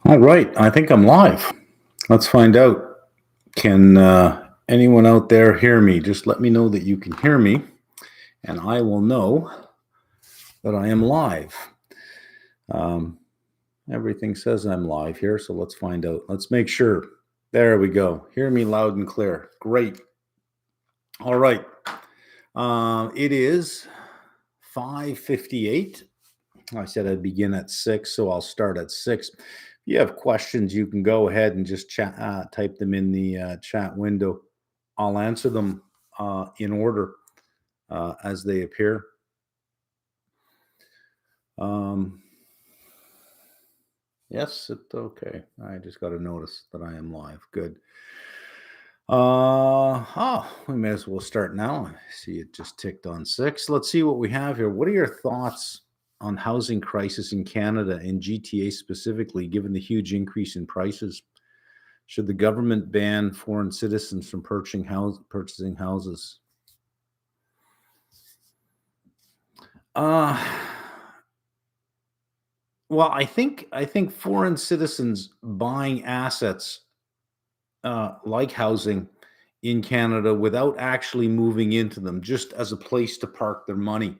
All right, I think I'm live. Let's find out. Can anyone out there hear me? Just let me know that you can hear me, and I will know that I am live. Um, Everything says I'm live here, so let's find out. Let's make sure. There we go. Hear me loud and clear. Great. All right. It is 5:58. I said I'd begin at 6, so I'll start at 6. If you have questions, you can go ahead and just type them in the chat window. I'll answer them in order as they appear. Um, yes, okay. I just got to notice that I am live. Good. We may as well start now. I see it just ticked on 6. Let's see what we have here. What are your thoughts on housing crisis in Canada and GTA specifically, given the huge increase in prices? Should the government ban foreign citizens from purchasing houses? Uh, well, I think foreign citizens buying assets like housing in Canada without actually moving into them, just as a place to park their money.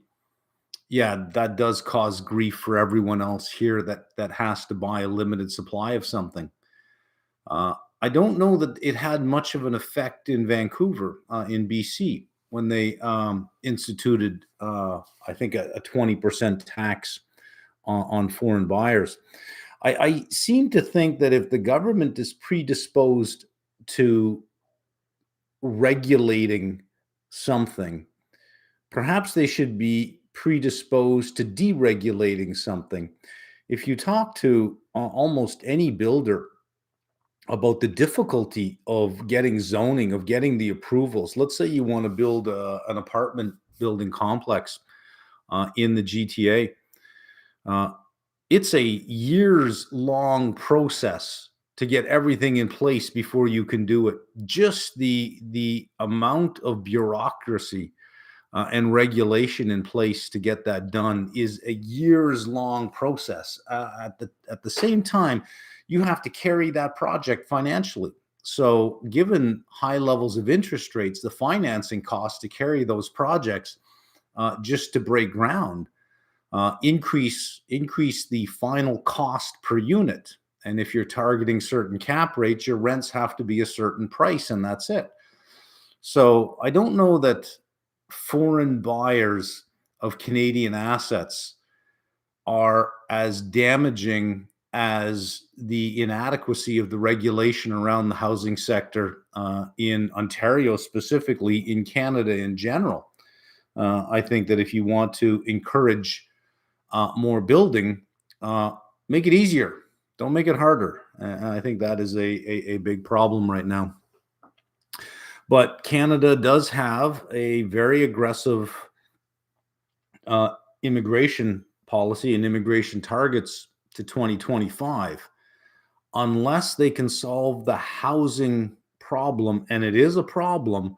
Yeah, that does cause grief for everyone else here that has to buy a limited supply of something. Uh, I don't know that it had much of an effect in Vancouver, in BC, when they instituted, I think, a 20% tax on foreign buyers. I seem to think that if the government is predisposed to regulating something, perhaps they should be predisposed to deregulating something. If you talk to almost any builder about the difficulty of getting zoning, of getting the approvals, let's say you want to build an apartment building complex in the GTA, uh, it's a years long process to get everything in place before you can do it. Just the amount of bureaucracy and regulation in place to get that done is a years long process. At the same time, you have to carry that project financially. So, given high levels of interest rates, the financing costs to carry those projects just to break ground increase the final cost per unit. And if you're targeting certain cap rates, your rents have to be a certain price, and that's it. So I don't know that foreign buyers of Canadian assets are as damaging as the inadequacy of the regulation around the housing sector in Ontario, specifically in Canada in general. I think that if you want to encourage more building, uh, make it easier. Don't make it harder. I think that is a big problem right now. But Canada does have a very aggressive uh, immigration policy and immigration targets to 2025. Unless they can solve the housing problem, and it is a problem,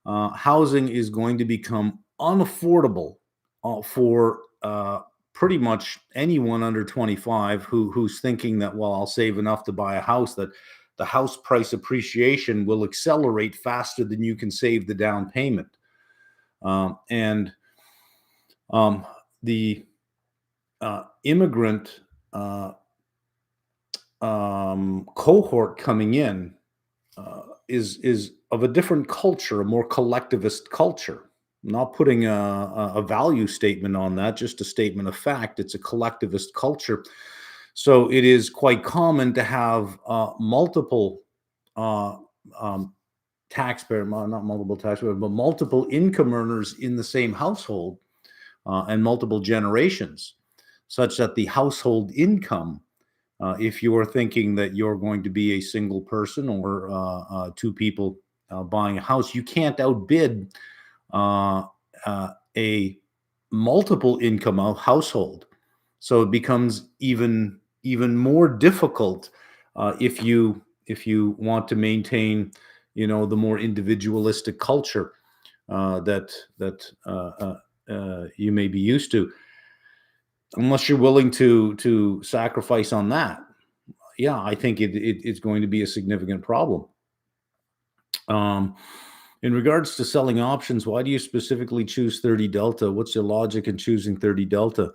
housing is going to become unaffordable for pretty much anyone under 25 who's thinking that, well, I'll save enough to buy a house, that the house price appreciation will accelerate faster than you can save the down payment. And the immigrant cohort coming in is of a different culture, a more collectivist culture. I'm not putting a value statement on that, just a statement of fact. It's a collectivist culture. So it is quite common to have multiple uh, um, taxpayer, not multiple taxpayers, but multiple income earners in the same household and multiple generations, such that the household income, if you're thinking that you're going to be a single person or two people buying a house, you can't outbid uh, a multiple income household. So it becomes even more difficult if you want to maintain, the more individualistic culture that you may be used to, unless you're willing to sacrifice on that. yeah, I think it's going to be a significant problem. Um, in regards to selling options, why do you specifically choose 30 delta? What's your logic in choosing 30 delta?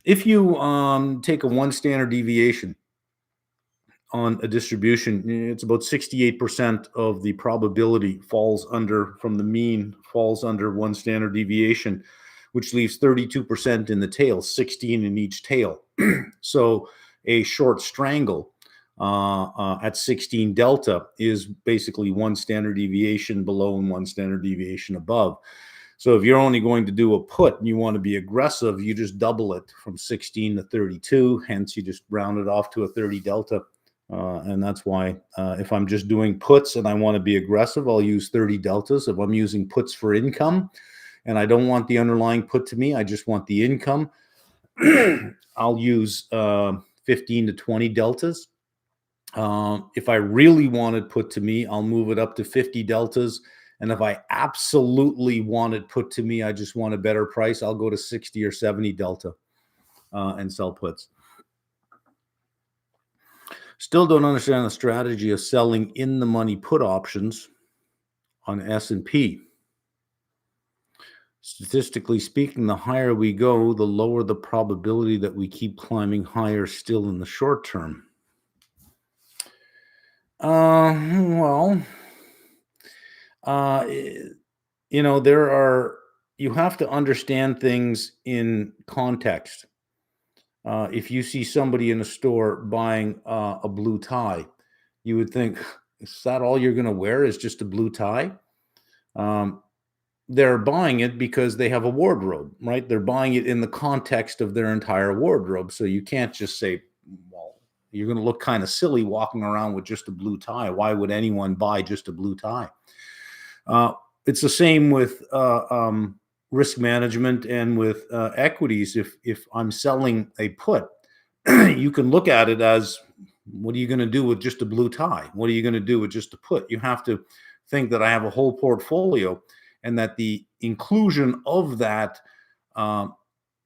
If you take a one standard deviation on a distribution, it's about 68% of the probability falls under, from the mean, falls under one standard deviation, which leaves 32% in the tail, 16 in each tail. So a short strangle at 16 delta is basically one standard deviation below and one standard deviation above. So if you're only going to do a put and you want to be aggressive, you just double it from 16 to 32. Hence, you just round it off to a 30 delta. And that's why if I'm just doing puts and I want to be aggressive, I'll use 30 deltas. If I'm using puts for income and I don't want the underlying put to me, I just want the income, I'll use 15 to 20 deltas. If I really want it put to me, I'll move it up to 50 deltas. And if I absolutely want it put to me, I just want a better price, I'll go to 60 or 70 delta and sell puts. Still don't understand the strategy of selling in the money put options on S&P. Statistically speaking, the higher we go, the lower the probability that we keep climbing higher still in the short term. Well, you have to understand things in context. If you see somebody in a store buying a blue tie, you would think, is that all you're going to wear is just a blue tie? They're buying it because they have a wardrobe, right? They're buying it in the context of their entire wardrobe. So you can't just say, well, you're going to look kind of silly walking around with just a blue tie. Why would anyone buy just a blue tie? It's the same with risk management and with equities. If I'm selling a put, you can look at it as, what are you going to do with just a blue tie? What are you going to do with just a put? You have to think that I have a whole portfolio, and that the inclusion of that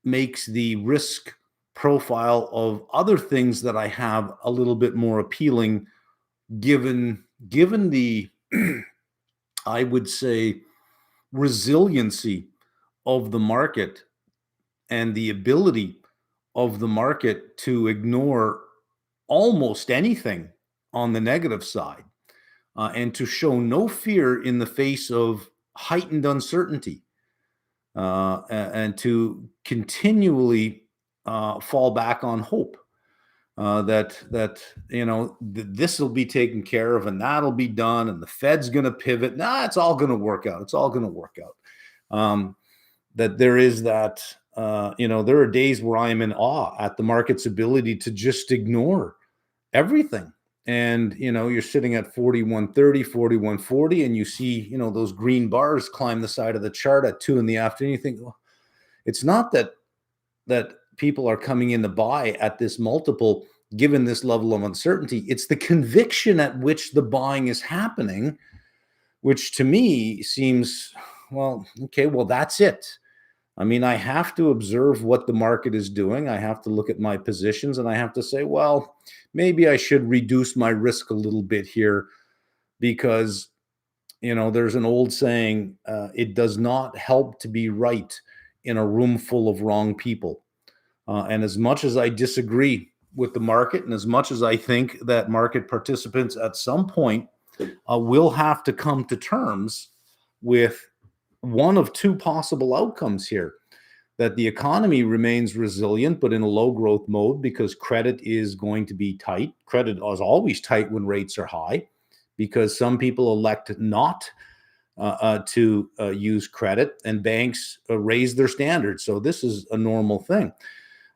makes the risk profile of other things that I have a little bit more appealing, given the I would say resiliency of the market and the ability of the market to ignore almost anything on the negative side, and to show no fear in the face of heightened uncertainty, and to continually fall back on hope that this will be taken care of and that'll be done and the Fed's going to pivot. Nah, it's all going to work out. It's all going to work out. That there is that, there are days where I am in awe at the market's ability to just ignore everything. And, you're sitting at 4130, 4140, and you see, those green bars climb the side of the chart at 2 p.m. You think, well, it's not that people are coming in to buy at this multiple, given this level of uncertainty. It's the conviction at which the buying is happening, which to me seems, well, okay, well, that's it. I mean, I have to observe what the market is doing. I have to look at my positions, and I have to say, well, maybe I should reduce my risk a little bit here, because, there's an old saying, it does not help to be right in a room full of wrong people. And as much as I disagree with the market, and as much as I think that market participants at some point will have to come to terms with one of two possible outcomes here: that the economy remains resilient, but in a low growth mode, because credit is going to be tight. Credit is always tight when rates are high, because some people elect not to use credit, and banks raise their standards. So this is a normal thing.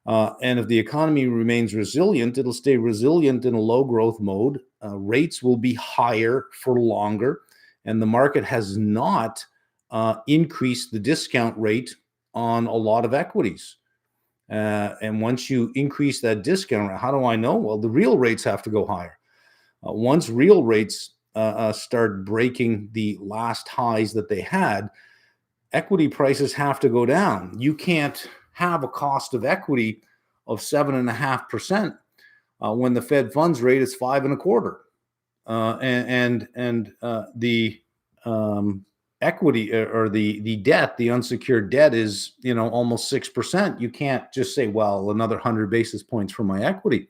And if the economy remains resilient, it'll stay resilient in a low growth mode. Rates will be higher for longer, and the market has not increased the discount rate on a lot of equities. And once you increase that discount rate, how do I know? Well, the real rates have to go higher. Once real rates start breaking the last highs that they had, equity prices have to go down. You can't have a cost of equity of 7.5% when the Fed funds rate is 5.25, and the equity or the debt, the unsecured debt is almost 6%. You can't just say, well, another 100 basis points for my equity.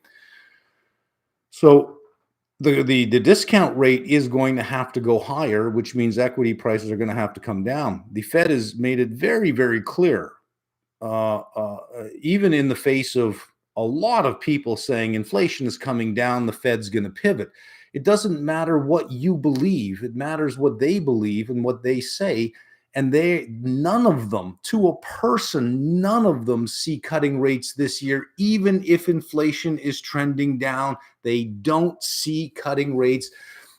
So the discount rate is going to have to go higher, which means equity prices are going to have to come down. The Fed has made it very, very clear, even in the face of a lot of people saying inflation is coming down, the Fed's going to pivot. It doesn't matter what you believe. It matters what they believe and what they say. And none of them, to a person, none of them see cutting rates this year, even if inflation is trending down. They don't see cutting rates.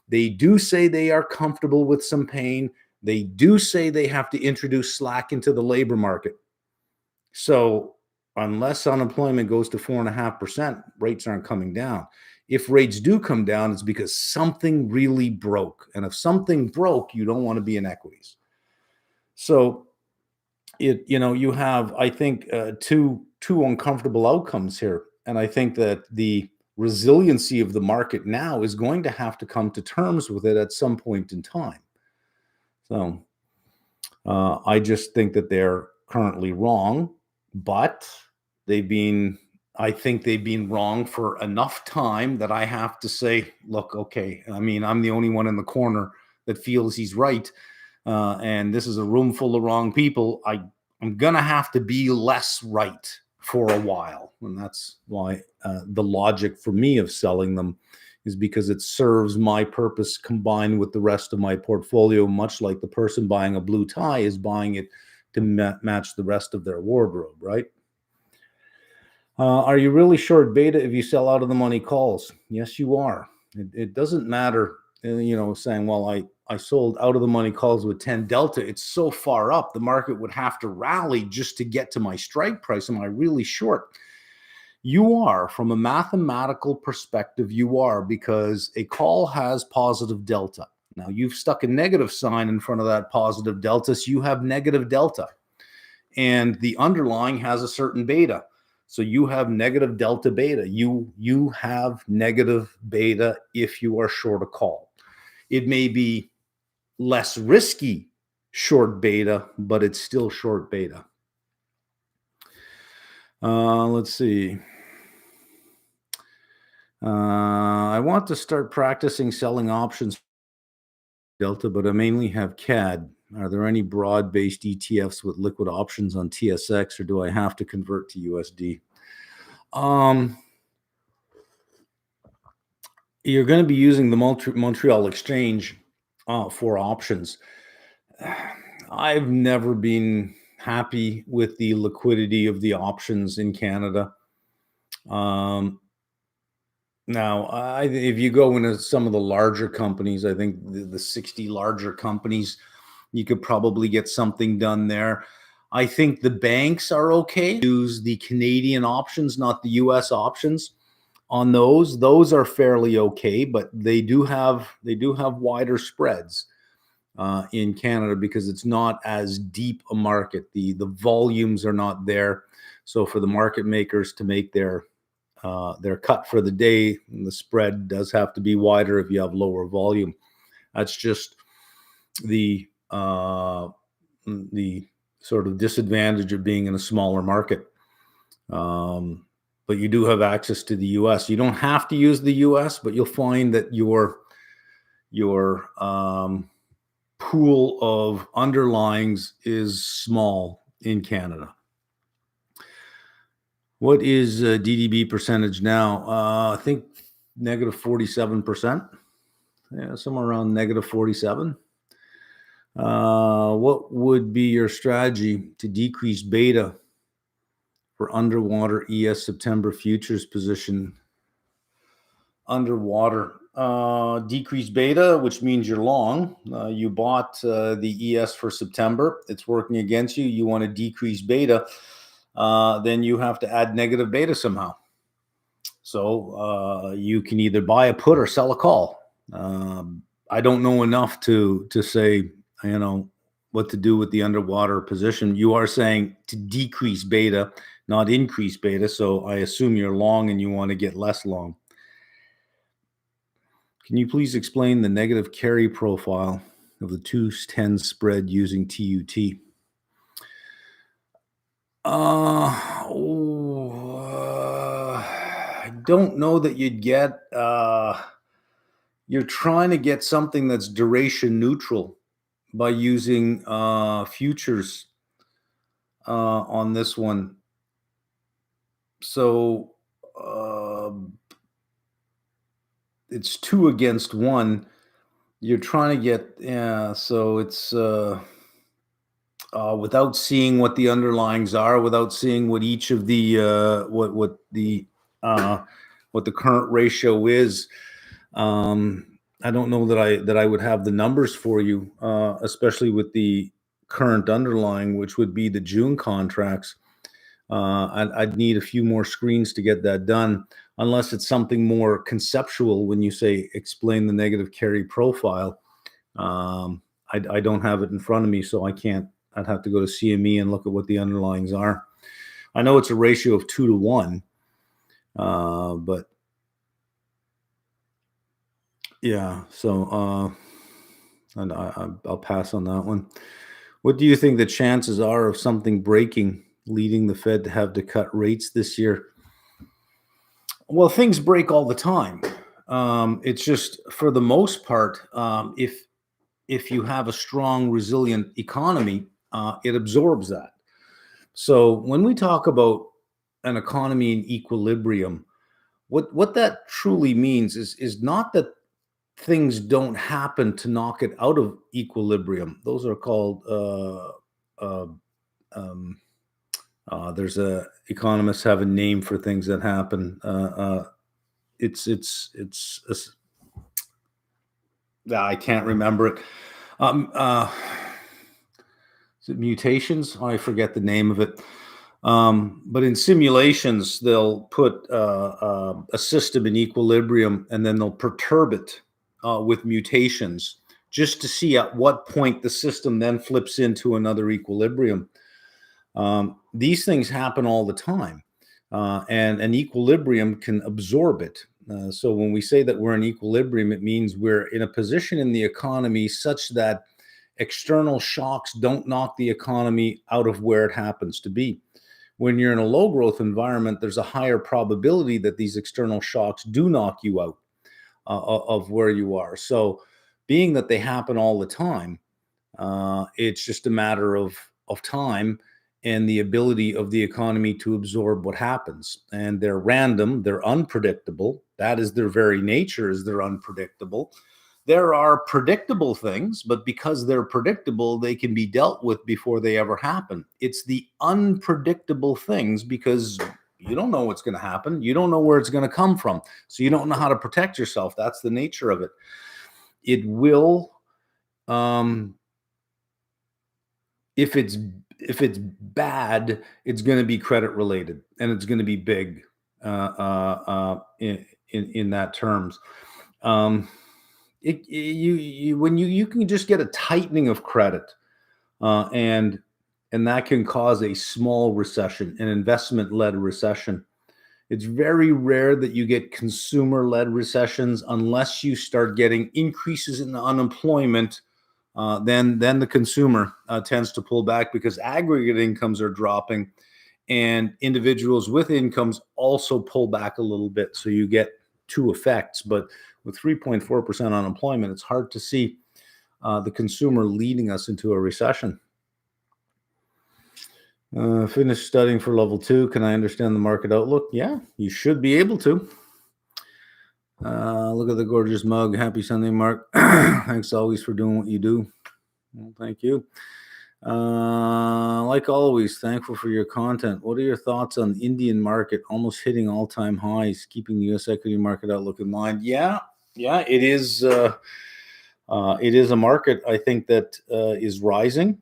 They do say they are comfortable with some pain. They do say they have to introduce slack into the labor market. So unless unemployment goes to 4.5%, rates aren't coming down. If rates do come down, it's because something really broke. And if something broke, you don't want to be in equities. So you have, I think, two uncomfortable outcomes here. And I think that the resiliency of the market now is going to have to come to terms with it at some point in time. So I just think that they're currently wrong, but I think they've been wrong for enough time that I have to say, look, okay, I mean, I'm the only one in the corner that feels he's right. And this is a room full of wrong people. I'm going to have to be less right for a while. And that's why the logic for me of selling them is because it serves my purpose combined with the rest of my portfolio, much like the person buying a blue tie is buying it to match the rest of their wardrobe, right? Are you really short beta if you sell out of the money calls? Yes, you are. It doesn't matter, saying, well, I sold out of the money calls with 10 delta. It's so far up, the market would have to rally just to get to my strike price. Am I really short? You are, from a mathematical perspective, you are, because a call has positive delta. Now, you've stuck a negative sign in front of that positive delta, so you have negative delta. And the underlying has a certain beta. So you have negative delta beta. You have negative beta if you are short a call. It may be less risky short beta, but it's still short beta. Let's see. I want to start practicing selling options delta, but I mainly have CAD. Are there any broad-based ETFs with liquid options on TSX, or do I have to convert to USD? You're going to be using the Montreal Exchange for options. I've never been happy with the liquidity of the options in Canada. Now, if you go into some of the larger companies, I think the 60 larger companies, you could probably get something done there. I think the banks are okay. Use the Canadian options, not the US options. On those are fairly okay, but they do have wider spreads in Canada because it's not as deep a market. The volumes are not there. So for the market makers to make their cut for the day, the spread does have to be wider if you have lower volume. That's just the sort of disadvantage of being in a smaller market. But you do have access to the US. You don't have to use the US, but you'll find that your pool of underlyings is small in Canada. What is DDB percentage now? I think negative 47%. Yeah, somewhere around negative 47. What would be your strategy to decrease beta for underwater ES September futures position? Underwater, decrease beta, which means you're long. You bought the ES for September. It's working against you. You want to decrease beta. Then you have to add negative beta somehow. So you can either buy a put or sell a call. I don't know enough to say, what to do with the underwater position. You are saying to decrease beta, not increase beta. So I assume you're long and you want to get less long. Can you please explain the negative carry profile of the 210 spread using TUT? I don't know that you'd get. You're trying to get something that's duration neutral by using futures on this one. So it's 2 against 1. You're trying to get, yeah. So it's without seeing what the underlyings are, without seeing what each of the what the current ratio is. I don't know that I would have the numbers for you, especially with the current underlying, which would be the June contracts. I'd need a few more screens to get that done, unless it's something more conceptual when you say explain the negative carry profile. I don't have it in front of me, so I can't. I'd have to go to CME and look at what the underlyings are. I know it's a ratio of 2 to 1, but yeah. So and I'll pass on that one. What do you think the chances are of something breaking, leading the Fed to have to cut rates this year? Well, things break all the time. It's just, for the most part, if you have a strong, resilient economy, it absorbs that. So when we talk about an economy in equilibrium, what that truly means is not that things don't happen to knock it out of equilibrium. Those are called there's a economists have a name for things that happen. It's I can't remember it. Is it mutations? I forget the name of it. But in simulations, they'll put a system in equilibrium and then they'll perturb it with mutations just to see at what point the system then flips into another equilibrium. These things happen all the time, and an equilibrium can absorb it. So when we say that we're in equilibrium, it means we're in a position in the economy such that external shocks don't knock the economy out of where it happens to be. When you're in a low growth environment, there's a higher probability that these external shocks do knock you out of where you are. So being that they happen all the time, it's just a matter of time and the ability of the economy to absorb what happens. And they're random, they're unpredictable. That is their very nature, is they're unpredictable. There are predictable things, but because they're predictable, they can be dealt with before they ever happen. It's the unpredictable things, because you don't know what's going to happen. You don't know where it's going to come from. So you don't know how to protect yourself. That's the nature of it. It will, if it's bad, it's going to be credit related, and it's going to be big in that terms. You can just get a tightening of credit, and that can cause a small recession, an investment-led recession. It's very rare that you get consumer-led recessions unless you start getting increases in the unemployment. Then the consumer tends to pull back because aggregate incomes are dropping, and individuals with incomes also pull back a little bit. So you get two effects. But with 3.4% unemployment, it's hard to see the consumer leading us into a recession. Finished studying for level 2. Can I understand the market outlook? Yeah, you should be able to. Look at the gorgeous mug. Happy Sunday, Mark. Thanks always for doing what you do. Well, thank you. Like always, thankful for your content. What are your thoughts on the Indian market almost hitting all-time highs, keeping the U.S. equity market outlook in mind? Yeah, it is. It is a market, I think, that is rising.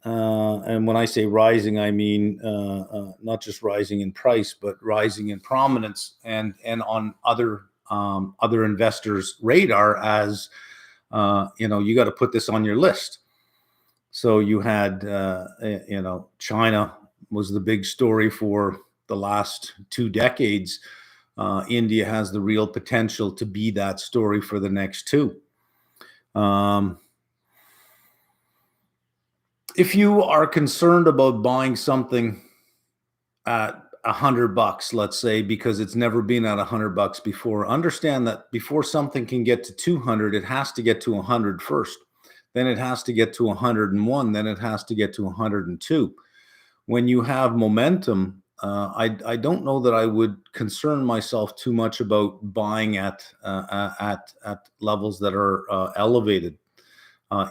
And when I say rising, I mean not just rising in price, but rising in prominence and on other investors' radar as, you got to put this on your list. So you had, China was the big story for the last 2 decades. India has the real potential to be that story for the next two. If you are concerned about buying something at $100, let's say, because it's never been at $100 before, understand that before something can get to 200, it has to get to 100 first. Then it has to get to 101. Then it has to get to 102. When you have momentum, I don't know that I would concern myself too much about buying at levels that are elevated.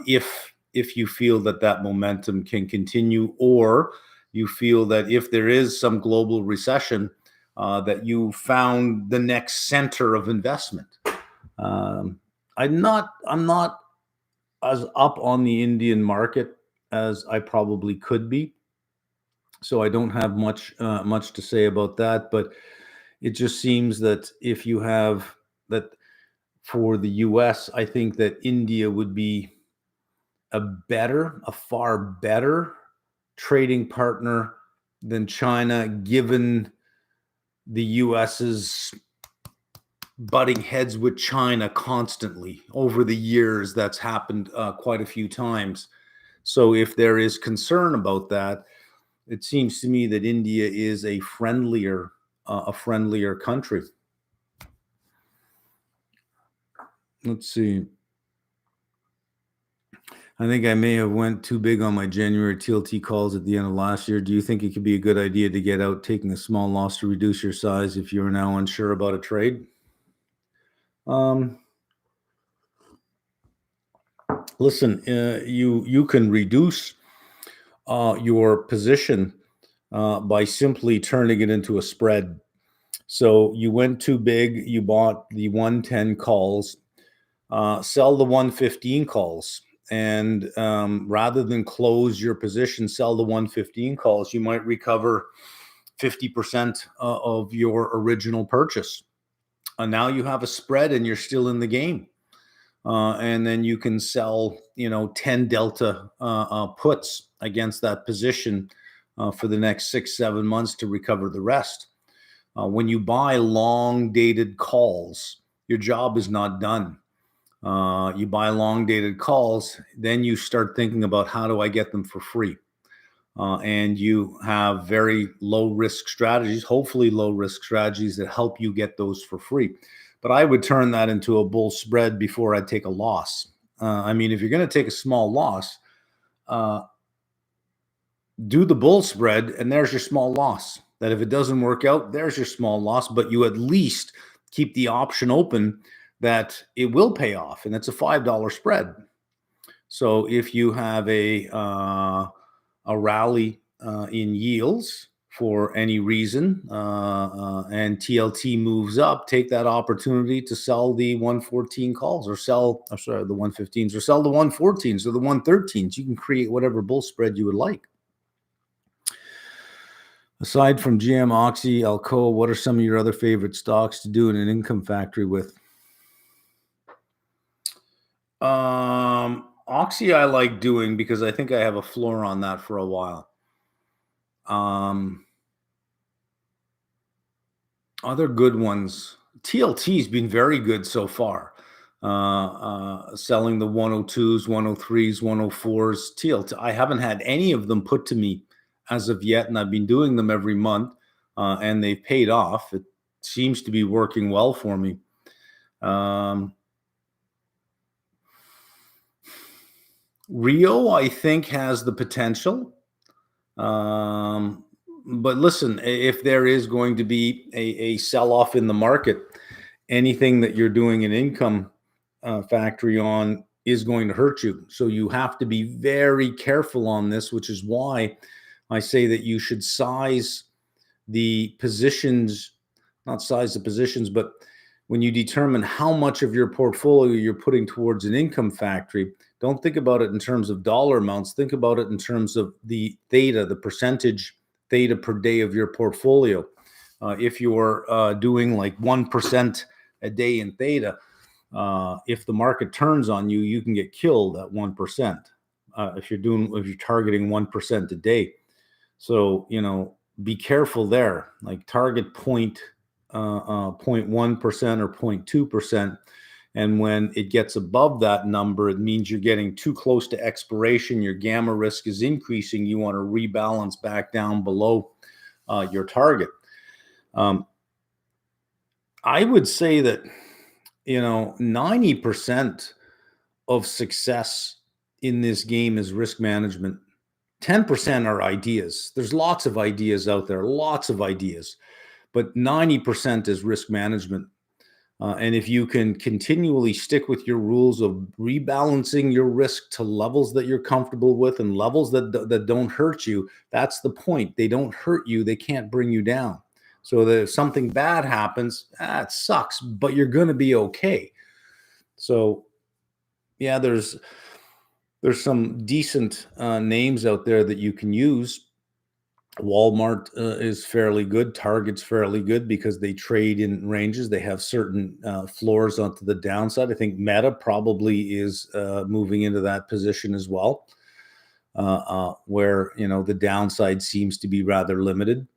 If you feel that momentum can continue, or you feel that if there is some global recession, that you found the next center of investment. I'm not as up on the Indian market as I probably could be, so I don't have much to say about that. But it just seems that if you have that for the U.S., I think that India would be a far better trading partner than China, given the US's butting heads with China constantly over the years. That's happened quite a few times. So if there is concern about that, it seems to me that India is a friendlier country. Let's see. I think I may have went too big on my January TLT calls at the end of last year. Do you think it could be a good idea to get out taking a small loss to reduce your size if you're now unsure about a trade? Listen, you can reduce your position by simply turning it into a spread. So you went too big, you bought the 110 calls, sell the 115 calls. And rather than close your position, sell the 115 calls, you might recover 50% of your original purchase. Now you have a spread and you're still in the game. And then you can sell, 10 delta puts against that position for the next 6-7 months to recover the rest. When you buy long dated calls, your job is not done. You buy long dated calls, then you start thinking about how do I get them for free? And you have very low risk strategies, hopefully low risk strategies that help you get those for free. But I would turn that into a bull spread before I'd take a loss. If you're going to take a small loss, do the bull spread, and there's your small loss. That if it doesn't work out, there's your small loss, but you at least keep the option open that it will pay off, and it's a $5 spread. So if you have a rally in yields for any reason, and TLT moves up, take that opportunity to sell the 114 calls, or the 115s, or sell the 114s or the 113s. You can create whatever bull spread you would like. Aside from GM, Oxy, Alcoa, what are some of your other favorite stocks to do in an income factory with? Oxy I like doing because I think I have a floor on that for a while. Other good ones, TLT's been very good so far. Selling the 102s, 103s, 104s. TLT, I haven't had any of them put to me as of yet, and I've been doing them every month, and they've paid off. It seems to be working well for me. Rio, I think, has the potential. But listen, if there is going to be a sell-off in the market, anything that you're doing an income factory on is going to hurt you. So you have to be very careful on this, which is why I say that you should size the positions, not size the positions, but when you determine how much of your portfolio you're putting towards an income factory, don't think about it in terms of dollar amounts. Think about it in terms of the theta, the percentage theta per day of your portfolio. If you're doing like 1% a day in theta, if the market turns on you, you can get killed at 1%. If you're targeting 1% a day. So, be careful there. Like target 0.1% or 0.2%. And when it gets above that number, it means you're getting too close to expiration. Your gamma risk is increasing. You want to rebalance back down below your target. I would say that, 90% of success in this game is risk management. 10% are ideas. There's lots of ideas out there, lots of ideas, but 90% is risk management. And if you can continually stick with your rules of rebalancing your risk to levels that you're comfortable with and levels that don't hurt you, that's the point. They don't hurt you. They can't bring you down. So that if something bad happens, it sucks, but you're going to be okay. So yeah, there's some decent names out there that you can use. Walmart is fairly good. Target's fairly good because they trade in ranges. They have certain floors onto the downside. I think Meta probably is moving into that position as well, where the downside seems to be rather limited.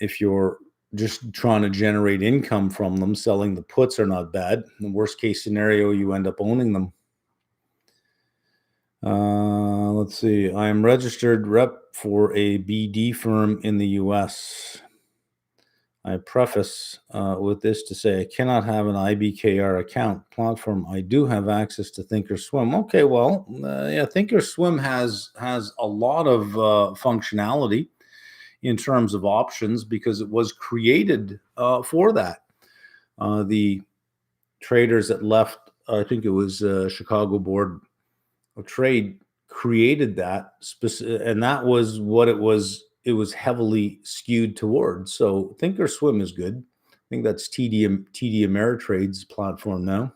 If you're just trying to generate income from them, selling the puts are not bad. In the worst case scenario, you end up owning them. Let's see. I am registered rep for a BD firm in the US. I preface with this to say I cannot have an IBKR account platform. I do have access to Thinkorswim. Okay, well, yeah, Thinkorswim has a lot of functionality in terms of options because it was created for that. The traders that left, I think it was Chicago Board of Trade, created that and that was what it was heavily skewed towards. So Thinkorswim is good. I think that's TD Ameritrade's platform now.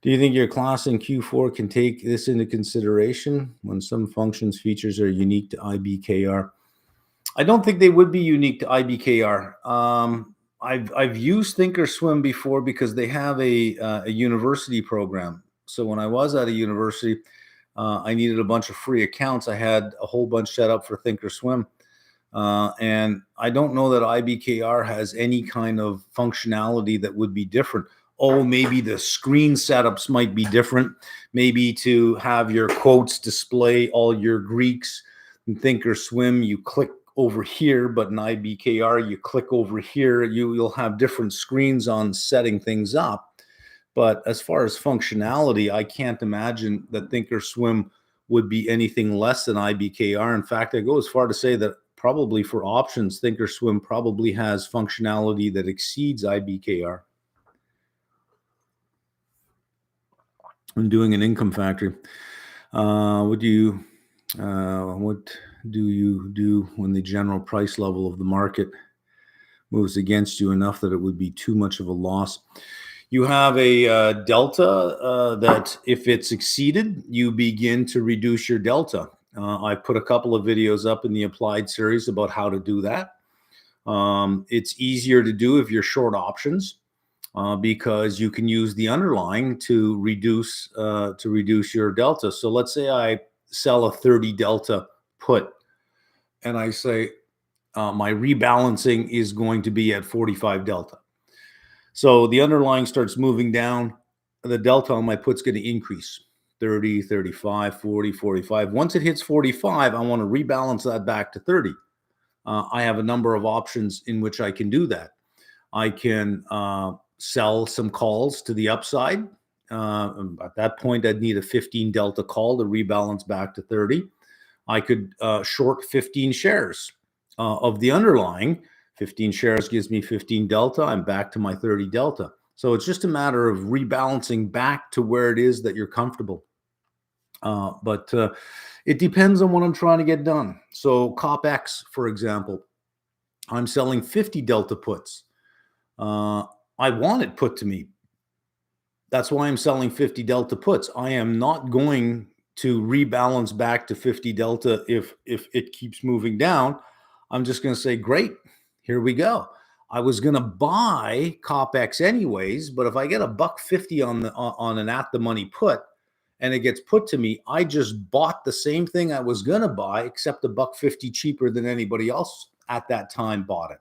Do you think your class in Q4 can take this into consideration when some functions features are unique to IBKR? I don't think they would be unique to IBKR. I've used Thinkorswim before because they have a university program. So when I was at a university, I needed a bunch of free accounts. I had a whole bunch set up for Thinkorswim. And I don't know that IBKR has any kind of functionality that would be different. Oh, maybe the screen setups might be different. Maybe to have your quotes display all your Greeks. In Thinkorswim, you click over here, but in IBKR, you click over here. You'll have different screens on setting things up. But as far as functionality, I can't imagine that Thinkorswim would be anything less than IBKR. In fact, I go as far to say that probably for options, Thinkorswim probably has functionality that exceeds IBKR. When doing an income factory, what do you do when the general price level of the market moves against you enough that it would be too much of a loss? You have a delta that if it's exceeded, you begin to reduce your delta. I put a couple of videos up in the applied series about how to do that. It's easier to do if you're short options because you can use the underlying to reduce your delta. So let's say I sell a 30 delta put and I say my rebalancing is going to be at 45 delta. So the underlying starts moving down. The delta on my put's going to increase 30, 35, 40, 45. Once it hits 45, I want to rebalance that back to 30. I have a number of options in which I can do that. I can sell some calls to the upside. At that point, I'd need a 15 delta call to rebalance back to 30. I could short 15 shares of the underlying. 15 shares gives me 15 delta. I'm back to my 30 delta. So it's just a matter of rebalancing back to where it is that you're comfortable. But it depends on what I'm trying to get done. So COPX, for example, I'm selling 50 delta puts. I want it put to me. That's why I'm selling 50 delta puts. I am not going to rebalance back to 50 delta if it keeps moving down. I'm just going to say, great, here we go. I was going to buy COPX anyways, but if I get $1.50 on an at the money put, and it gets put to me, I just bought the same thing I was going to buy, except $1.50 cheaper than anybody else at that time bought it.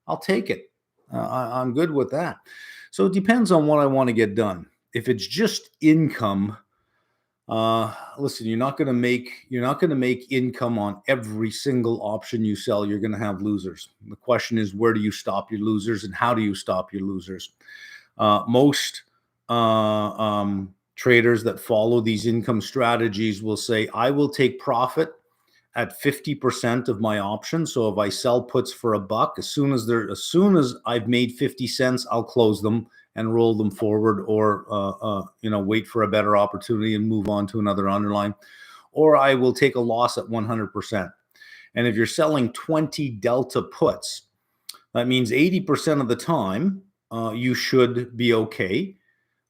I'll take it. I'm good with that. So it depends on what I want to get done. If it's just income, listen, you're not going to make income on every single option you sell. You're going to have losers. The question is, where do you stop your losers, and how do you stop your losers? Most traders that follow these income strategies will say, I will take profit at 50% of my options. So if I sell puts for $1, as soon as I've made 50 cents, I'll close them and roll them forward, or wait for a better opportunity and move on to another underline, or I will take a loss at 100%. And if you're selling 20 delta puts, that means 80% of the time you should be okay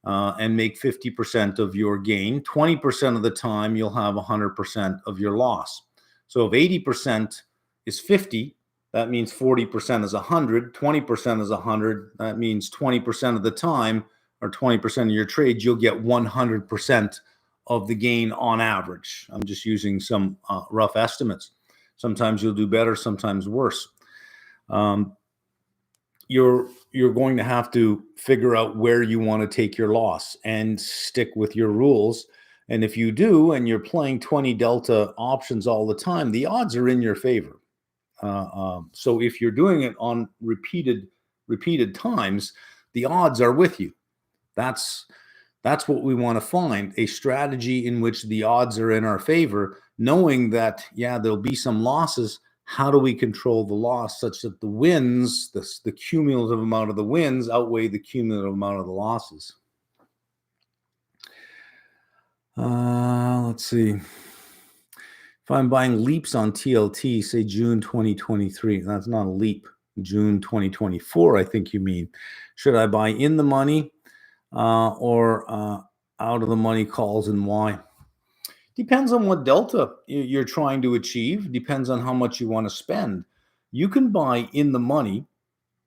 and make 50% of your gain. 20% of the time you'll have 100% of your loss. So if 80% is 50, that means 40% is 100, 20% is 100. That means 20% of the time, or 20% of your trades, you'll get 100% of the gain on average. I'm just using some rough estimates. Sometimes you'll do better, sometimes worse. You're going to have to figure out where you want to take your loss and stick with your rules. And if you do, and you're playing 20 delta options all the time, the odds are in your favor. So if you're doing it on repeated times, the odds are with you. That's what we want to find, a strategy in which the odds are in our favor, knowing that, there'll be some losses. How do we control the loss such that the wins, the cumulative amount of the wins, outweigh the cumulative amount of the losses? Let's see. If I'm buying leaps on TLT, say June 2023, that's not a leap, June 2024, I think you mean. Should I buy in the money or out of the money calls, and why? Depends on what delta you're trying to achieve. Depends on how much you want to spend. You can buy in the money.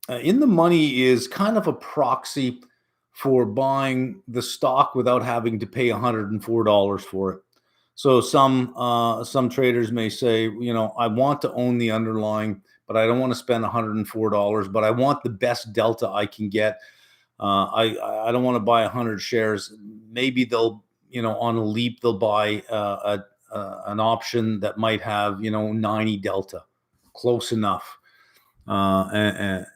In the money is kind of a proxy for buying the stock without having to pay $104 for it. So some traders may say, I want to own the underlying, but I don't want to spend $104, but I want the best delta I can get. I don't want to buy 100 shares. Maybe they'll, on a leap, they'll buy an option that might have, 90 delta, close enough. And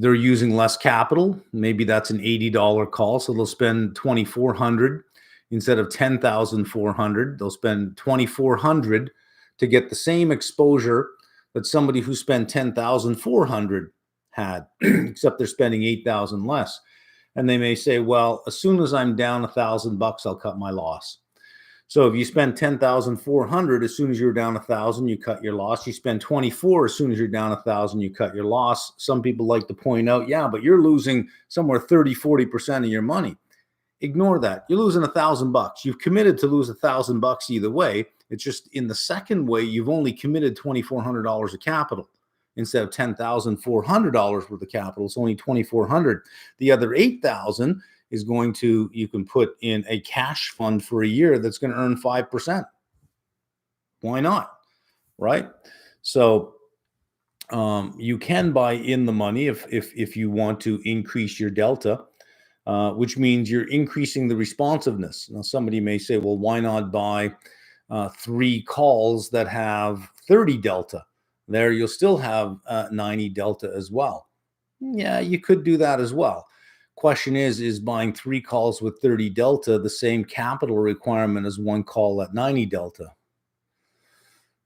they're using less capital. Maybe that's an $80 call. So they'll spend $2,400 instead of $10,400. They'll spend $2,400 to get the same exposure that somebody who spent $10,400 had, except they're spending $8,000 less. And they may say, well, as soon as I'm down $1,000, I'll cut my loss. So if you spend $10,400, as soon as you're down $1,000, you cut your loss. You spend $24,000, as soon as you're down $1,000, you cut your loss. Some people like to point out, but you're losing somewhere 30-40% of your money. Ignore that. You're losing $1,000. You've committed to lose $1,000 either way. It's just in the second way, you've only committed $2,400 of capital instead of $10,400 worth of capital. It's only $2,400. The other $8,000 is you can put in a cash fund for a year that's going to earn 5%. Why not? Right? So you can buy in the money if you want to increase your delta, which means you're increasing the responsiveness. Now, somebody may say, well, why not buy 3 calls that have 30 delta? There, you'll still have 90 delta as well. Yeah, you could do that as well. Question is buying 3 calls with 30 delta the same capital requirement as 1 call at 90 delta?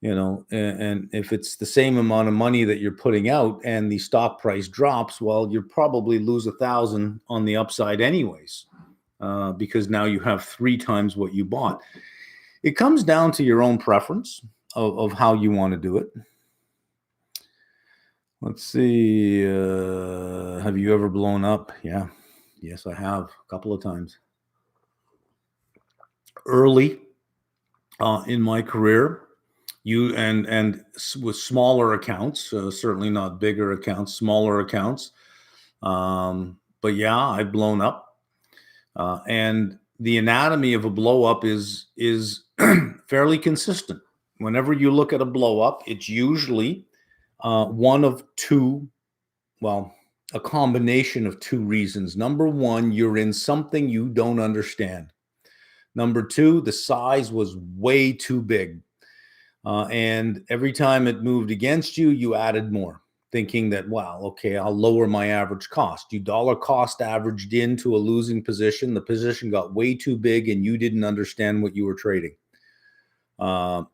And if it's the same amount of money that you're putting out and the stock price drops, well, you probably lose 1,000 on the upside anyways, because now you have 3 times what you bought. It comes down to your own preference of how you want to do it. Let's see. Have you ever blown up? Yeah. Yes, I have, a couple of times. Early in my career, and with smaller accounts, certainly not bigger accounts, smaller accounts. But yeah, I've blown up. And the anatomy of a blow up is fairly consistent. Whenever you look at a blow up, it's usually one of two, well, a combination of two reasons. Number one, you're in something you don't understand. Number two, the size was way too big. And every time it moved against you, you added more, thinking that, wow, okay, I'll lower my average cost. You dollar cost averaged into a losing position. The position got way too big and you didn't understand what you were trading. Uh,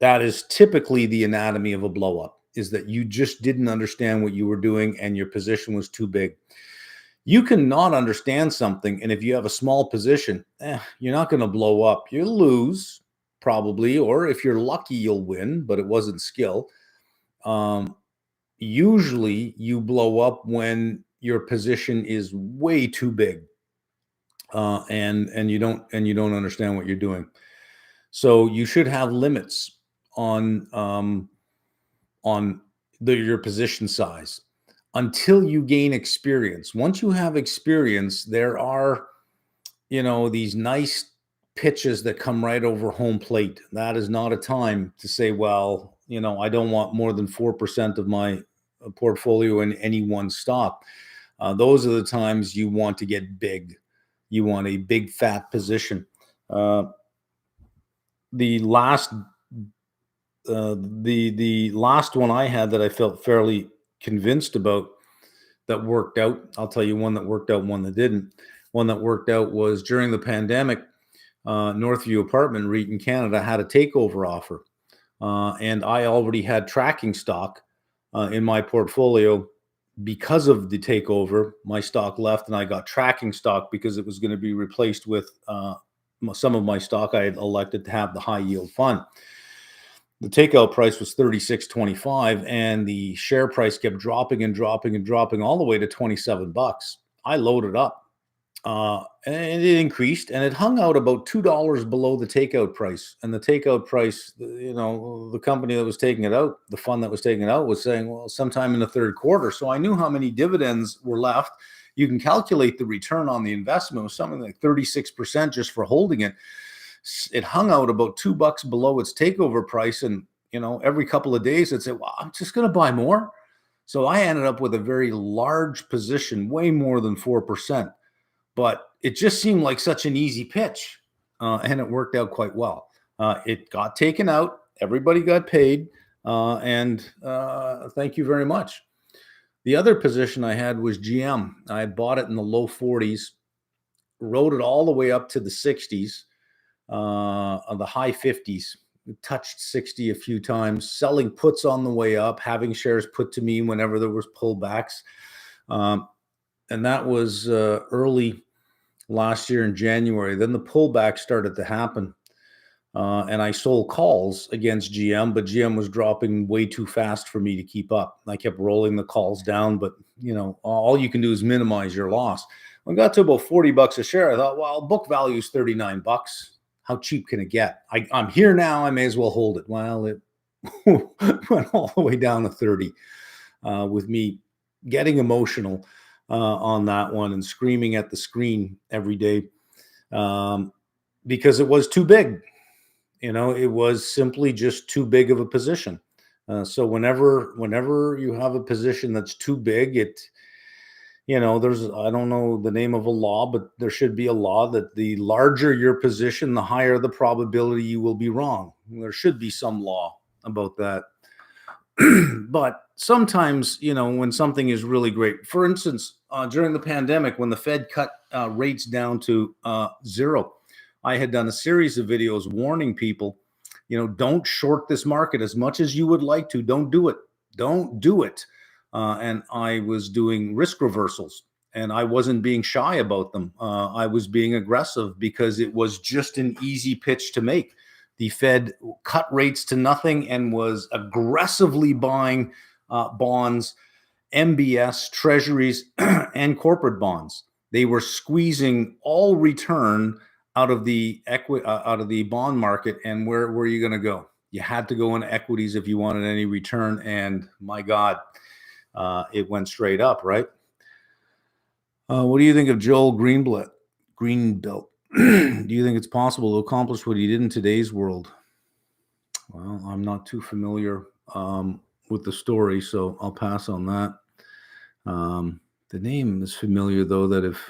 that is typically the anatomy of a blow up, is that you just didn't understand what you were doing and your position was too big. You can not understand something, and if you have a small position, you're not going to blow up. You'll lose probably, or if you're lucky, you'll win, but it wasn't skill. Usually you blow up when your position is way too big, and you don't understand what you're doing. So you should have limits on your position size until you gain experience. Once you have experience, there are, these nice pitches that come right over home plate. That is not a time to say, well, I don't want more than 4% of my portfolio in any one stock. Those are the times you want to get big. You want a big fat position. The last one I had that I felt fairly convinced about that worked out. I'll tell you one that worked out, one that didn't. One that worked out was during the pandemic. Northview Apartment REIT in Canada had a takeover offer, and I already had tracking stock in my portfolio. Because of the takeover, my stock left, and I got tracking stock because it was going to be replaced with some of my stock I had elected to have the high yield fund. The takeout price was $36.25, and the share price kept dropping and dropping and dropping all the way to $27. I loaded up, and it increased, and it hung out about $2 below the takeout price. And the takeout price, the company that was taking it out, the fund that was taking it out, was saying, well, sometime in the third quarter. So I knew how many dividends were left. You can calculate the return on the investment was something like 36% just for holding it. It hung out about $2 below its takeover price. And, every couple of days I'd say, well, I'm just going to buy more. So I ended up with a very large position, way more than 4%. But it just seemed like such an easy pitch. And it worked out quite well. It got taken out. Everybody got paid. And thank you very much. The other position I had was GM. I had bought it in the low 40s, rode it all the way up to the 60s. On the high 50s, touched 60 a few times, selling puts on the way up, having shares put to me whenever there was pullbacks. And that was early last year in January. Then the pullback started to happen. And I sold calls against GM, but GM was dropping way too fast for me to keep up. I kept rolling the calls down, but all you can do is minimize your loss. When I got to about $40 a share, I thought, well, book value is $39. How cheap can it get? I'm here now. I may as well hold it. Well, it went all the way down to 30, with me getting emotional on that one and screaming at the screen every day, because it was too big. It was simply just too big of a position. So whenever you have a position that's too big, there's, I don't know the name of a law, but there should be a law that the larger your position, the higher the probability you will be wrong. There should be some law about that. But sometimes, when something is really great, for instance, during the pandemic, when the Fed cut rates down to 0, I had done a series of videos warning people, don't short this market as much as you would like to. Don't do it. Don't do it. And I was doing risk reversals, and I wasn't being shy about them. I was being aggressive because it was just an easy pitch to make. The Fed cut rates to nothing and was aggressively buying bonds, MBS, treasuries, and corporate bonds. They were squeezing all return out of the bond market. And where were you going to go? You had to go in equities if you wanted any return. And my God, it went straight up, right? What do you think of Joel Greenblatt? Greenbelt. Do you think it's possible to accomplish what he did in today's world? Well, I'm not too familiar with the story, so I'll pass on that. The name is familiar, though, that if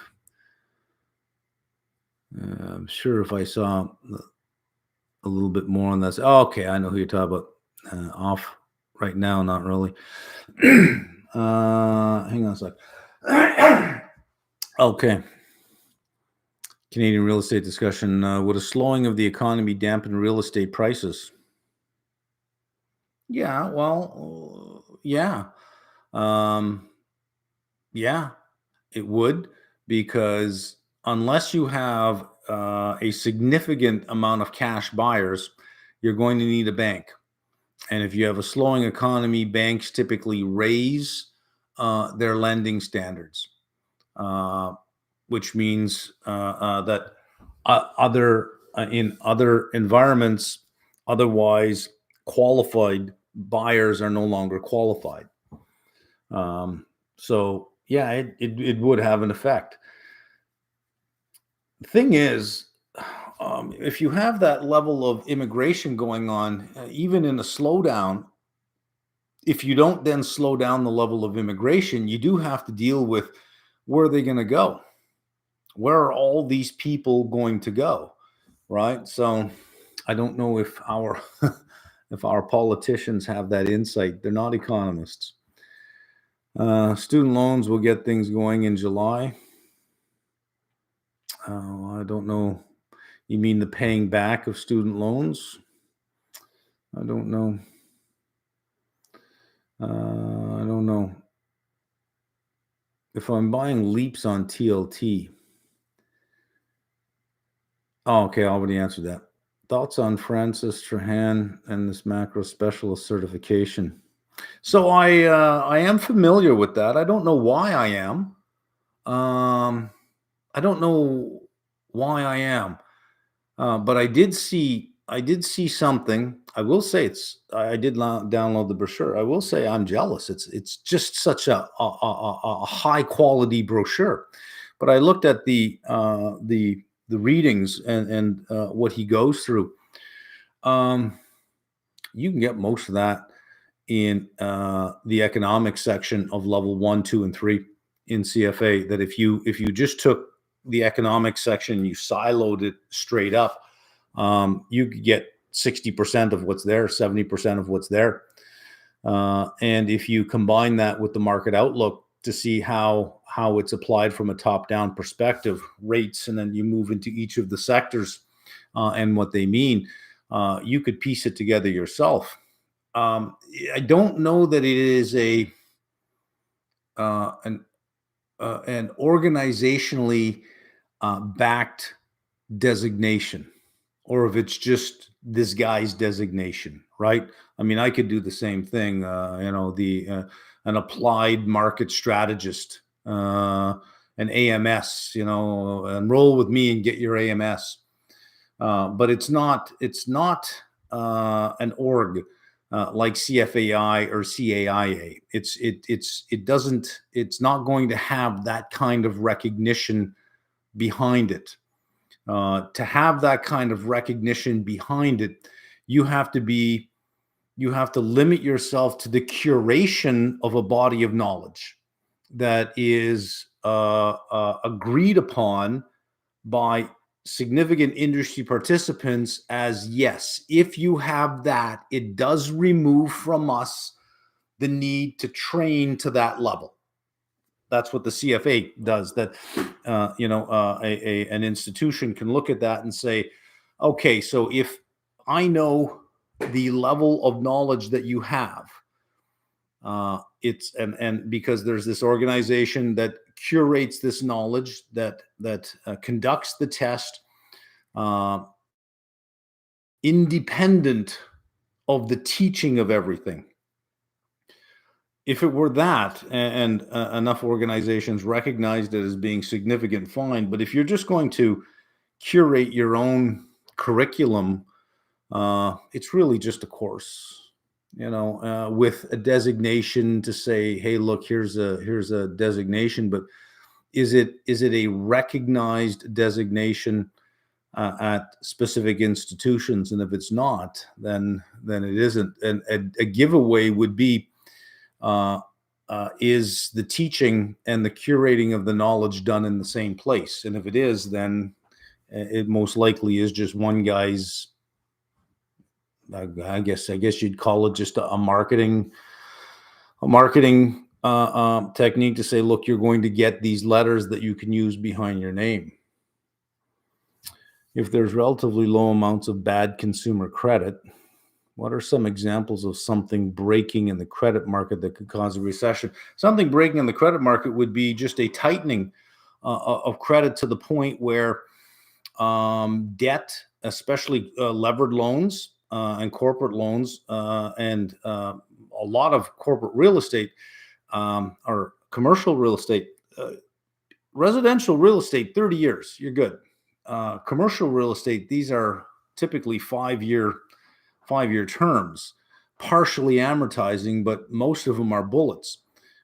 I'm sure if I saw a little bit more on this. Oh, okay, I know who you're talking about. Off right now, not really. Hang on a sec. Okay. Canadian real estate discussion. Would a slowing of the economy dampen real estate prices? Yeah, well, yeah. Um, yeah, it would, because unless you have a significant amount of cash buyers, you're going to need a bank. And if you have a slowing economy, banks typically raise their lending standards, uh, which means that in other environments, otherwise qualified buyers are no longer qualified. So yeah, it would have an effect. The thing is, if you have that level of immigration going on, even in a slowdown, if you don't then slow down the level of immigration, you do have to deal with where are they going to go? Where are all these people going to go? Right. So I don't know if our if our politicians have that insight. They're not economists. Student loans will get things going in July. I don't know. You mean the paying back of student loans? I don't know. I don't know. If I'm buying leaps on TLT. Oh, okay. I already answered that. Thoughts on Francis Trahan and this macro specialist certification? So I am familiar with that. I don't know why I am. I don't know why I am. But I did see something. I will say I did download the brochure. I will say I'm jealous. It's just such a high quality brochure. But I looked at the readings and what he goes through. Um, you can get most of that in the economics section of level 1, 2, and 3 in CFA. That if you just took the economics section, you siloed it straight up, you could get 60% of what's there, 70% of what's there. And if you combine that with the market outlook to see how it's applied from a top-down perspective, rates, and then you move into each of the sectors and what they mean, you could piece it together yourself. I don't know that it is uh, an an organizationally backed designation, or if it's just this guy's designation, right? I mean, I could do the same thing. The an applied market strategist, an AMS. Enroll with me and get your AMS. But it's not an org like CFAI or CAIA. It's not going to have that kind of recognition behind it. To have that kind of recognition behind it, you have to limit yourself to the curation of a body of knowledge that is agreed upon by significant industry participants as, yes, if you have that, it does remove from us the need to train to that level. That's what the CFA does. That an institution can look at that and say, okay, so if I know the level of knowledge that you have, it's and because there's this organization that curates this knowledge, that conducts the test, uh, independent of the teaching of everything. If it were that, and enough organizations recognized it as being significant, fine. But if you're just going to curate your own curriculum, it's really just a course, with a designation to say, hey, look, here's a designation. But is it a recognized designation? at specific institutions, and if it's not, then it isn't. And a giveaway would be, is the teaching and the curating of the knowledge done in the same place? And if it is, then it most likely is just one guy's. I guess you'd call it just a marketing technique to say, look, you're going to get these letters that you can use behind your name. If there's relatively low amounts of bad consumer credit, what are some examples of something breaking in the credit market that could cause a recession? Something breaking in the credit market would be just a tightening of credit to the point where debt, especially levered loans and corporate loans, and a lot of corporate real estate, or commercial real estate, residential real estate, 30 years, you're good. Commercial real estate, these are typically 5-year terms, partially amortizing, but most of them are bullets,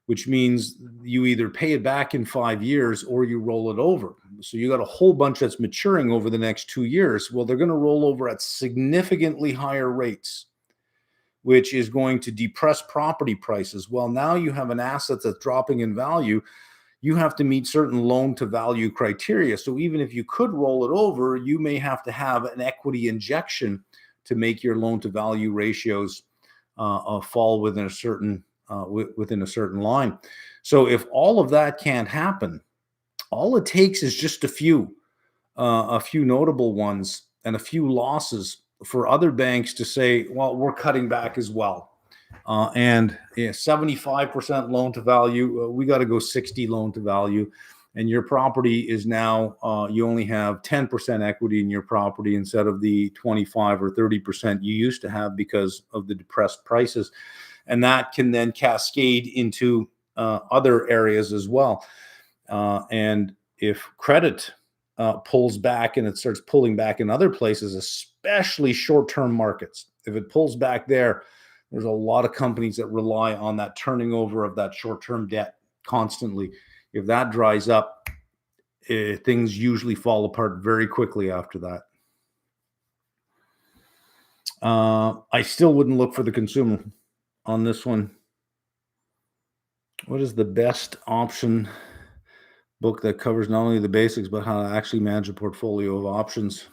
which means you either pay it back in 5 years or you roll it over. So you got a whole bunch that's maturing over the next 2 years. Well, they're going to roll over at significantly higher rates, which is going to depress property prices. Well, now you have an asset that's dropping in value. You have to meet certain loan to value criteria. So even if you could roll it over, you may have to have an equity injection to make your loan to value ratios fall within a certain line. So if all of that can't happen, all it takes is just a few notable ones and a few losses for other banks to say, well, we're cutting back as well. And 75% loan to value, we got to go 60 loan to value. And your property is now, you only have 10% equity in your property instead of the 25 or 30% you used to have because of the depressed prices. And that can then cascade into other areas as well. And if credit pulls back, and it starts pulling back in other places, especially short-term markets, if it pulls back there's a lot of companies that rely on that turning over of that short-term debt constantly. If that dries up, things usually fall apart very quickly after that. I still wouldn't look for the consumer on this one. What is the best option book that covers not only the basics, but how to actually manage a portfolio of options?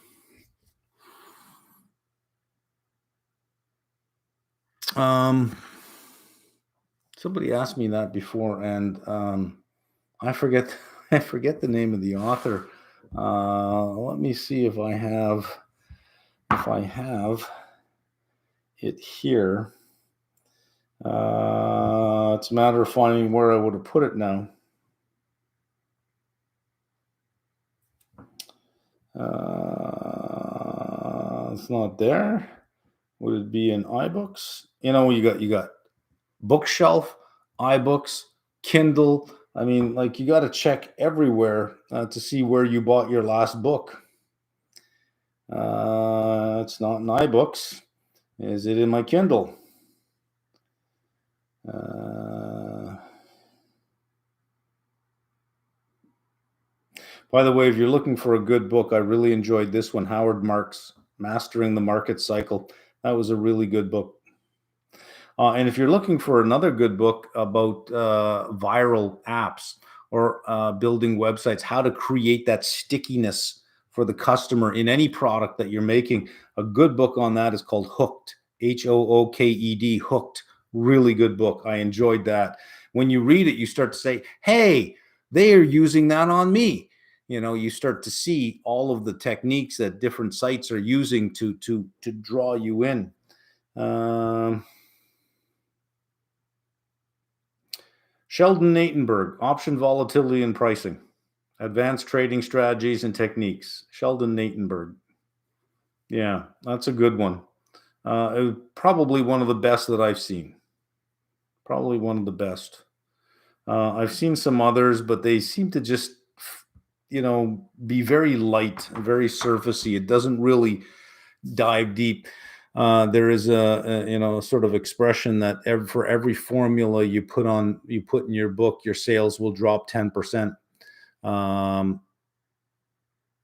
Somebody asked me that before, and I forget the name of the author. Let me see if I have it here. It's a matter of finding where I would have put it now. It's not there. Would it be in iBooks? You got Bookshelf, iBooks, Kindle. I mean, you got to check everywhere to see where you bought your last book. It's not in iBooks. Is it in my Kindle? By the way, if you're looking for a good book, I really enjoyed this one, Howard Marks, Mastering the Market Cycle. That was a really good book. And if you're looking for another good book about viral apps or building websites, how to create that stickiness for the customer in any product that you're making, a good book on that is called Hooked, Hooked, Hooked. Really good book. I enjoyed that. When you read it, you start to say, hey, they are using that on me. You start to see all of the techniques that different sites are using to draw you in. Sheldon Natenberg, Option Volatility and Pricing, Advanced Trading Strategies and Techniques. Sheldon Natenberg. Yeah, that's a good one. Probably one of the best that I've seen. Probably one of the best. I've seen some others, but they seem to just, be very light, very surfacey. It doesn't really dive deep. There is a sort of expression that for every formula you put in your book, your sales will drop 10%.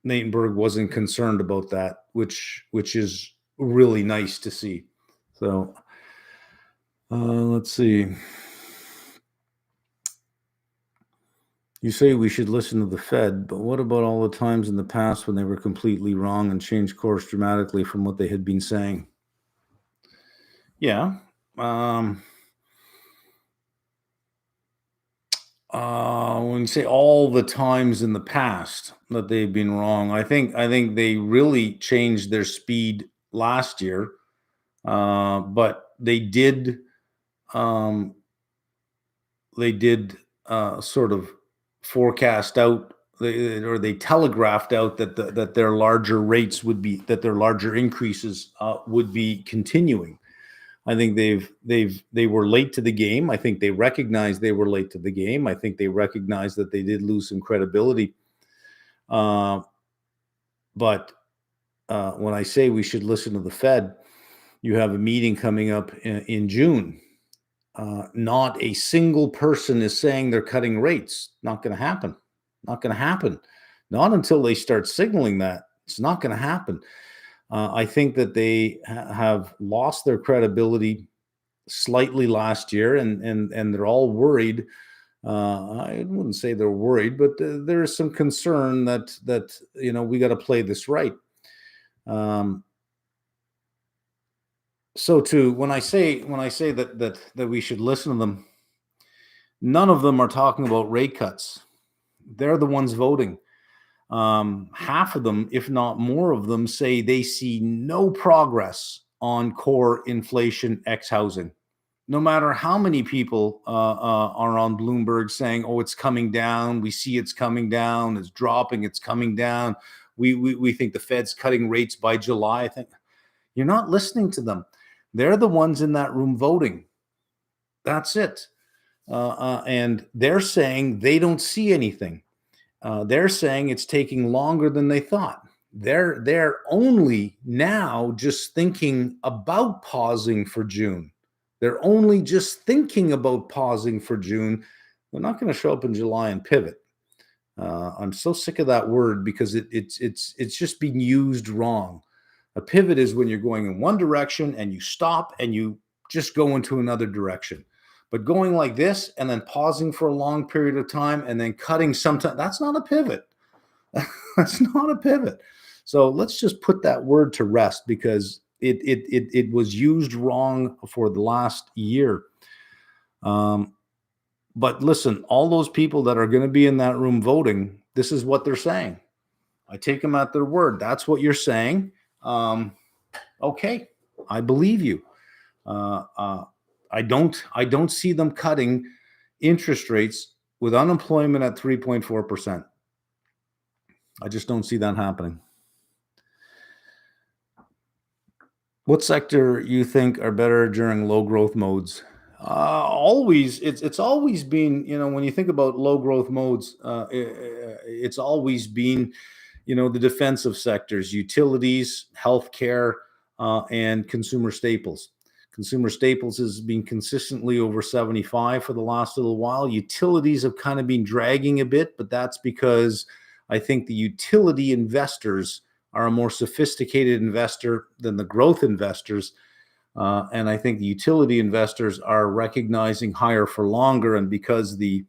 Natenberg wasn't concerned about that, which is really nice to see. So let's see. You say we should listen to the Fed, but what about all the times in the past when they were completely wrong and changed course dramatically from what they had been saying? Yeah. When you say all the times in the past that they've been wrong, I think they really changed their speed last year, but um, they did sort of forecast out or they telegraphed out that their larger rates would be that their larger increases would be continuing. I think they were late to the game. I think they recognized they were late to the game. I think they recognized that they did lose some credibility. Uh, but when I say we should listen to the Fed, you have a meeting coming up in June. Not a single person is saying they're cutting rates. Not going to happen. Not going to happen. Not until they start signaling that. It's not going to happen. I think that they have lost their credibility slightly last year, and they're all worried. I wouldn't say they're worried, but there is some concern that we got to play this right. So too, when I say that we should listen to them, none of them are talking about rate cuts. They're the ones voting. Half of them, if not more of them, say they see no progress on core inflation ex housing. No matter how many people are on Bloomberg saying, "Oh, it's coming down. We see it's coming down. It's dropping. It's coming down. We think the Fed's cutting rates by July." I think you're not listening to them. They're the ones in that room voting. That's it. And they're saying they don't see anything. They're saying it's taking longer than they thought. They're only now just thinking about pausing for June. They're only just thinking about pausing for June. They're not going to show up in July and pivot. I'm so sick of that word because it's just being used wrong. A pivot is when you're going in one direction and you stop and you just go into another direction. But going like this and then pausing for a long period of time and then cutting sometime, that's not a pivot. That's not a pivot. So let's just put that word to rest because it was used wrong for the last year. But listen, all those people that are going to be in that room voting, this is what they're saying. I take them at their word. That's what you're saying. Okay, I believe you. I don't see them cutting interest rates with unemployment at 3.4%. I just don't see that happening. What sector you think are better during low growth modes? Always, it's always been, when you think about low growth modes, it's always been, the defensive sectors, utilities, healthcare, and consumer staples. Consumer staples has been consistently over 75 for the last little while. Utilities have kind of been dragging a bit, but that's because I think the utility investors are a more sophisticated investor than the growth investors. And I think the utility investors are recognizing higher for longer. And because the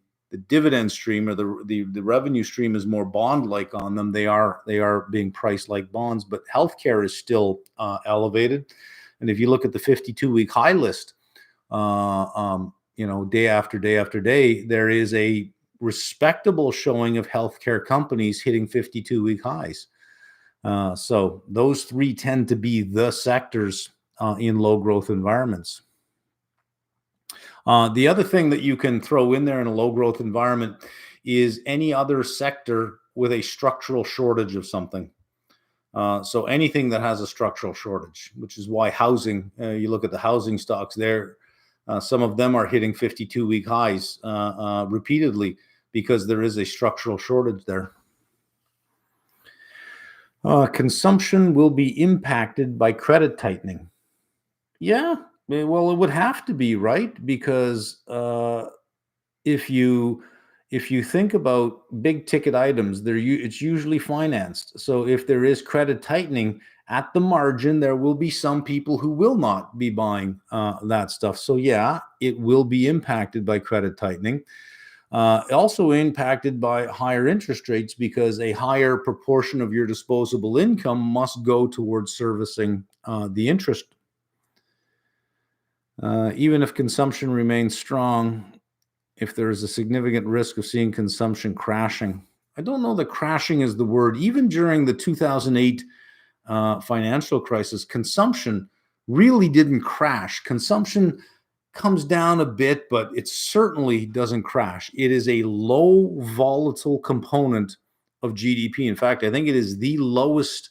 dividend stream or the revenue stream is more bond-like on them, they are being priced like bonds. But healthcare is still elevated. And if you look at the 52-week high list, day after day after day, there is a respectable showing of healthcare companies hitting 52-week highs. So those three tend to be the sectors in low growth environments. The other thing that you can throw in there in a low growth environment is any other sector with a structural shortage of something. So anything that has a structural shortage, which is why housing, you look at the housing stocks there, some of them are hitting 52-week highs repeatedly because there is a structural shortage there. Consumption will be impacted by credit tightening. Yeah, well, it would have to be, right? Because if you if you think about big ticket items, it's usually financed. So if there is credit tightening at the margin, there will be some people who will not be buying that stuff. So yeah, it will be impacted by credit tightening. Also impacted by higher interest rates, because a higher proportion of your disposable income must go towards servicing the interest. Even if consumption remains strong, if there is a significant risk of seeing consumption crashing. I don't know that crashing is the word. Even during the 2008 financial crisis, consumption really didn't crash. Consumption comes down a bit, but it certainly doesn't crash. It is a low volatile component of GDP. In fact, I think it is the lowest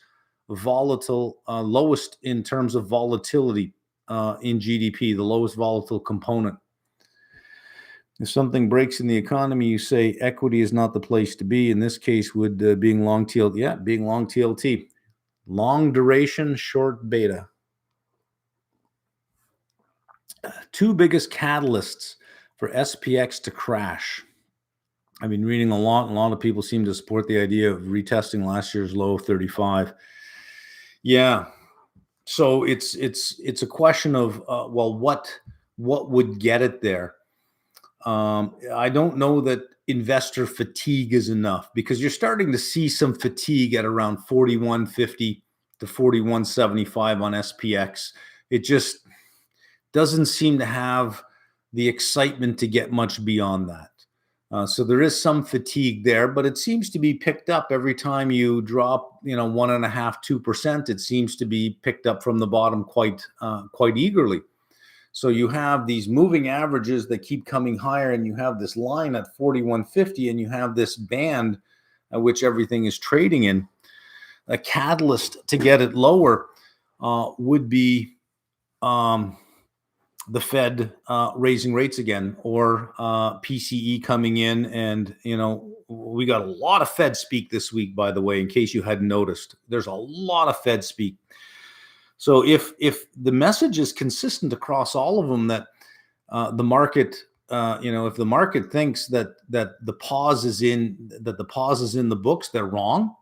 lowest in terms of volatility in GDP, the lowest volatile component. If something breaks in the economy, you say equity is not the place to be. In this case, would being long TLT, yeah, being long TLT, long duration, short beta. Two biggest catalysts for SPX to crash. I've been reading a lot. A lot of people seem to support the idea of retesting last year's low of 35. Yeah. So it's a question of well, what would get it there? I don't know that investor fatigue is enough, because you're starting to see some fatigue at around 41.50 to 41.75 on SPX. It just doesn't seem to have the excitement to get much beyond that. So there is some fatigue there, but it seems to be picked up every time you drop, 1.5%, 2%. It seems to be picked up from the bottom quite eagerly. So you have these moving averages that keep coming higher, and you have this line at 41.50, and you have this band at which everything is trading in. A catalyst to get it lower would be the Fed raising rates again, or PCE coming in. And, we got a lot of Fed speak this week, by the way, in case you hadn't noticed. There's a lot of Fed speak. So if the message is consistent across all of them, that the market, if the market thinks that the pause is in the books, they're wrong.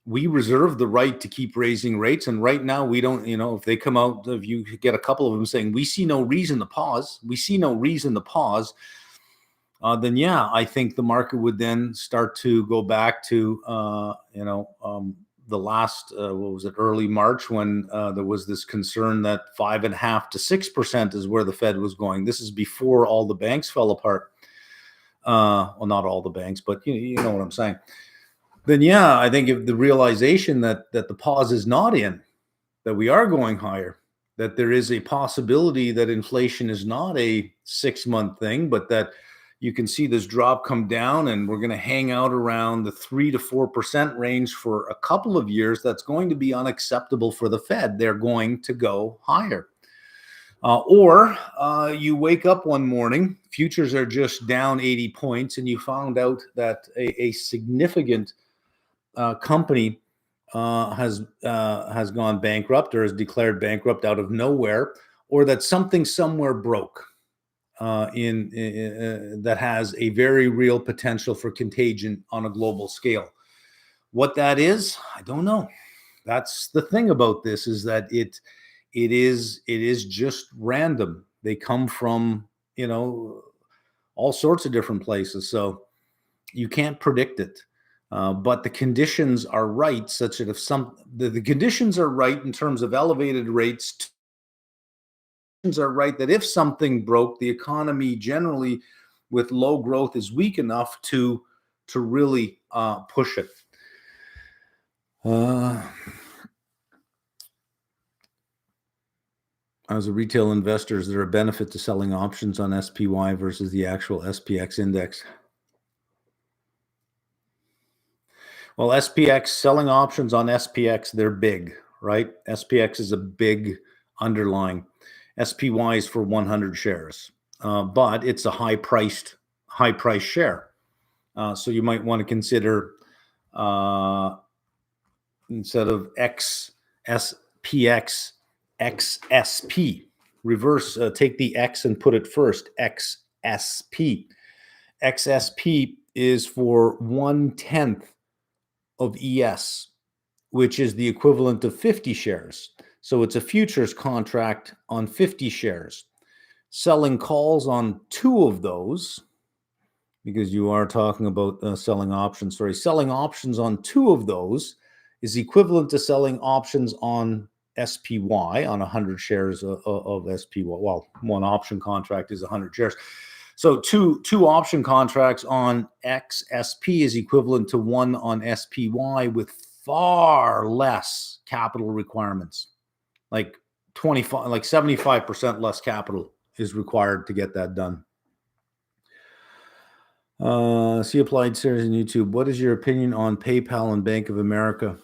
We reserve the right to keep raising rates, and right now we don't. If they come out, if you get a couple of them saying we see no reason to pause, then yeah, I think the market would then start to go back to the last, what was it, early March, when there was this concern that 5.5% to 6% is where the Fed was going. This is before all the banks fell apart. Well, not all the banks, but you know what I'm saying. Then yeah, I think if the realization that the pause is not in, that we are going higher, that there is a possibility that inflation is not a 6-month thing, but that you can see this drop come down, and we're going to hang out around the 3 to 4% range for a couple of years. That's going to be unacceptable for the Fed. They're going to go higher. Or you wake up one morning, futures are just down 80 points, and you found out that a significant company has gone bankrupt, or has declared bankrupt out of nowhere, or that something somewhere broke. That has a very real potential for contagion on a global scale. What that is, I don't know. That's the thing about this, is that it is just random. They come from all sorts of different places, so you can't predict it. But the conditions are right, such that if the conditions are right in terms of elevated rates. Are right that if something broke, the economy generally with low growth is weak enough to really push it. As a retail investor, is there a benefit to selling options on SPY versus the actual SPX index? Well, SPX, selling options on SPX, they're big, right? SPX is a big underlying. SPY is for 100 shares, but it's a high priced share. So you might want to consider, instead of XSPX, XSP. Reverse, take the X and put it first. XSP. XSP is for 1/10 of ES, which is the equivalent of 50 shares. So it's a futures contract on 50 shares. Selling calls on 2 of those, because you are talking about selling options. Sorry, selling options on 2 of those is equivalent to selling options on SPY on 100 shares of SPY. Well, one option contract is 100 shares. So two option contracts on XSP is equivalent to one on SPY with far less capital requirements. Like 75% less capital is required to get that done. See applied series on YouTube. What is your opinion on PayPal and Bank of America?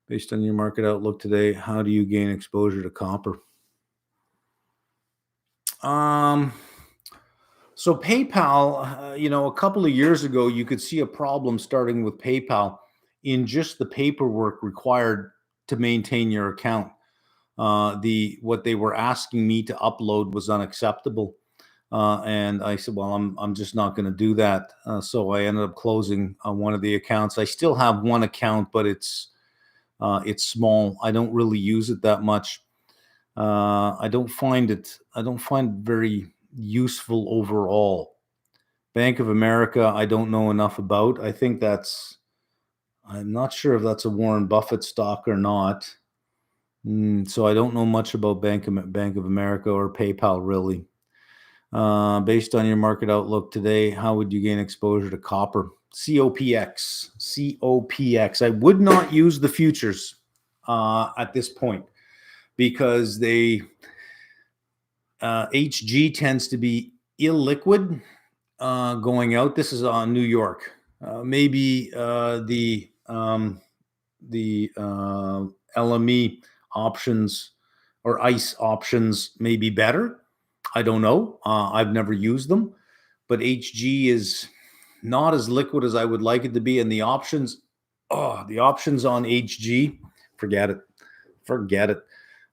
Based on your market outlook today, how do you gain exposure to copper? So PayPal, a couple of years ago, you could see a problem starting with PayPal in just the paperwork required to maintain your account. What they were asking me to upload was unacceptable. And I said, well, I'm just not going to do that. So I ended up closing one of the accounts. I still have one account, but it's small. I don't really use it that much. I don't find it very useful overall. Bank of America, I don't know enough about. I'm not sure if that's a Warren Buffett stock or not. So I don't know much about Bank of America or PayPal really. Based on your market outlook today, how would you gain exposure to copper? COPX. I would not use the futures at this point because HG tends to be illiquid going out. This is on New York. Maybe the LME options or ICE options may be better. I don't know. I've never used them, but HG is not as liquid as I would like it to be. And the options on HG, forget it.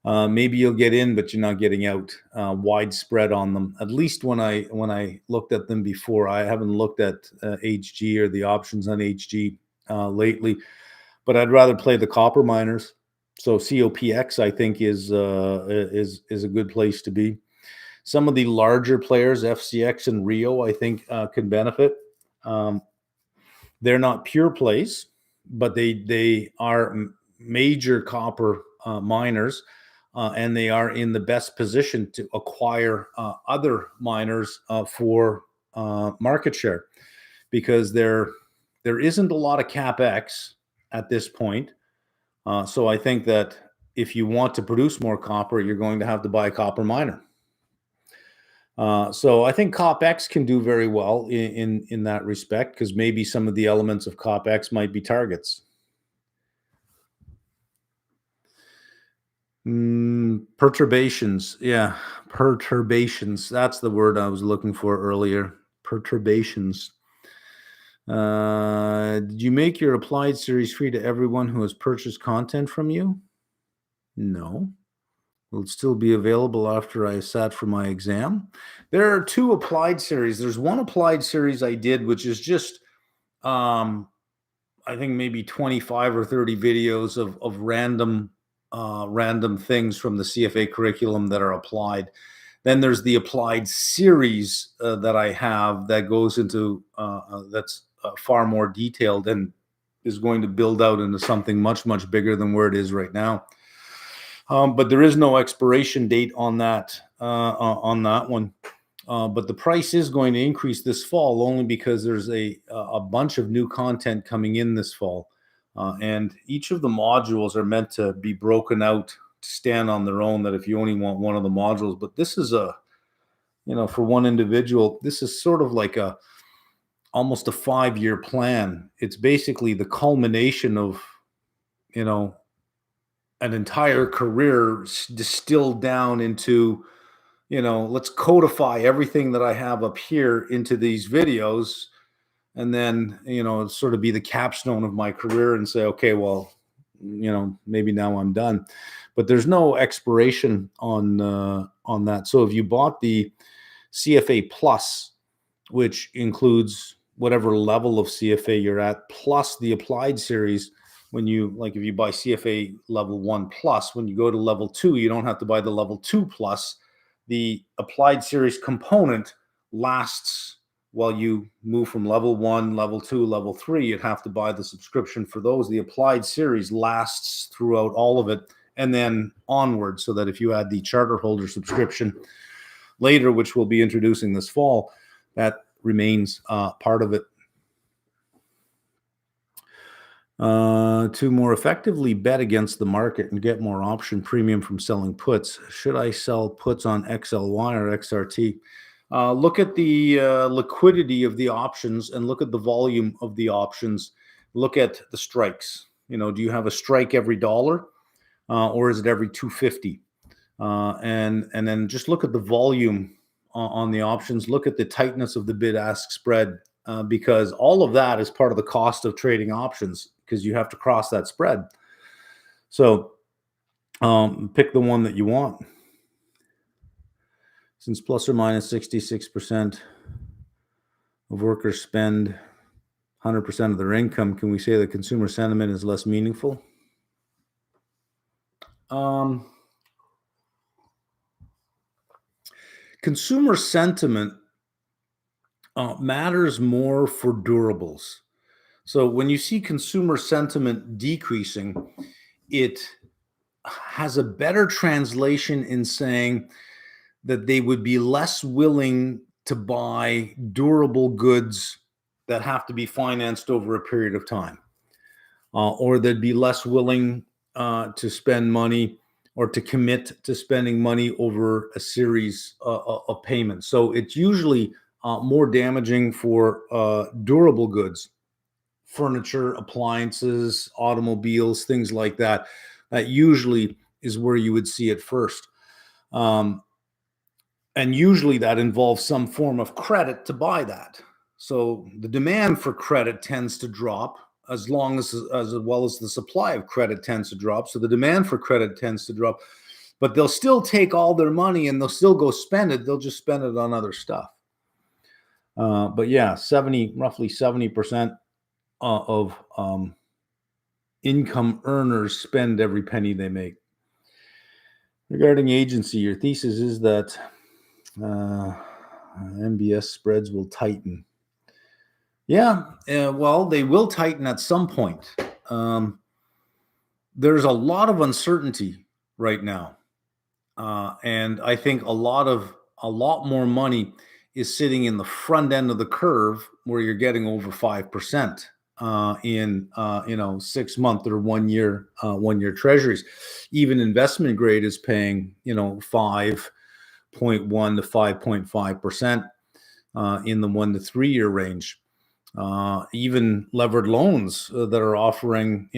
Maybe you'll get in, but you're not getting out. Widespread on them. At least when I looked at them before, I haven't looked at HG or the options on HG lately. But I'd rather play the copper miners. So COPX, I think, is a good place to be. Some of the larger players, FCX and Rio, I think can benefit. They're not pure plays, but they are major copper miners, and they are in the best position to acquire other miners for market share, because there isn't a lot of CapEx at this point. So I think that if you want to produce more copper, you're going to have to buy a copper miner. So I think COPX can do very well in that respect, because maybe some of the elements of COPX might be targets. Perturbations. Yeah, perturbations. That's the word I was looking for earlier. Perturbations. Did you make your applied series free to everyone who has purchased content from you? No. Will it still be available after I sat for my exam? There are 2 applied series. There's one applied series I did, which is just, I think maybe 25 or 30 videos of random things from the CFA curriculum that are applied. Then there's the applied series that I have that goes into, that's far more detailed and is going to build out into something much, much bigger than where it is right now. But there is no expiration date on that one. But the price is going to increase this fall, only because there's a bunch of new content coming in this fall. And each of the modules are meant to be broken out to stand on their own, that if you only want one of the modules. But this is for one individual, this is sort of like almost a 5-year plan. It's basically the culmination of, an entire career distilled down into, let's codify everything that I have up here into these videos, and then, sort of be the capstone of my career and say, okay, well, maybe now I'm done. But there's no expiration on that. So if you bought the CFA Plus, which includes whatever level of CFA you're at, plus the applied series. When you, like, if you buy CFA level 1 plus, when you go to level 2, you don't have to buy the level 2 plus. The applied series component lasts while you move from level 1, level 2, level 3. You'd have to buy the subscription for those. The applied series lasts throughout all of it and then onward, so that if you add the charter holder subscription later, which we'll be introducing this fall, that remains part of it. To more effectively bet against the market and get more option premium from selling puts, should I sell puts on XLY or XRT? Look at the liquidity of the options and look at the volume of the options. Look at the strikes. Do you have a strike every dollar or is it every 250? And then just look at the volume on the options. Look at the tightness of the bid-ask spread, because all of that is part of the cost of trading options, because you have to cross that spread. So pick the one that you want. Since plus or minus 66% of workers spend 100% of their income, can we say that consumer sentiment is less meaningful? Consumer sentiment matters more for durables. So when you see consumer sentiment decreasing, it has a better translation in saying that they would be less willing to buy durable goods that have to be financed over a period of time, or they'd be less willing to spend money or to commit to spending money over a series of payments. So it's usually more damaging for durable goods, furniture, appliances, automobiles, things like that. That usually is where you would see it first. And usually that involves some form of credit to buy that. So the demand for credit tends to drop as well as the supply of credit tends to drop. So the demand for credit tends to drop, but they'll still take all their money and they'll still go spend it. They'll just spend it on other stuff. But yeah, roughly 70% of income earners spend every penny they make. Regarding agency, your thesis is that MBS spreads will tighten. Yeah, well, they will tighten at some point. There's a lot of uncertainty right now, and I think a lot more money is sitting in the front end of the curve where you're getting over 5% in 6-month or 1 year 1 year treasuries. Even investment grade is paying 5.1 to 5.5% in the 1 to 3 year range. Even levered loans that are offering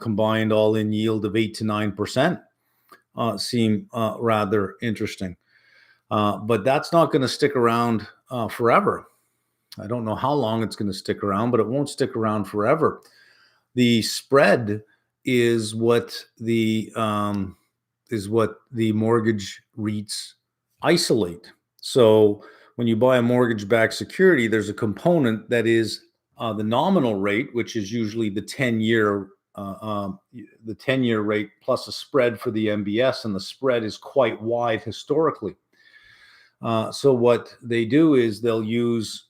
combined all-in yield of 8 to 9% seem rather interesting. But that's not going to stick around forever. I don't know how long it's going to stick around, but it won't stick around forever. The spread is what the mortgage REITs isolate. So when you buy a mortgage-backed security, there's a component that is the nominal rate, which is usually the 10-year rate plus a spread for the MBS, and the spread is quite wide historically. So what they do is they'll use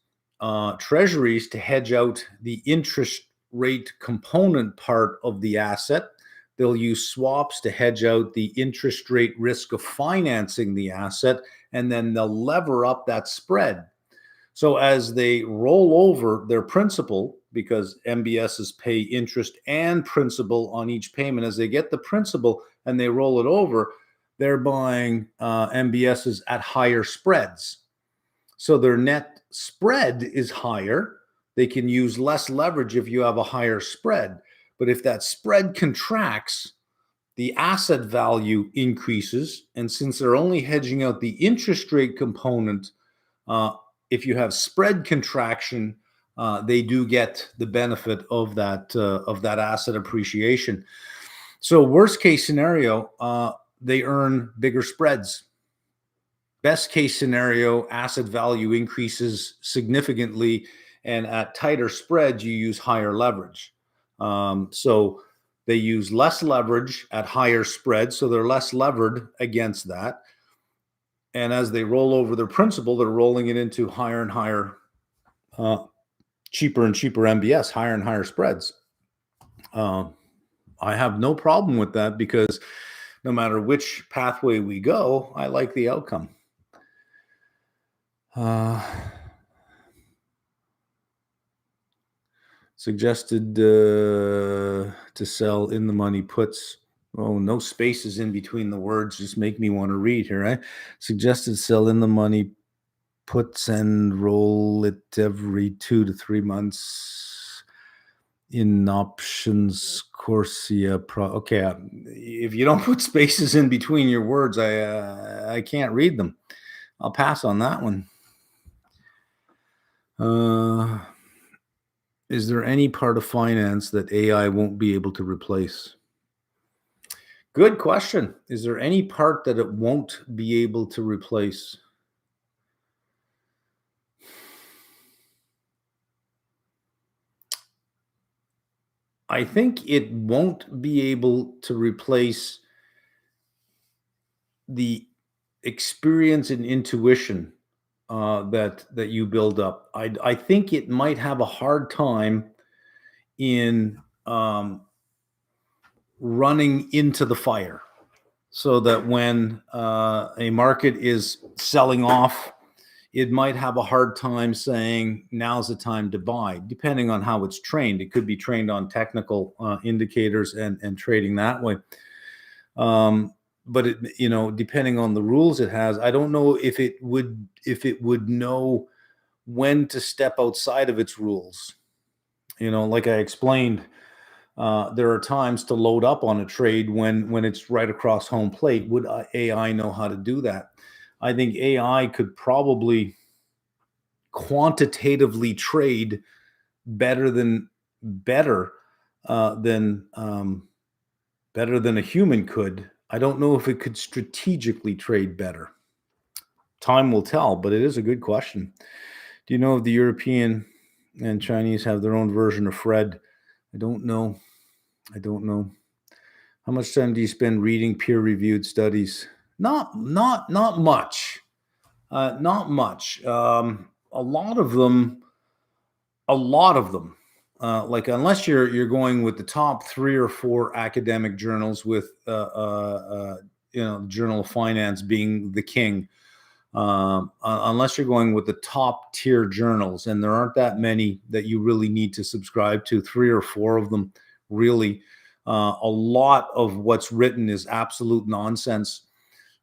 treasuries to hedge out the interest rate component part of the asset. They'll use swaps to hedge out the interest rate risk of financing the asset, and then they'll lever up that spread. So as they roll over their principal, because MBSs pay interest and principal on each payment, as they get the principal and they roll it over, they're buying MBSs at higher spreads. So their net spread is higher. They can use less leverage if you have a higher spread. But if that spread contracts, the asset value increases. And since they're only hedging out the interest rate component, if you have spread contraction, they do get the benefit of that asset appreciation. So worst case scenario, they earn bigger spreads. best case scenario, asset value increases significantly, and at tighter spreads, you use higher leverage. So they use less leverage at higher spreads, so they're less levered against that. And as they roll over their principal, they're rolling it into higher and higher, cheaper and cheaper MBS, higher and higher spreads. I have no problem with that because no matter which pathway we go, I like the outcome. Suggested to sell in the money puts. Oh, no spaces in between the words. Just make me want to read here, right? Suggested sell in the money puts and roll it every 2 to 3 months in options. Corsia okay, if you don't put spaces in between your words, I can't read them. I'll pass on that one. Is there any part of finance that AI won't be able to replace? Good question. Is there any part that it won't be able to replace? I think it won't be able to replace the experience and intuition that you build up. I think it might have a hard time in running into the fire, so that when a market is selling off, it might have a hard time saying now's the time to buy, depending on how it's trained. It could be trained on technical indicators and trading that way. But it, depending on the rules it has, I don't know if it would know when to step outside of its rules. Like I explained, there are times to load up on a trade when it's right across home plate. Would AI know how to do that? I think AI could probably quantitatively trade better than a human could. I don't know if it could strategically trade better. Time will tell, but it is a good question. Do you know if the European and Chinese have their own version of Fred? I don't know. How much time do you spend reading peer-reviewed studies? Not much. Not much. A lot of them. Like, unless you're going with the top 3 or 4 academic journals, with Journal of Finance being the king. Unless you're going with the top tier journals, and there aren't that many that you really need to subscribe to, 3 or 4 of them, really. A lot of what's written is absolute nonsense.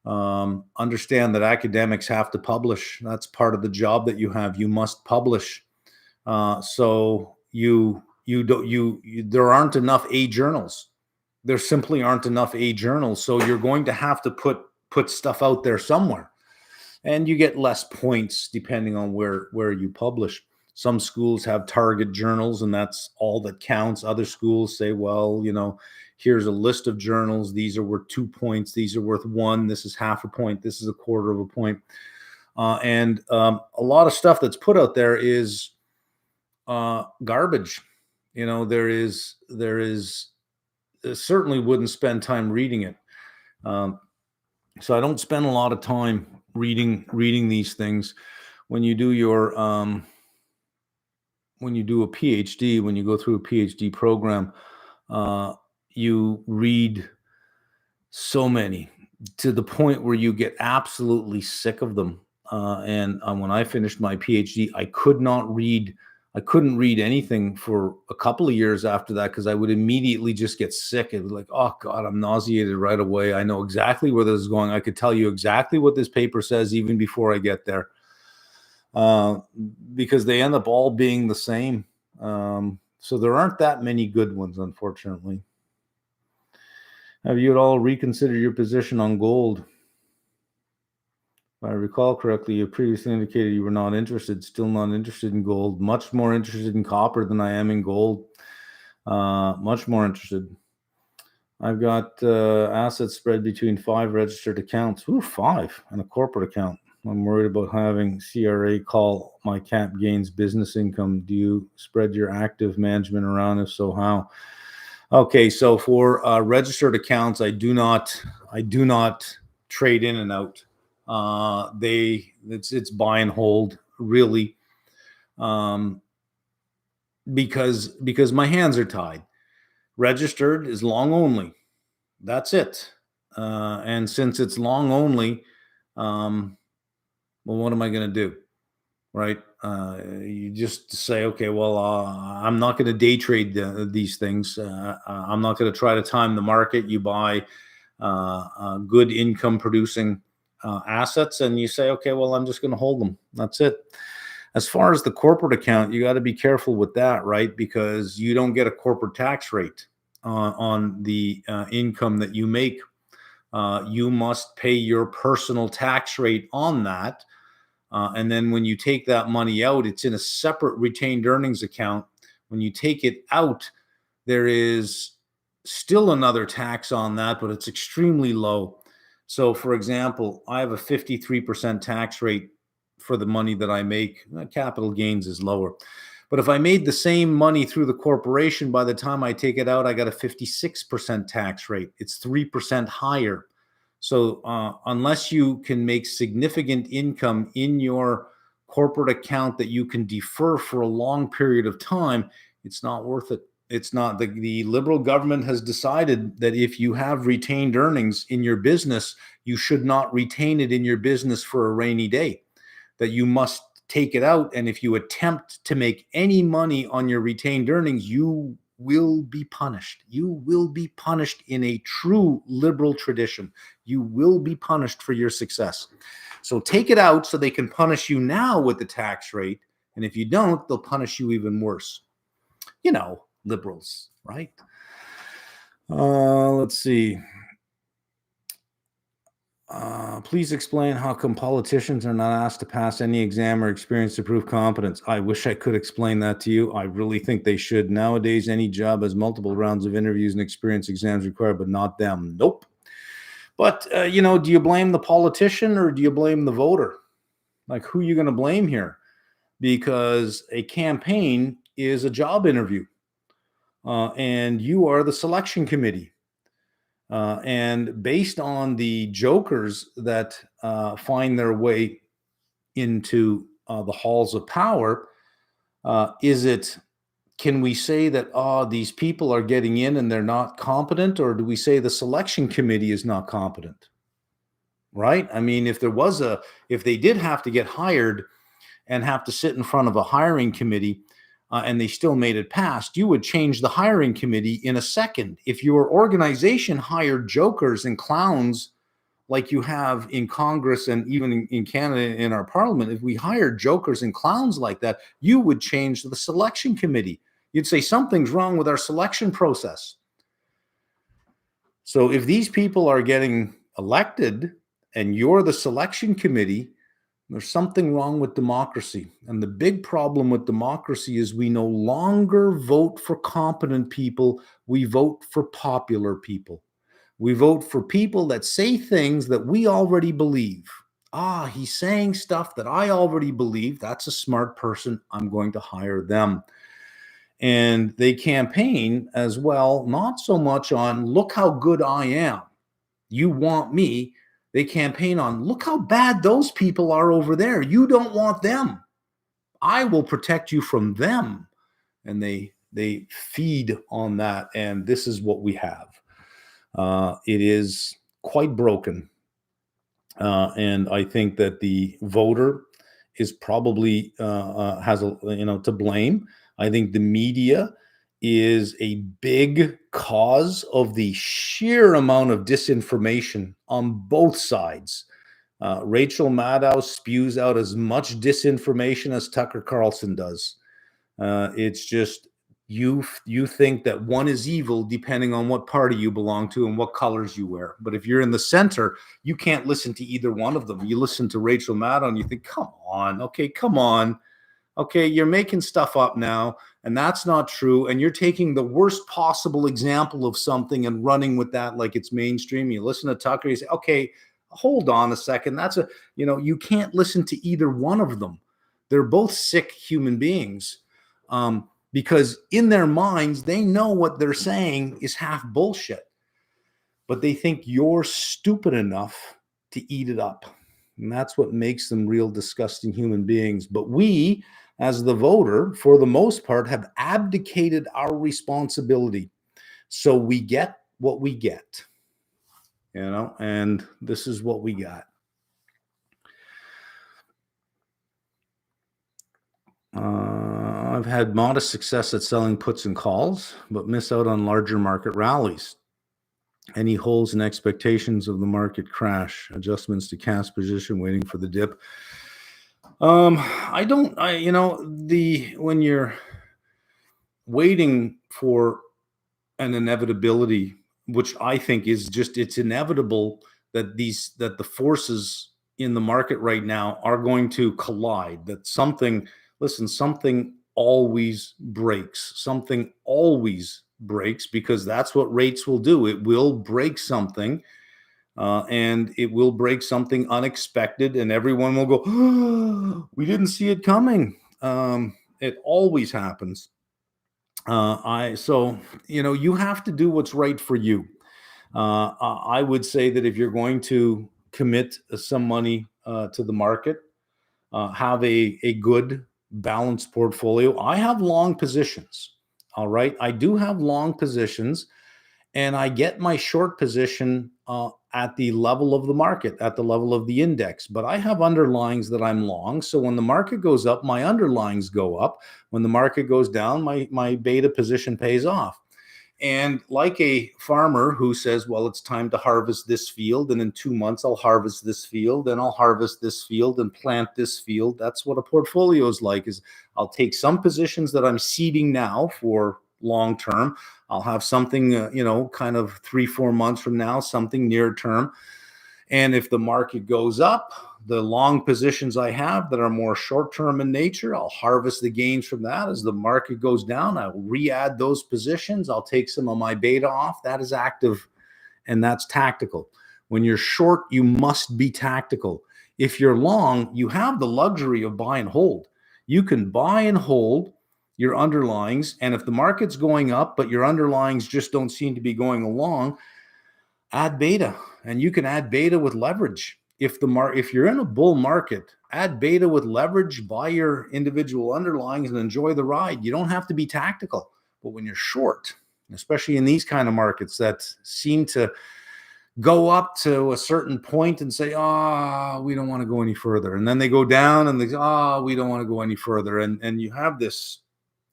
Understand that academics have to publish. That's part of the job that you have. You must publish. So there aren't enough A journals. There simply aren't enough A journals. So you're going to have to put stuff out there somewhere, and you get less points depending on where you publish. Some schools have target journals, and that's all that counts. Other schools say, well, here's a list of journals. These are worth 2 points. These are worth 1. This is half a point. This is a quarter of a point. And a lot of stuff that's put out there is garbage. There is certainly wouldn't spend time reading it. So I don't spend a lot of time reading these things. When you do your when you do a PhD, when you go through a PhD program, you read so many to the point where you get absolutely sick of them. And when I finished my PhD, I couldn't read anything for a couple of years after that, because I would immediately just get sick. It was like, oh God, I'm nauseated right away. I know exactly where this is going. I could tell you exactly what this paper says even before I get there. Because they end up all being the same. So there aren't that many good ones, unfortunately. Have you at all reconsidered your position on gold? If I recall correctly, you previously indicated you were not interested, still not interested in gold. Much more interested in copper than I am in gold. Much more interested. I've got assets spread between 5 registered accounts. Ooh, 5, and a corporate account. I'm worried about having CRA call my cap gains business income. Do you spread your active management around? If so, how? Okay, so for registered accounts, I do not trade in and out. It's buy and hold really, because my hands are tied. Registered is long only. That's it. And since it's long only, well, what am I going to do? Right? You just say, okay, well, I'm not going to day trade these things. I'm not going to try to time the market. You buy good income producing assets, and you say, okay, well, I'm just going to hold them. That's it. As far as the corporate account, you got to be careful with that, right? Because you don't get a corporate tax rate on the income that you make. You must pay your personal tax rate on that. And then when you take that money out, it's in a separate retained earnings account. When you take it out, there is still another tax on that, but it's extremely low. So, for example, I have a 53% tax rate for the money that I make. Capital gains is lower. But if I made the same money through the corporation, by the time I take it out, I got a 56% tax rate. It's 3% higher. So unless you can make significant income in your corporate account that you can defer for a long period of time, it's not worth it. It's not. The Liberal government has decided that if you have retained earnings in your business, you should not retain it in your business for a rainy day, that you must take it out. And if you attempt to make any money on your retained earnings, you will be punished. You will be punished in a true Liberal tradition. You will be punished for your success. So take it out so they can punish you now with the tax rate. And if you don't, they'll punish you even worse. You know, Liberals, right? Let's see. Please explain how come politicians are not asked to pass any exam or experience to prove competence. I wish I could explain that to you. I really think they should. Nowadays, any job has multiple rounds of interviews and experience exams required, but not them. Nope. But, do you blame the politician or do you blame the voter? Like, who are you going to blame here? Because a campaign is a job interview, and you are the selection committee. And based on the jokers that find their way into the halls of power, can we say that these people are getting in and they're not competent, or do we say the selection committee is not competent? Right? I mean, if they did have to get hired and have to sit in front of a hiring committee, and they still made it past, you would change the hiring committee in a second. If your organization hired jokers and clowns like you have in Congress and even in Canada in our parliament, if we hired jokers and clowns like that, you would change the selection committee. You'd say something's wrong with our selection process. So if these people are getting elected and you're the selection committee, there's something wrong with democracy. And the big problem with democracy is we no longer vote for competent people. We vote for popular people. We vote for people that say things that we already believe. He's saying stuff that I already believe. That's a smart person. I'm going to hire them. And they campaign as well, not so much on, look how good I am. You want me. They campaign on, look how bad those people are over there. You don't want them. I will protect you from them. And they feed on that. And this is what we have. It is quite broken. And I think that the voter is probably to blame. I think the media is a big cause of the sheer amount of disinformation on both sides. Rachel Maddow spews out as much disinformation as Tucker Carlson does. It's just you think that one is evil depending on what party you belong to and what colors you wear. But if you're in the center, you can't listen to either one of them. You listen to Rachel Maddow and you think, come on. Okay, you're making stuff up now, and that's not true. And you're taking the worst possible example of something and running with that like it's mainstream. You listen to Tucker, you say, okay, hold on a second. You can't listen to either one of them. They're both sick human beings, because in their minds, they know what they're saying is half bullshit, but they think you're stupid enough to eat it up. And that's what makes them real disgusting human beings. But we, as the voter, for the most part, have abdicated our responsibility. So we get what we get, and this is what we got. I've had modest success at selling puts and calls, but miss out on larger market rallies. Any holes and expectations of the market crash, adjustments to cash position, waiting for the dip. When you're waiting for an inevitability, which I think is just, it's inevitable that the forces in the market right now are going to collide, that something always breaks. Something always breaks, because that's what rates will do. It will break something, and it will break something unexpected, and everyone will go, oh, we didn't see it coming. It always happens. You have to do what's right for you. I would say that if you're going to commit some money to the market, have a good balanced portfolio. I have long positions. All right. I do have long positions, and I get my short position at the level of the market, at the level of the index. But I have underlyings that I'm long. So when the market goes up, my underlyings go up. When the market goes down, my beta position pays off. And like a farmer who says, well, it's time to harvest this field, and in 2 months I'll harvest this field, and I'll harvest this field and plant this field. That's what a portfolio is like. Is I'll take some positions that I'm seeding now for long term. I'll have something, kind of 3-4 months from now, something near term. And if the market goes up, the long positions I have that are more short-term in nature, I'll harvest the gains from that. As the market goes down, I'll re-add those positions. I'll take some of my beta off. That is active, and that's tactical. When you're short, you must be tactical. If you're long, you have the luxury of buy and hold. You can buy and hold your underlyings, and if the market's going up, but your underlyings just don't seem to be going along, add beta. And you can add beta with leverage. If you're in a bull market, add beta with leverage, buy your individual underlyings, and enjoy the ride. You don't have to be tactical. But when you're short, especially in these kind of markets that seem to go up to a certain point and say, we don't want to go any further. And then they go down and they say, we don't want to go any further. And you have this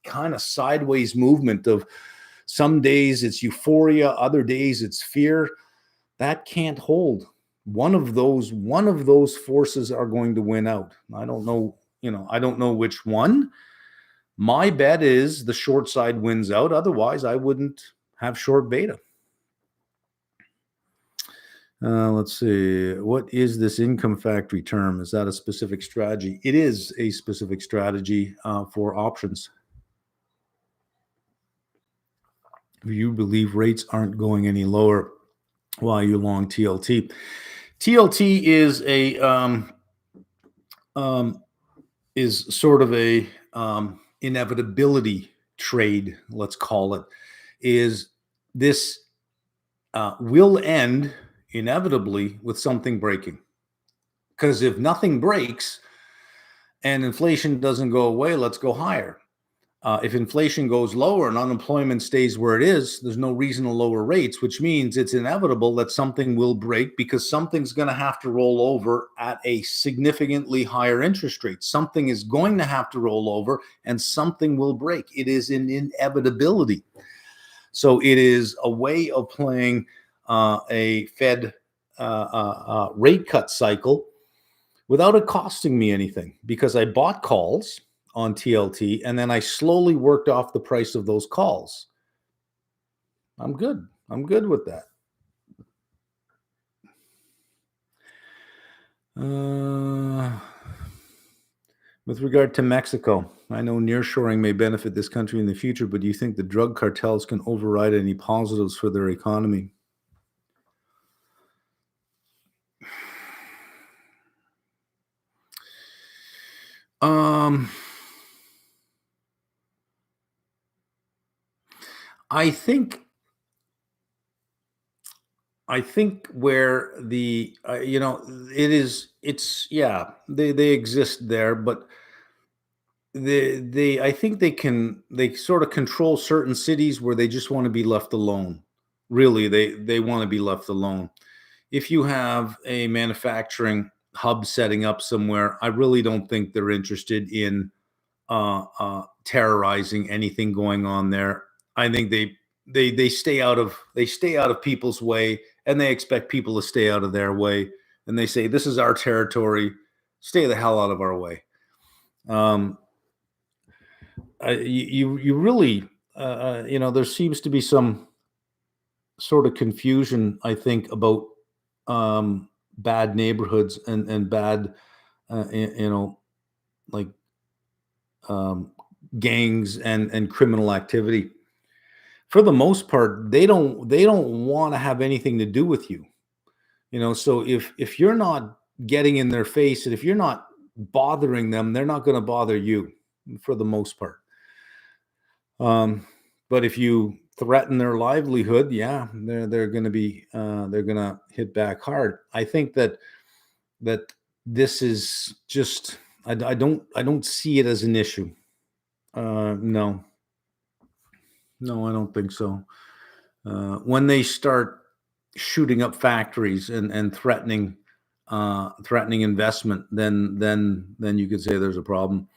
kind of sideways movement of, some days it's euphoria, other days it's fear. That can't hold. One of those forces are going to win out. I don't know which one. My bet is the short side wins out. Otherwise, I wouldn't have short beta. Let's see. What is this income factory term? Is that a specific strategy? It is a specific strategy for options. If you believe rates aren't going any lower, why are you long TLT? TLT is sort of a inevitability trade, let's call it. Is this will end inevitably with something breaking. Because if nothing breaks and inflation doesn't go away, let's go higher. If inflation goes lower and unemployment stays where it is, there's no reason to lower rates, which means it's inevitable that something will break, because something's going to have to roll over at a significantly higher interest rate. Something is going to have to roll over and something will break. It is an inevitability. So it is a way of playing a Fed rate cut cycle without it costing me anything, because I bought calls on TLT, and then I slowly worked off the price of those calls. I'm good. I'm good with that. With regard to Mexico, I know nearshoring may benefit this country in the future, but do you think the drug cartels can override any positives for their economy? Um, I think I think where the it's they exist there, but they I think they sort of control certain cities where they just want to be left alone. Really, they want to be left alone. If you have a manufacturing hub setting up somewhere, I really don't think they're interested in terrorizing anything going on there. I think they stay out of people's way, and they expect people to stay out of their way. And they say, "This is our territory. Stay the hell out of our way." Um, you really there seems to be some sort of confusion, I think, about bad neighborhoods and bad like um, gangs and criminal activity. For the most part, they don't want to have anything to do with you. So if you're not getting in their face, and if you're not bothering them, they're not going to bother you for the most part. Um, but if you threaten their livelihood, yeah, they're going to be they're going to hit back hard. I think that this is just I don't see it as an issue. No, no, I don't think so. When they start shooting up factories and threatening investment, then you could say there's a problem.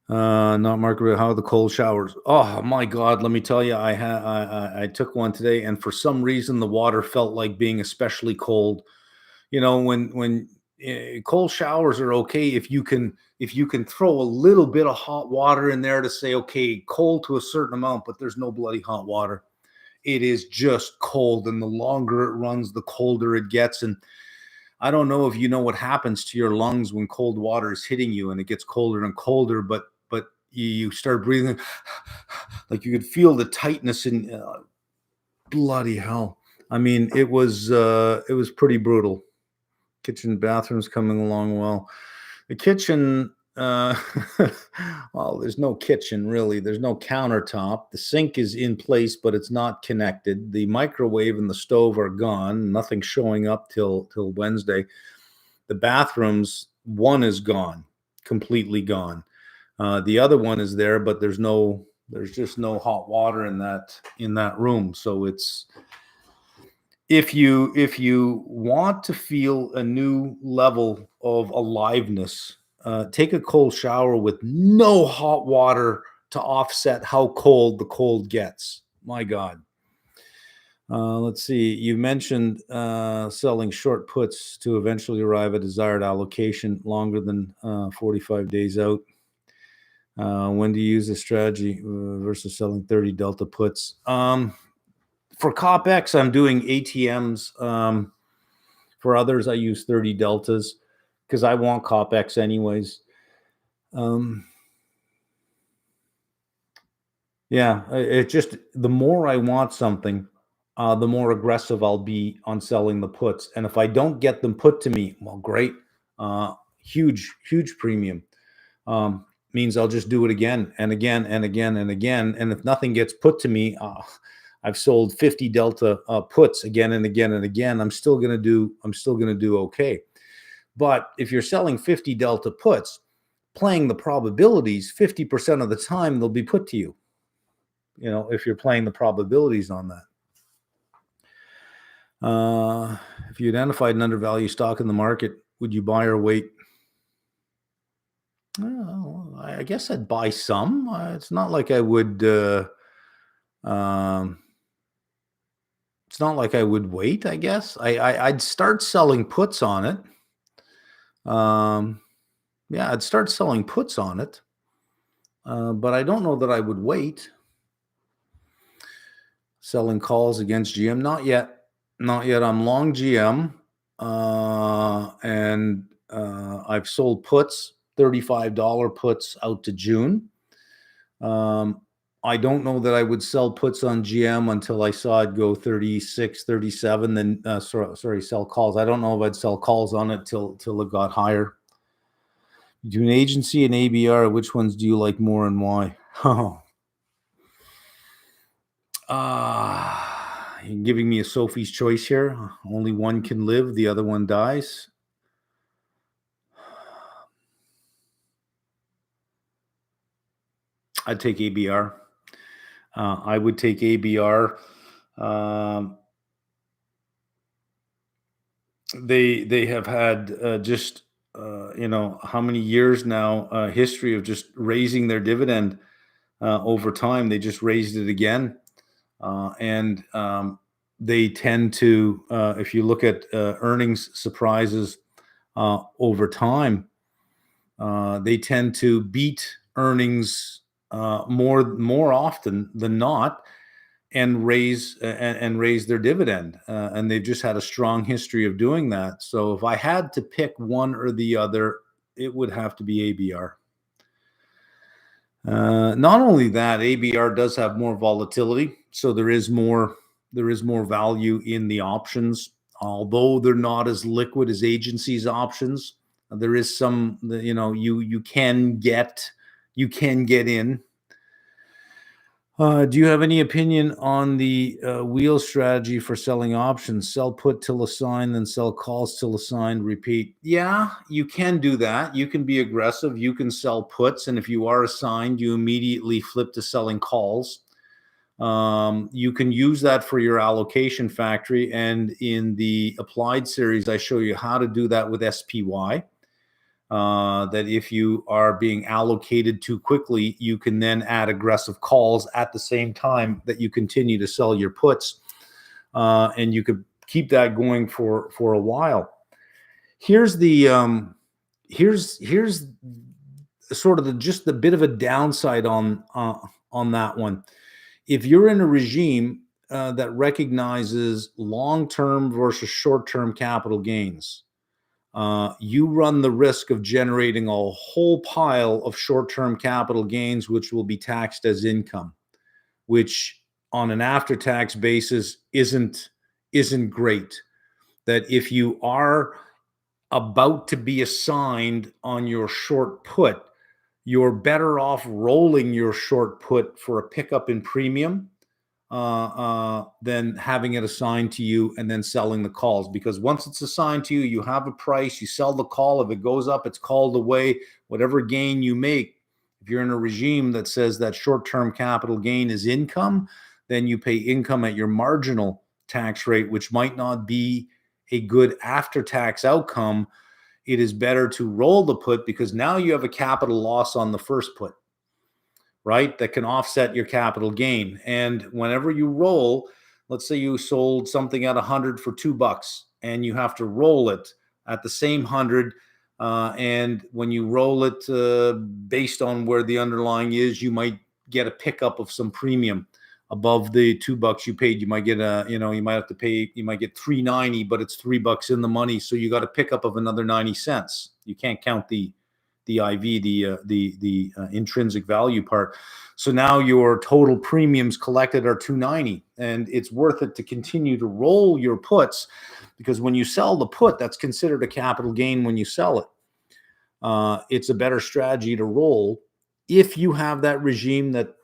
Not Margaret. How are the cold showers? Oh my God! Let me tell you, I took one today, and for some reason, the water felt like being especially cold. When cold showers are okay if you can throw a little bit of hot water in there to say, okay, cold to a certain amount, but there's no bloody hot water. It is just cold, and the longer it runs, the colder it gets. And I don't know if you know what happens to your lungs when cold water is hitting you and it gets colder and colder, but you start breathing like you could feel the tightness in bloody hell. I mean, it was pretty brutal. Kitchen bathrooms coming along well. The kitchen, well, there's no kitchen really. There's no countertop. The sink is in place, but it's not connected. The microwave and the stove are gone. Nothing showing up till Wednesday. The bathrooms, one is gone, completely gone. The other one is there, but there's just no hot water in that room. So it's if you want to feel a new level of aliveness, take a cold shower with no hot water to offset how cold the cold gets. My God. Let's see. You mentioned selling short puts to eventually arrive at desired allocation longer than 45 days out. When do you use this strategy versus selling 30 delta puts? For CopX, I'm doing ATMs. For others, I use 30 deltas because I want CopX anyways. Um, yeah, it just the more I want something, the more aggressive I'll be on selling the puts. And if I don't get them put to me, well, great, huge premium. Means I'll just do it again and again and again and again. And if nothing gets put to me, I've sold 50 delta puts again and again and again. I'm still gonna do okay. But if you're selling 50 delta puts, playing the probabilities, 50% of the time they'll be put to you. If you're playing the probabilities on that. If you identified an undervalued stock in the market, would you buy or wait? Well, I guess I'd buy some. It's not like I would. Um, it's not like I would wait. I guess I'd start selling puts on it. Yeah, I'd start selling puts on it, but I don't know that I would wait. Selling calls against GM, not yet, not yet. I'm long GM, and I've sold puts, $35 puts out to June. I don't know that I would sell puts on GM until I saw it go 36, 37. Then, sell calls. I don't know if I'd sell calls on it till it got higher. Between agency and ABR, which ones do you like more and why? Oh, you're giving me a Sophie's choice here. Only one can live, the other one dies. I'd take ABR. I would take ABR. They have had just how many years now, history of just raising their dividend over time. They just raised it again, and they tend to, if you look at earnings surprises over time, they tend to beat earnings more often than not, and raise their dividend. And they've just had a strong history of doing that. So if I had to pick one or the other, it would have to be ABR. Not only that, ABR does have more volatility, so there is more value in the options. Although they're not as liquid as agencies options, there is some, you can get in. Do you have any opinion on the wheel strategy for selling options? Sell put till assigned, then sell calls till assigned, repeat. Yeah, you can do that. You can be aggressive. You can sell puts. And if you are assigned, you immediately flip to selling calls. You can use that for your allocation factory. And in the applied series, I show you how to do that with SPY. That if you are being allocated too quickly, you can then add aggressive calls at the same time that you continue to sell your puts, and you could keep that going for a while. Here's the here's sort of just the bit of a downside on that one. If you're in a regime that recognizes long-term versus short-term capital gains, you run the risk of generating a whole pile of short-term capital gains, which will be taxed as income, which on an after-tax basis isn't great. That if you are about to be assigned on your short put, you're better off rolling your short put for a pickup in premium than having it assigned to you and then selling the calls. Because once it's assigned to you, you have a price, you sell the call. If it goes up, it's called away. Whatever gain you make, if you're in a regime that says that short-term capital gain is income, then you pay income at your marginal tax rate, which might not be a good after-tax outcome. It is better to roll the put because now you have a capital loss on the first put, right? That can offset your capital gain. And whenever you roll, let's say you sold something at 100 for $2 and you have to roll it at the same 100. And when you roll it based on where the underlying is, you might get a pickup of some premium above the $2 you paid. You might get you might have to pay, you might get $3.90, but it's $3 in the money. So you got a pickup of another 90 cents. You can't count the IV, the intrinsic value part. So now your total premiums collected are $2.90, and it's worth it to continue to roll your puts, because when you sell the put, that's considered a capital gain when you sell it. It's a better strategy to roll if you have that regime that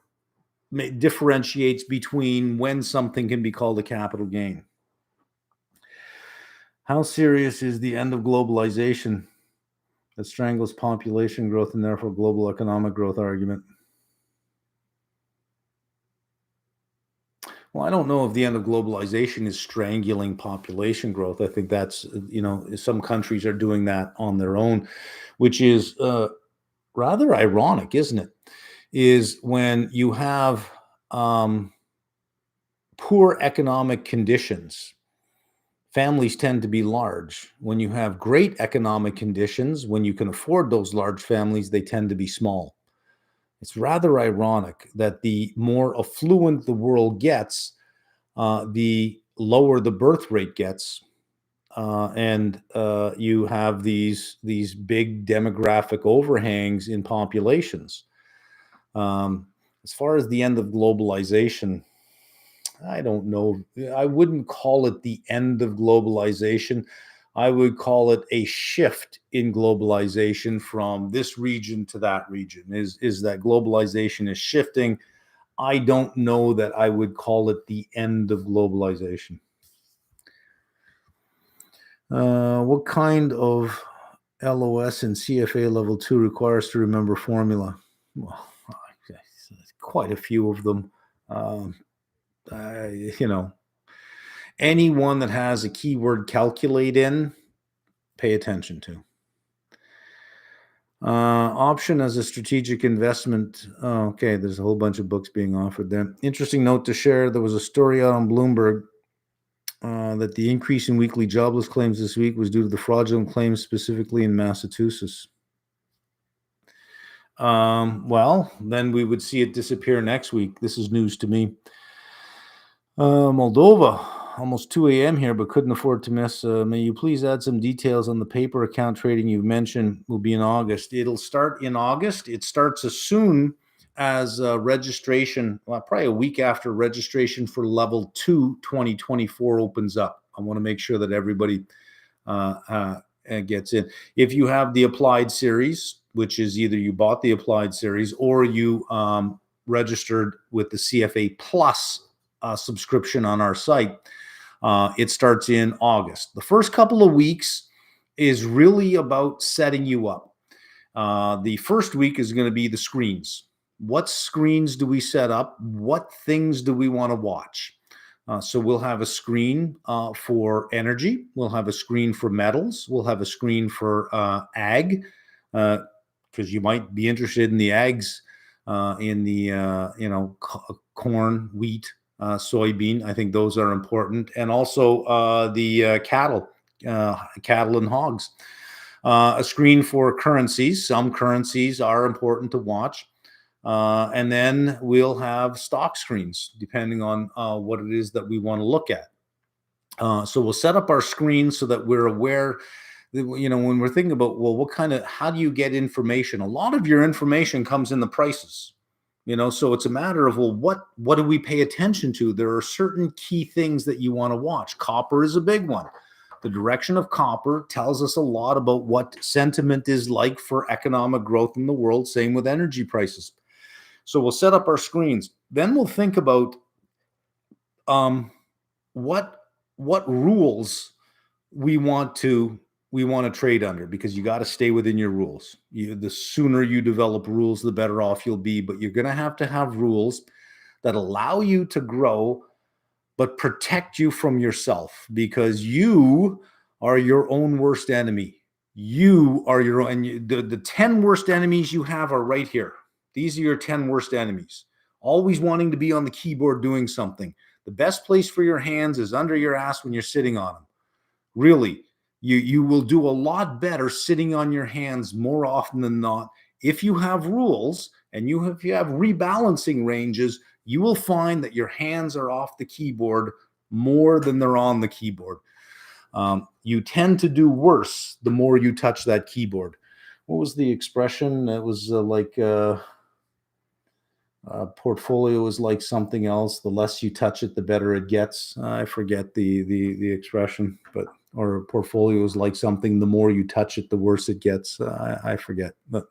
differentiates between when something can be called a capital gain. How serious is the end of globalization that strangles population growth and therefore global economic growth argument? Well, I don't know if the end of globalization is strangling population growth. I think that's, some countries are doing that on their own, which is rather ironic, isn't it? Is when you have poor economic conditions, families tend to be large. When you have great economic conditions, when you can afford those large families, they tend to be small. It's rather ironic that the more affluent the world gets, the lower the birth rate gets, and you have these big demographic overhangs in populations. As far as the end of globalization, I don't know. I wouldn't call it the end of globalization. I would call it a shift in globalization from this region to that region. Is that globalization is shifting? I don't know that I would call it the end of globalization. What kind of LOS and CFA level 2 requires to remember formula? Well, quite a few of them. Um, you know, anyone that has a keyword calculate in, pay attention to. Option as a strategic investment. Oh, okay, there's a whole bunch of books being offered there. Interesting note to share. There was a story out on Bloomberg that the increase in weekly jobless claims this week was due to the fraudulent claims, specifically in Massachusetts. Well, then we would see it disappear next week. This is news to me. Moldova, almost 2 a.m. here, but couldn't afford to miss. May you please add some details on the paper account trading you've mentioned will be in August. It'll start in August. It starts as soon as registration, well, probably a week after registration for level 2 2024 opens up. I want to make sure that everybody gets in. If you have the applied series, which is either you bought the applied series or you registered with the CFA Plus subscription on our site, it starts in August. The first couple of weeks is really about setting you up. The first week is going to be the screens. What screens do we set up? What things do we want to watch? So we'll have a screen for energy. We'll have a screen for metals. We'll have a screen for ag, because you might be interested in the ags, in the corn, wheat, soybean. I think those are important, and also the cattle and hogs. A screen for currencies. Some currencies are important to watch. And then we'll have stock screens, depending on what it is that we want to look at. So we'll set up our screens so that we're aware that, when we're thinking about, well, how do you get information? A lot of your information comes in the prices, so it's a matter of, well, what do we pay attention to? There are certain key things that you want to watch. Copper is a big one. The direction of copper tells us a lot about what sentiment is like for economic growth in the world. Same with energy prices. So we'll set up our screens. Then we'll think about what rules we want to trade under, because you got to stay within your rules. The sooner you develop rules, the better off you'll be. But you're going to have rules that allow you to grow, but protect you from yourself, because you are your own worst enemy. You are your own. And the 10 worst enemies you have are right here. These are your 10 worst enemies. Always wanting to be on the keyboard doing something. The best place for your hands is under your ass when you're sitting on them. Really, you will do a lot better sitting on your hands more often than not. If you have rules and if you have rebalancing ranges, you will find that your hands are off the keyboard more than they're on the keyboard. You tend to do worse the more you touch that keyboard. What was the expression? It was portfolio is like something else. The less you touch it, the better it gets. I forget the expression, or portfolio is like something. The more you touch it, the worse it gets. I forget. But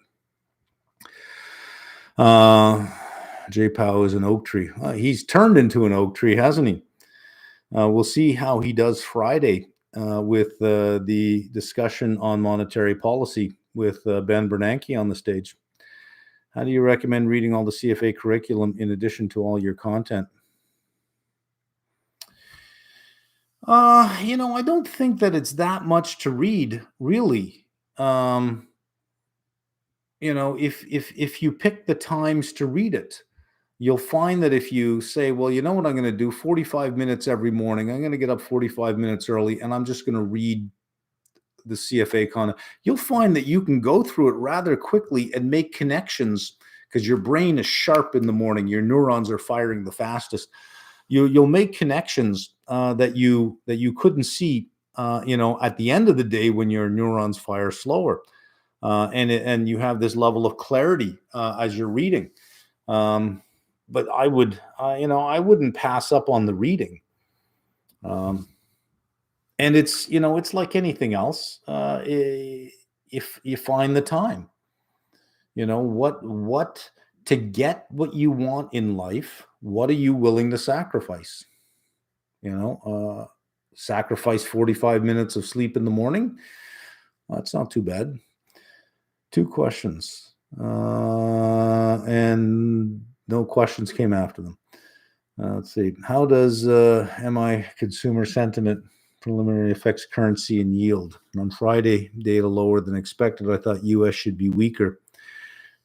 J Powell is an oak tree. He's turned into an oak tree, hasn't he? We'll see how he does Friday with the discussion on monetary policy with Ben Bernanke on the stage. How do you recommend reading all the CFA curriculum in addition to all your content? I don't think that it's that much to read, really. If you pick the times to read it, you'll find that if you say, well, you know what I'm going to do, 45 minutes every morning, I'm going to get up 45 minutes early, and I'm just going to read the CFA content, you'll find that you can go through it rather quickly and make connections, because your brain is sharp in the morning. Your neurons are firing the fastest. You'll make connections that you couldn't see, at the end of the day when your neurons fire slower, and you have this level of clarity as you're reading. But I wouldn't pass up on the reading. And it's, it's like anything else. If you find the time, what to get what you want in life, what are you willing to sacrifice? Sacrifice 45 minutes of sleep in the morning. Well, that's not too bad. 2 questions. And no questions came after them. Let's see. How does MI consumer sentiment preliminary affects currency and yield? On Friday, data lower than expected. I thought US should be weaker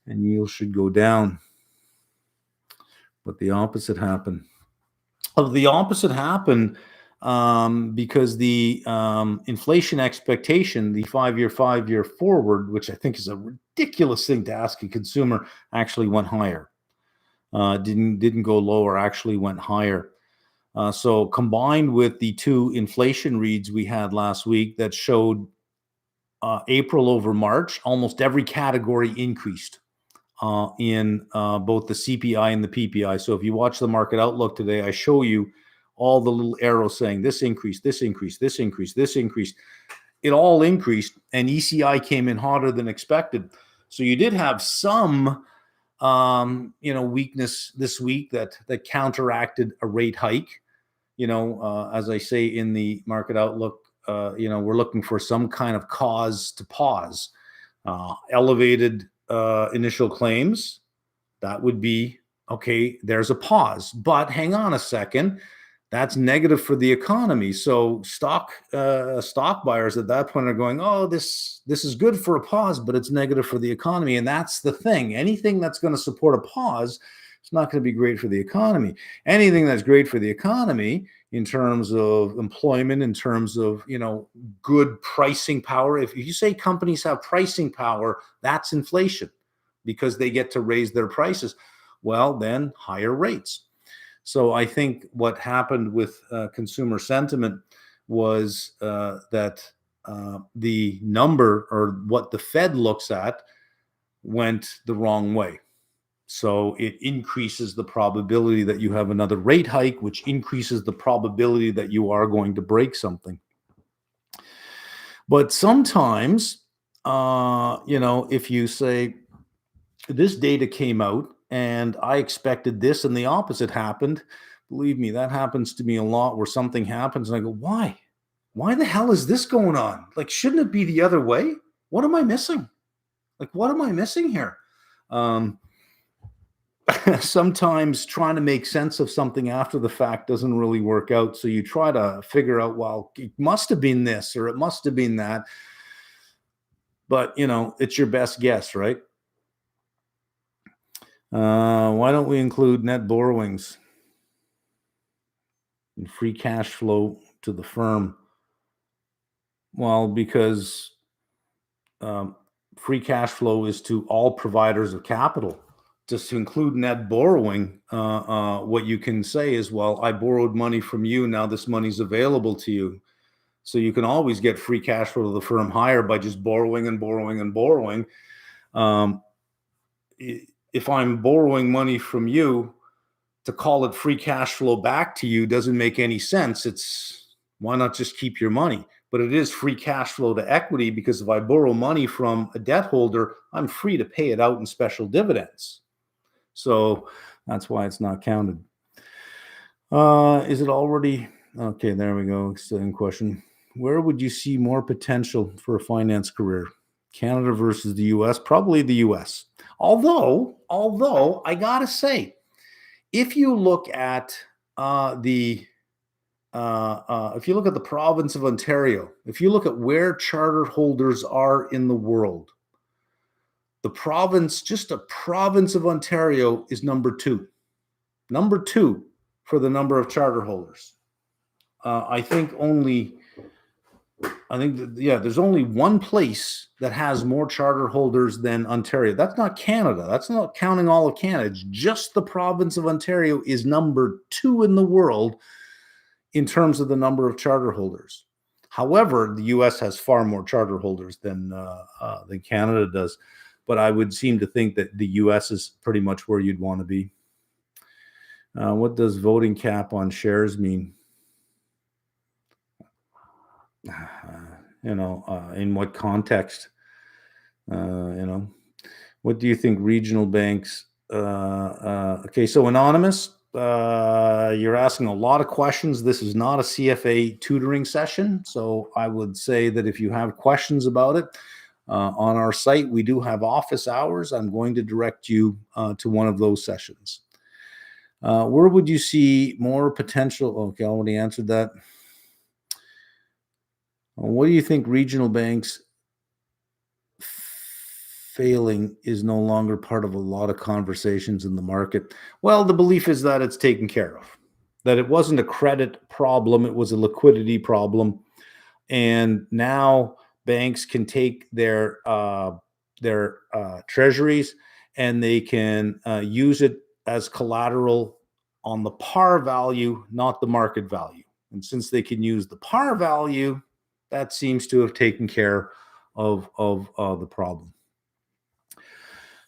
and yield should go down. But the opposite happened. The opposite happened because the inflation expectation, the 5-year forward, which I think is a ridiculous thing to ask a consumer, actually went higher. Didn't go lower, actually went higher. So combined with the 2 inflation reads we had last week that showed April over March, almost every category increased in both the CPI and the PPI. So if you watch the market outlook today, I show you all the little arrows saying this increase, this increase, this increase, this increase. It all increased, and ECI came in hotter than expected. So you did have some weakness this week that counteracted a rate hike. As I say in the market outlook, we're looking for some kind of cause to pause. Elevated initial claims, that would be okay. There's a pause, but hang on a second. That's negative for the economy. So stock buyers at that point are going, oh, this is good for a pause, but it's negative for the economy. And that's the thing. Anything that's going to support a pause, it's not going to be great for the economy. Anything that's great for the economy in terms of employment, in terms of, good pricing power. If you say companies have pricing power, that's inflation because they get to raise their prices. Well, then higher rates. So I think what happened with consumer sentiment was that the number, or what the Fed looks at, went the wrong way. So it increases the probability that you have another rate hike, which increases the probability that you are going to break something. But sometimes, if you say, this data came out and I expected this and the opposite happened, believe me, that happens to me a lot, where something happens and I go, why? Why the hell is this going on? Like, shouldn't it be the other way? What am I missing? Like, what am I missing here? Sometimes trying to make sense of something after the fact doesn't really work out. So you try to figure out, well, it must have been this or it must have been that. But, it's your best guess, right? Why don't we include net borrowings and free cash flow to the firm? Well, because free cash flow is to all providers of capital. Just to include net borrowing, what you can say is, well, I borrowed money from you. Now this money's available to you. So you can always get free cash flow to the firm higher by just borrowing and borrowing and borrowing. If I'm borrowing money from you, to call it free cash flow back to you doesn't make any sense. It's, why not just keep your money? But it is free cash flow to equity, because if I borrow money from a debt holder, I'm free to pay it out in special dividends. So that's why it's not counted. Is it already? Okay, there we go. Second question. Where would you see more potential for a finance career? Canada versus the US? Probably the US. Although I gotta say, if you look at the province of Ontario, if you look at where charter holders are in the world, the province of Ontario is number 2 for the number of charter holders. There's only one place that has more charter holders than Ontario. That's not Canada. That's not counting all of Canada. It's just the province of Ontario is number 2 in the world in terms of the number of charter holders. However, the US has far more charter holders than Canada does. But I would seem to think that the US is pretty much where you'd want to be. What does voting cap on shares mean? In what context? What do you think regional banks? Okay, so anonymous, you're asking a lot of questions. This is not a CFA tutoring session, so I would say that if you have questions about it, on our site we do have office hours. I'm going to direct you to one of those sessions. Where would you see more potential? Okay, I already answered that. What do you think regional banks failing is no longer part of a lot of conversations in the market? Well, the belief is that it's taken care of, that it wasn't a credit problem, it was a liquidity problem. And now banks can take their treasuries and they can use it as collateral on the par value, not the market value. And since they can use the par value, that seems to have taken care of the problem.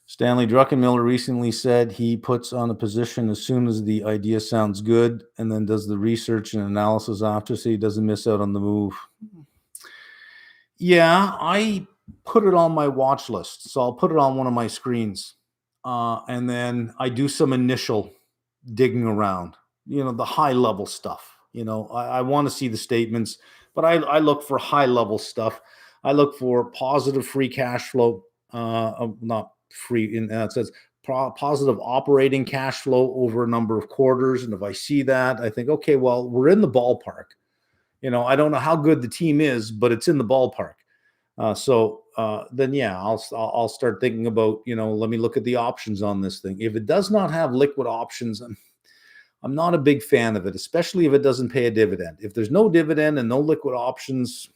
Stanley Druckenmiller recently said he puts on a position as soon as the idea sounds good and then does the research and analysis after so he doesn't miss out on the move. Yeah, I put it on my watch list. So I'll put it on one of my screens. And then I do some initial digging around, the high level stuff. I want to see the statements, but I look for high level stuff. I look for positive free cash flow, not free in that sense, positive operating cash flow over a number of quarters. And if I see that, I think, okay, well, we're in the ballpark. I don't know how good the team is, but it's in the ballpark. Then yeah, I'll start thinking about, let me look at the options on this thing. If it does not have liquid options, I'm not a big fan of it, especially if it doesn't pay a dividend. If there's no dividend and no liquid options,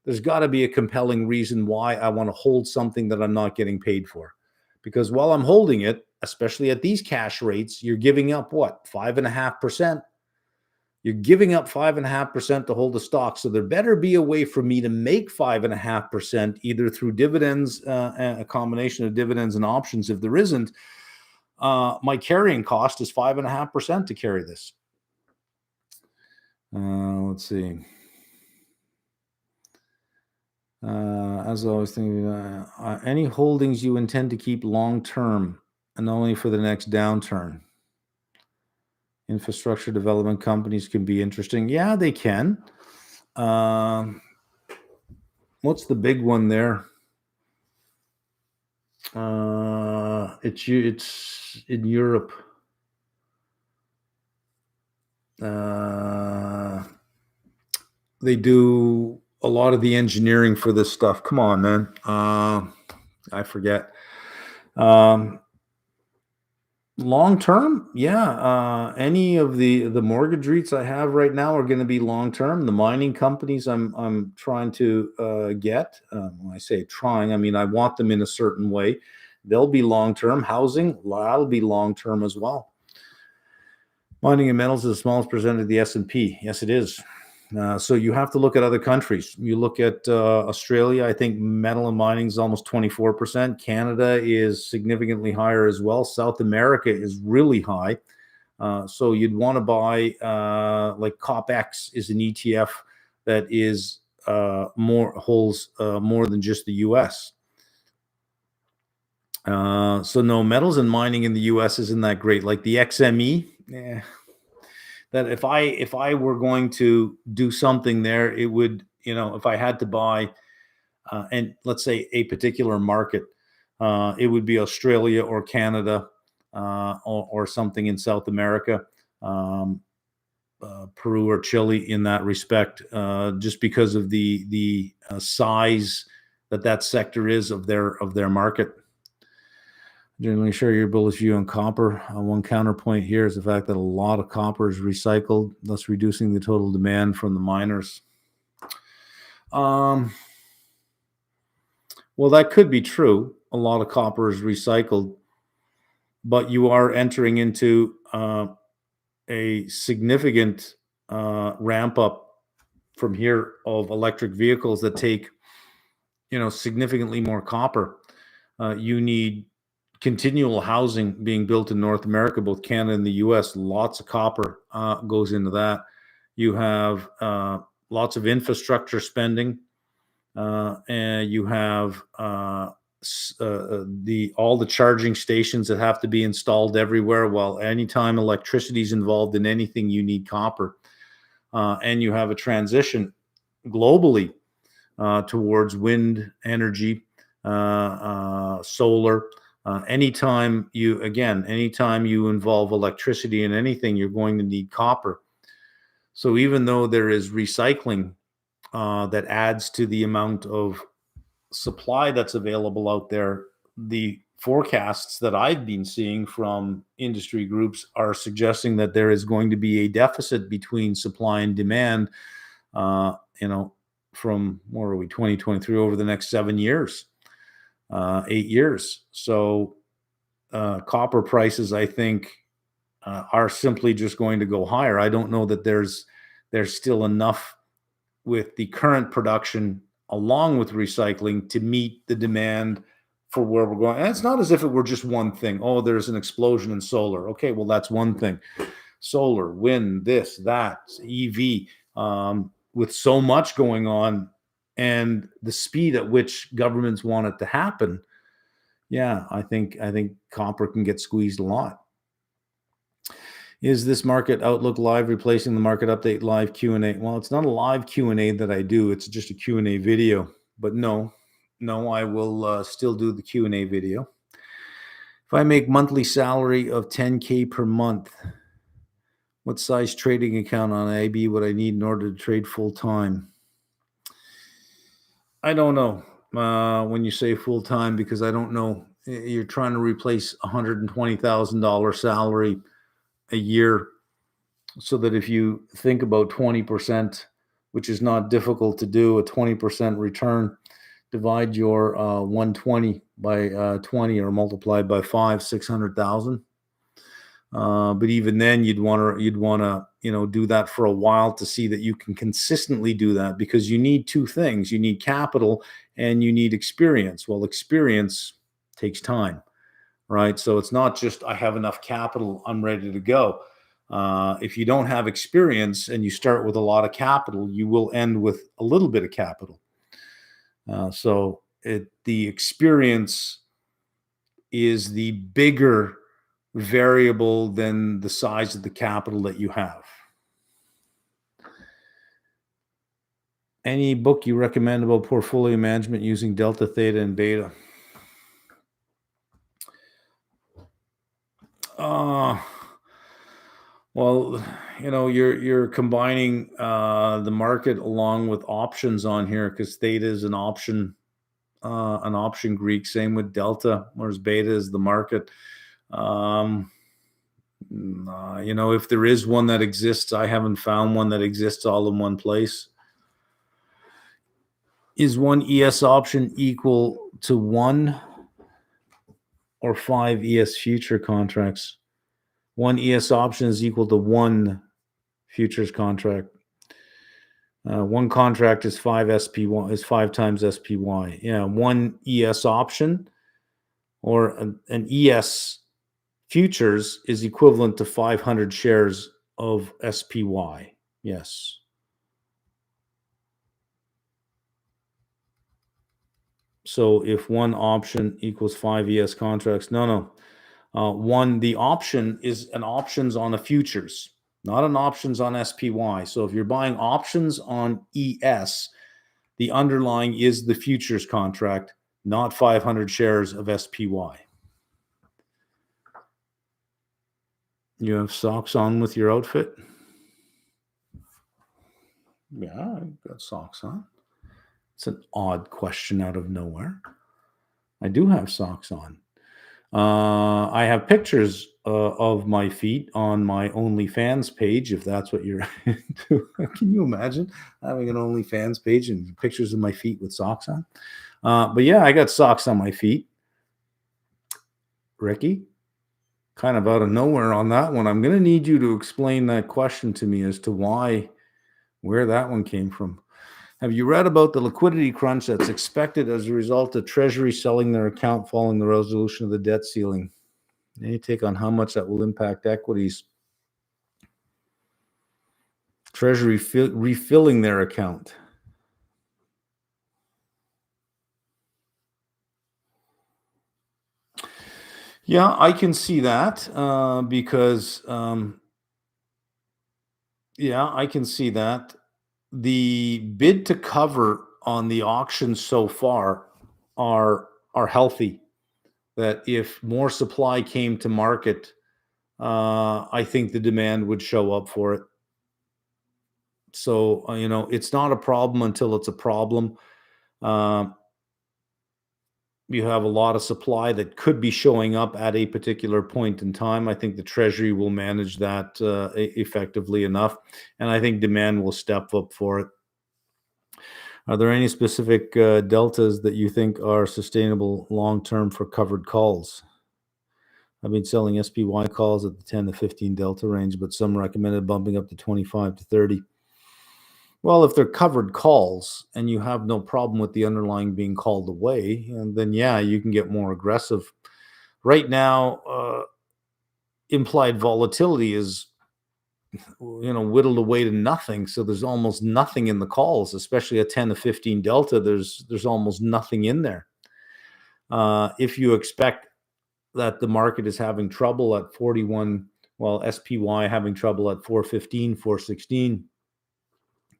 there's got to be a compelling reason why I want to hold something that I'm not getting paid for. Because while I'm holding it, especially at these cash rates, you're giving up what, 5.5%? You're giving up 5.5% to hold the stock. So there better be a way for me to make 5.5% either through dividends, a combination of dividends and options. If there isn't, my carrying cost is 5.5% to carry this. Let's see. As I was thinking, any holdings you intend to keep long term and only for the next downturn? Infrastructure development companies can be interesting. Yeah, they can. What's the big one there? It's in Europe. They do a lot of the engineering for this stuff. Come on, man. I forget. Long term, yeah. Any of the mortgage REITs I have right now are going to be long term. The mining companies I'm trying to get. When I say trying, I mean I want them in a certain way. They'll be long term. Housing, that'll be long term as well. Mining and metals is the smallest percentage of the S&P. Yes, it is. So you have to look at other countries. You look at Australia. I think metal and mining is almost 24%. Canada is significantly higher as well. South America is really high. So you'd want to buy like COPX is an ETF that is holds more than just the U.S. So no, metals and mining in the U.S. isn't that great. Like the XME, that if I were going to do something there, it would, if I had to buy, and let's say a particular market, it would be Australia or Canada, or something in South America, Peru or Chile in that respect, just because of the size that sector is of their market. Generally share your bullish view on copper. One counterpoint here is the fact that a lot of copper is recycled, thus reducing the total demand from the miners. Well, that could be true. A lot of copper is recycled, but you are entering into a significant ramp up from here of electric vehicles that take, significantly more copper. You need continual housing being built in North America, both Canada and the U.S. Lots of copper goes into that. You have lots of infrastructure spending, and you have the all the charging stations that have to be installed everywhere. Well, anytime electricity is involved in anything, you need copper, and you have a transition globally towards wind energy, solar. Anytime you involve electricity in anything, you're going to need copper. So even though there is recycling that adds to the amount of supply that's available out there, the forecasts that I've been seeing from industry groups are suggesting that there is going to be a deficit between supply and demand, uh, you know, from, where are we, 2023, over the next 7 years, 8 years. So copper prices, I think, are simply just going to go higher. I don't know that there's still enough with the current production along with recycling to meet the demand for where we're going. And it's not as if it were just one thing. Oh, there's an explosion in solar. Okay, well, that's one thing. Solar, wind, this, that, EV, with so much going on and the speed at which governments want it to happen. Yeah, I think copper can get squeezed a lot. Is this Market Outlook Live replacing the Market Update Live Q&A? Well, it's not a live Q&A that I do. It's just a Q&A video. But no, I will still do the Q&A video. If I make monthly salary of $10K per month, what size trading account on AB would I need in order to trade full time? I don't know when you say full time, because I don't know. You're trying to replace $120,000 salary a year, so that if you think about 20%, which is not difficult to do, a 20% return, divide your 120 by 20 or multiply by 5, 600,000. But even then, you'd want to do that for a while to see that you can consistently do that, because you need two things: you need capital and you need experience. Well, experience takes time, right? So it's not just, I have enough capital, I'm ready to go. If you don't have experience and you start with a lot of capital, you will end with a little bit of capital. So the experience is the bigger variable than the size of the capital that you have. Any book you recommend about portfolio management using delta, theta, and beta? Well, you're combining the market along with options on here, because theta is an option Greek. Same with delta, whereas beta is the market. If there is one that exists, I haven't found one that exists all in one place. Is one ES option equal to 1 or 5 ES future contracts? One ES option is equal to 1 futures contract. One contract is 5 SPY, is 5 times SPY. Yeah, one ES option or an ES futures is equivalent to 500 shares of SPY. Yes. So if one option equals 5 ES contracts, no. The option is an options on a futures, not an options on SPY. So if you're buying options on ES, the underlying is the futures contract, not 500 shares of SPY. You have socks on with your outfit? Yeah, I've got socks on. It's an odd question out of nowhere. I do have socks on. I have pictures of my feet on my OnlyFans page, if that's what you're into. Can you imagine having an OnlyFans page and pictures of my feet with socks on? But yeah, I got socks on my feet. Ricky, kind of out of nowhere on that one. I'm going to need you to explain that question to me as to where that one came from. Have you read about the liquidity crunch that's expected as a result of Treasury selling their account following the resolution of the debt ceiling? Any take on how much that will impact equities? Treasury refilling their account. Yeah, I can see that because, yeah, I can see that. The bid to cover on the auction so far are healthy. That if more supply came to market, I think the demand would show up for it. So, it's not a problem until it's a problem. Um, you have a lot of supply that could be showing up at a particular point in time. I think the Treasury will manage that effectively enough, and I think demand will step up for it. Are there any specific deltas that you think are sustainable long term for covered calls? I've been selling SPY calls at the 10 to 15 delta range, but some recommended bumping up to 25 to 30. Well, if they're covered calls and you have no problem with the underlying being called away, and then yeah, you can get more aggressive. Right now, implied volatility is whittled away to nothing. So there's almost nothing in the calls, especially a 10 to 15 delta. There's almost nothing in there. If you expect that the market is having trouble at 41, well, SPY having trouble at 415, 416,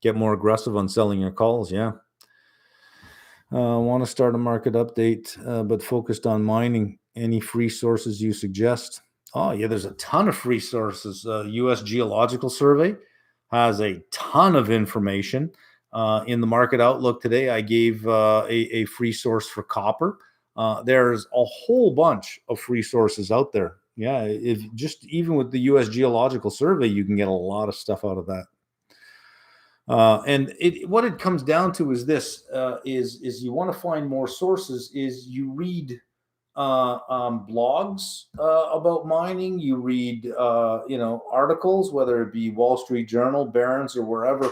get more aggressive on selling your calls. Yeah. Want to start a market update, but focused on mining. Any free sources you suggest? Oh, yeah, there's a ton of free sources. U.S. Geological Survey has a ton of information. In the market outlook today, I gave a free source for copper. There's a whole bunch of free sources out there. Yeah, if just even with the U.S. Geological Survey, you can get a lot of stuff out of that. And what it comes down to is this: is you want to find more sources. Is you read blogs about mining. You read articles, whether it be Wall Street Journal, Barron's, or wherever.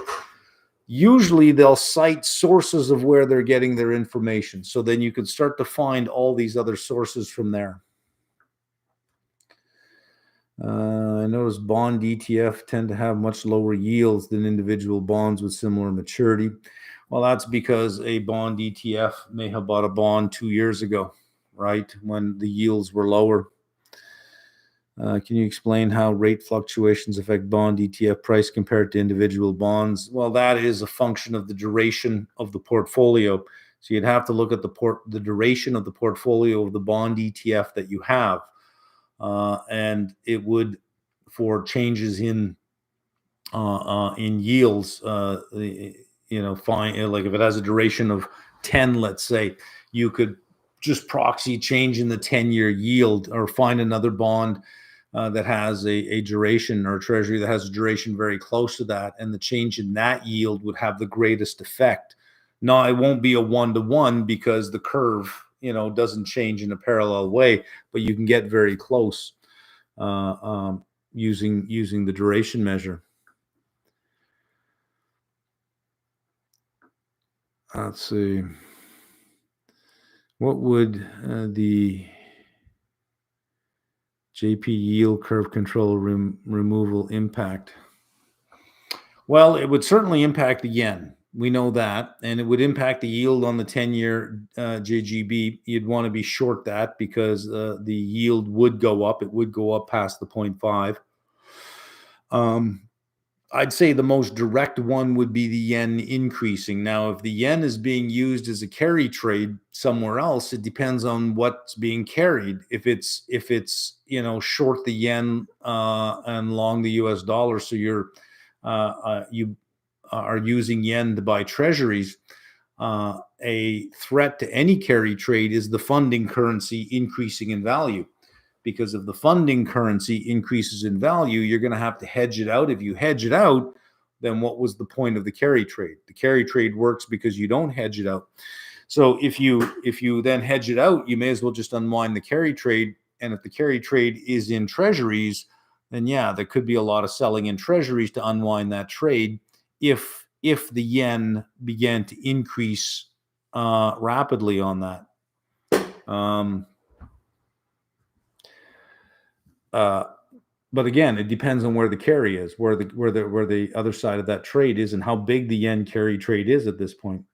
Usually, they'll cite sources of where they're getting their information. So then you can start to find all these other sources from there. I noticed bond ETF tend to have much lower yields than individual bonds with similar maturity. Well, that's because a bond ETF may have bought a bond 2 years ago, right, when the yields were lower. Can you explain how rate fluctuations affect bond ETF price compared to individual bonds? Well, that is a function of the duration of the portfolio. So you'd have to look at the duration of the portfolio of the bond ETF that you have. And it would, for changes in yields, fine. Like if it has a duration of 10, let's say, you could just proxy change in the 10-year yield, or find another bond that has a duration, or a treasury that has a duration very close to that, and the change in that yield would have the greatest effect. Now, it won't be a one-to-one because the curve doesn't change in a parallel way, but you can get very close using the duration measure. Let's see. What would the JP yield curve control removal impact? Well, it would certainly impact the yen. We know that. And it would impact the yield on the 10-year JGB. You'd want to be short that because the yield would go up. It would go up past the 0.5. I'd say the most direct one would be the yen increasing. Now, if the yen is being used as a carry trade somewhere else, it depends on what's being carried. If it's short the yen and long the US dollar, so you are using yen to buy treasuries, a threat to any carry trade is the funding currency increasing in value. Because if the funding currency increases in value, you're going to have to hedge it out. If you hedge it out, then what was the point of the carry trade? The carry trade works because you don't hedge it out. So if you then hedge it out, you may as well just unwind the carry trade. And if the carry trade is in treasuries, then yeah, there could be a lot of selling in treasuries to unwind that trade if the yen began to increase rapidly on that. But again, it depends on where the carry is, where the other side of that trade is, and how big the yen carry trade is at this point.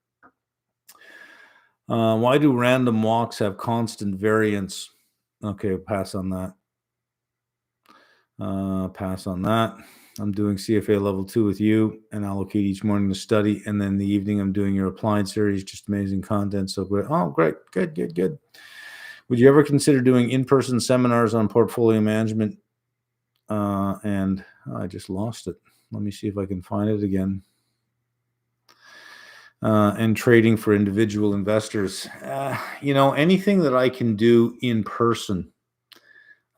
Why do random walks have constant variance? Okay, pass on that. Pass on that. I'm doing CFA level 2 with you and allocate each morning to study. And then in the evening, I'm doing your applied series, just amazing content. So great. Oh, great. Good. Would you ever consider doing in-person seminars on portfolio management? And I just lost it. Let me see if I can find it again. And trading for individual investors. Anything that I can do in person,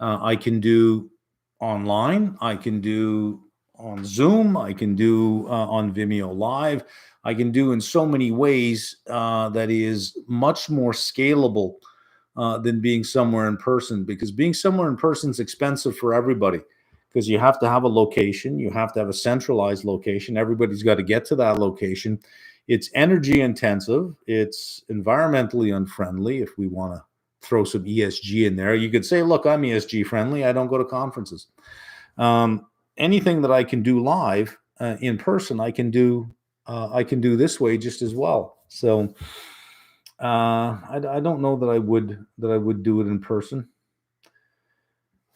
I can do online, I can do on Zoom, I can do on Vimeo Live, I can do in so many ways that is much more scalable than being somewhere in person, because being somewhere in person is expensive for everybody, because you have to have a location, you have to have a centralized location, everybody's got to get to that location. It's energy intensive, it's environmentally unfriendly. If we want to throw some ESG in there, you could say, look, I'm ESG friendly, I don't go to conferences. Anything that I can do live in person, I can do this way just as well. So I don't know that I would do it in person.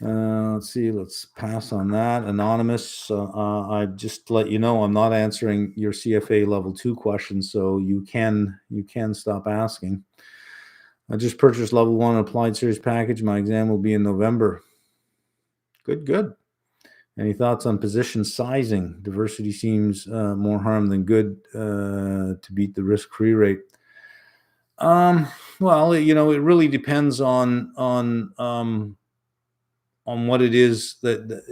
Let's see. Let's pass on that. Anonymous. I just let you know I'm not answering your CFA level 2 questions, so you can stop asking. I just purchased level 1 applied series package. My exam will be in November. Good. Any thoughts on position sizing? Diversity seems more harm than good to beat the risk-free rate. Well, it really depends on what it is that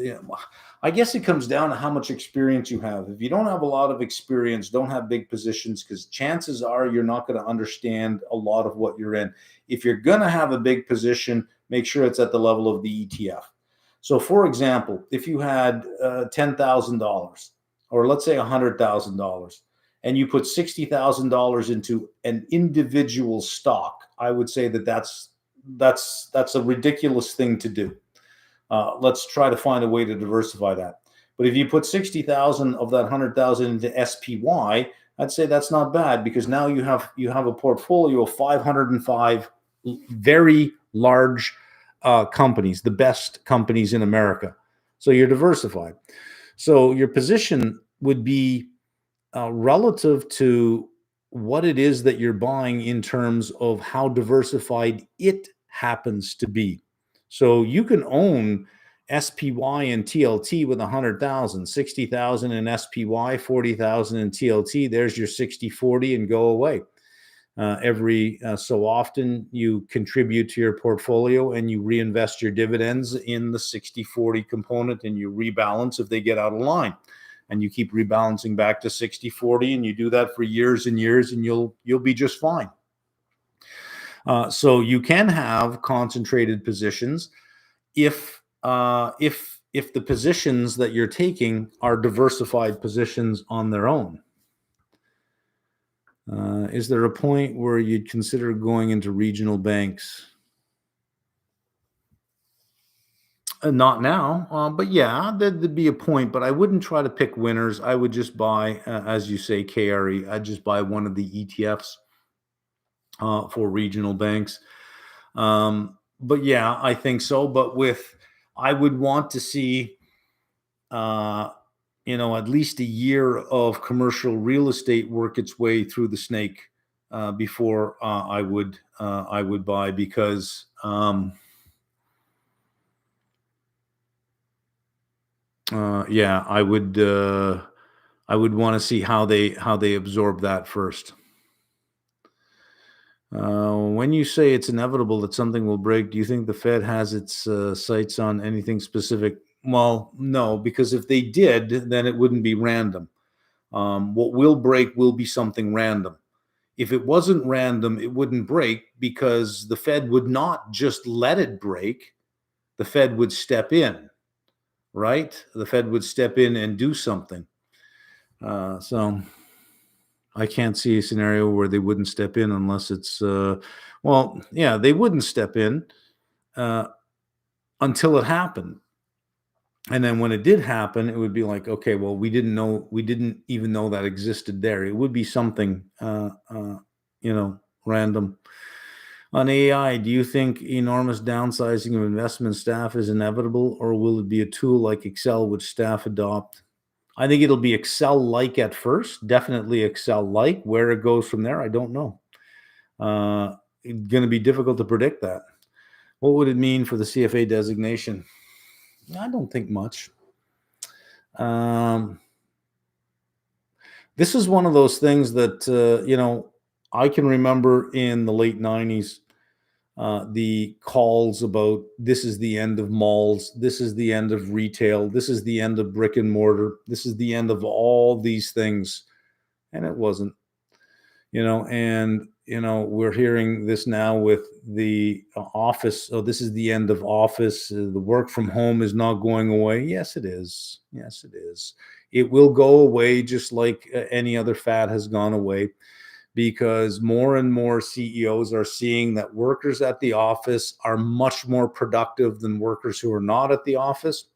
I guess it comes down to how much experience you have. If you don't have a lot of experience, don't have big positions, because chances are you're not going to understand a lot of what you're in. If you're going to have a big position, make sure it's at the level of the ETF. So, for example, if you had $10,000, or let's say $100,000, and you put $60,000 into an individual stock, I would say that's a ridiculous thing to do. Let's try to find a way to diversify that. But if you put 60,000 of that 100,000 into SPY, I'd say that's not bad, because now you have a portfolio of 505 very large companies, the best companies in America. So you're diversified. So your position would be relative to what it is that you're buying in terms of how diversified it happens to be. So you can own SPY and TLT with 100,000, 60,000 in SPY, 40,000 in TLT. There's your 60-40 and go away. Every so often you contribute to your portfolio and you reinvest your dividends in the 60-40 component, and you rebalance if they get out of line. And you keep rebalancing back to 60-40, and you do that for years and years, and you'll be just fine. So you can have concentrated positions if the positions that you're taking are diversified positions on their own. Is there a point where you'd consider going into regional banks? Not now, but yeah, there'd be a point, but I wouldn't try to pick winners. I would just buy, as you say, KRE. I'd just buy one of the ETFs for regional banks. But yeah, I think so. But I would want to see, at least a year of commercial real estate work its way through the snake before I would buy, because I would want to see how they absorb that first. When you say it's inevitable that something will break, do you think the Fed has its sights on anything specific? Well, no, because if they did, then it wouldn't be random. What will break will be something random. If it wasn't random, it wouldn't break, because the Fed would not just let it break. The Fed would step in, right? The Fed would step in and do something. So I can't see a scenario where they wouldn't step in unless it's, they wouldn't step in until it happened. And then when it did happen, it would be like, okay, well, we didn't even know that existed there. It would be something, random. On AI, do you think enormous downsizing of investment staff is inevitable, or will it be a tool like Excel which staff adopt? I think it'll be Excel-like at first, definitely Excel-like. Where it goes from there, I don't know. It's going to be difficult to predict that. What would it mean for the CFA designation? I don't think much. This is one of those things that, I can remember in the late 90s, the calls about this is the end of malls, this is the end of retail, this is the end of brick and mortar, this is the end of all these things. And it wasn't. We're hearing this now with the office. So this is the end of office. The work from home is not going away. Yes, it is. Yes, it is. It will go away just like any other fad has gone away, because more and more CEOs are seeing that workers at the office are much more productive than workers who are not at the office.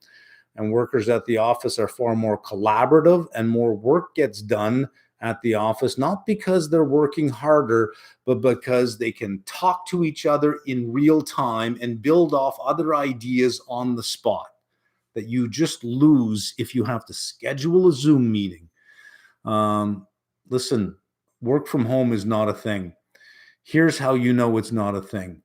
And workers at the office are far more collaborative, and more work gets done at the office, not because they're working harder, but because they can talk to each other in real time and build off other ideas on the spot that you just lose if you have to schedule a Zoom meeting. Listen, work from home is not a thing. Here's how you know it's not a thing.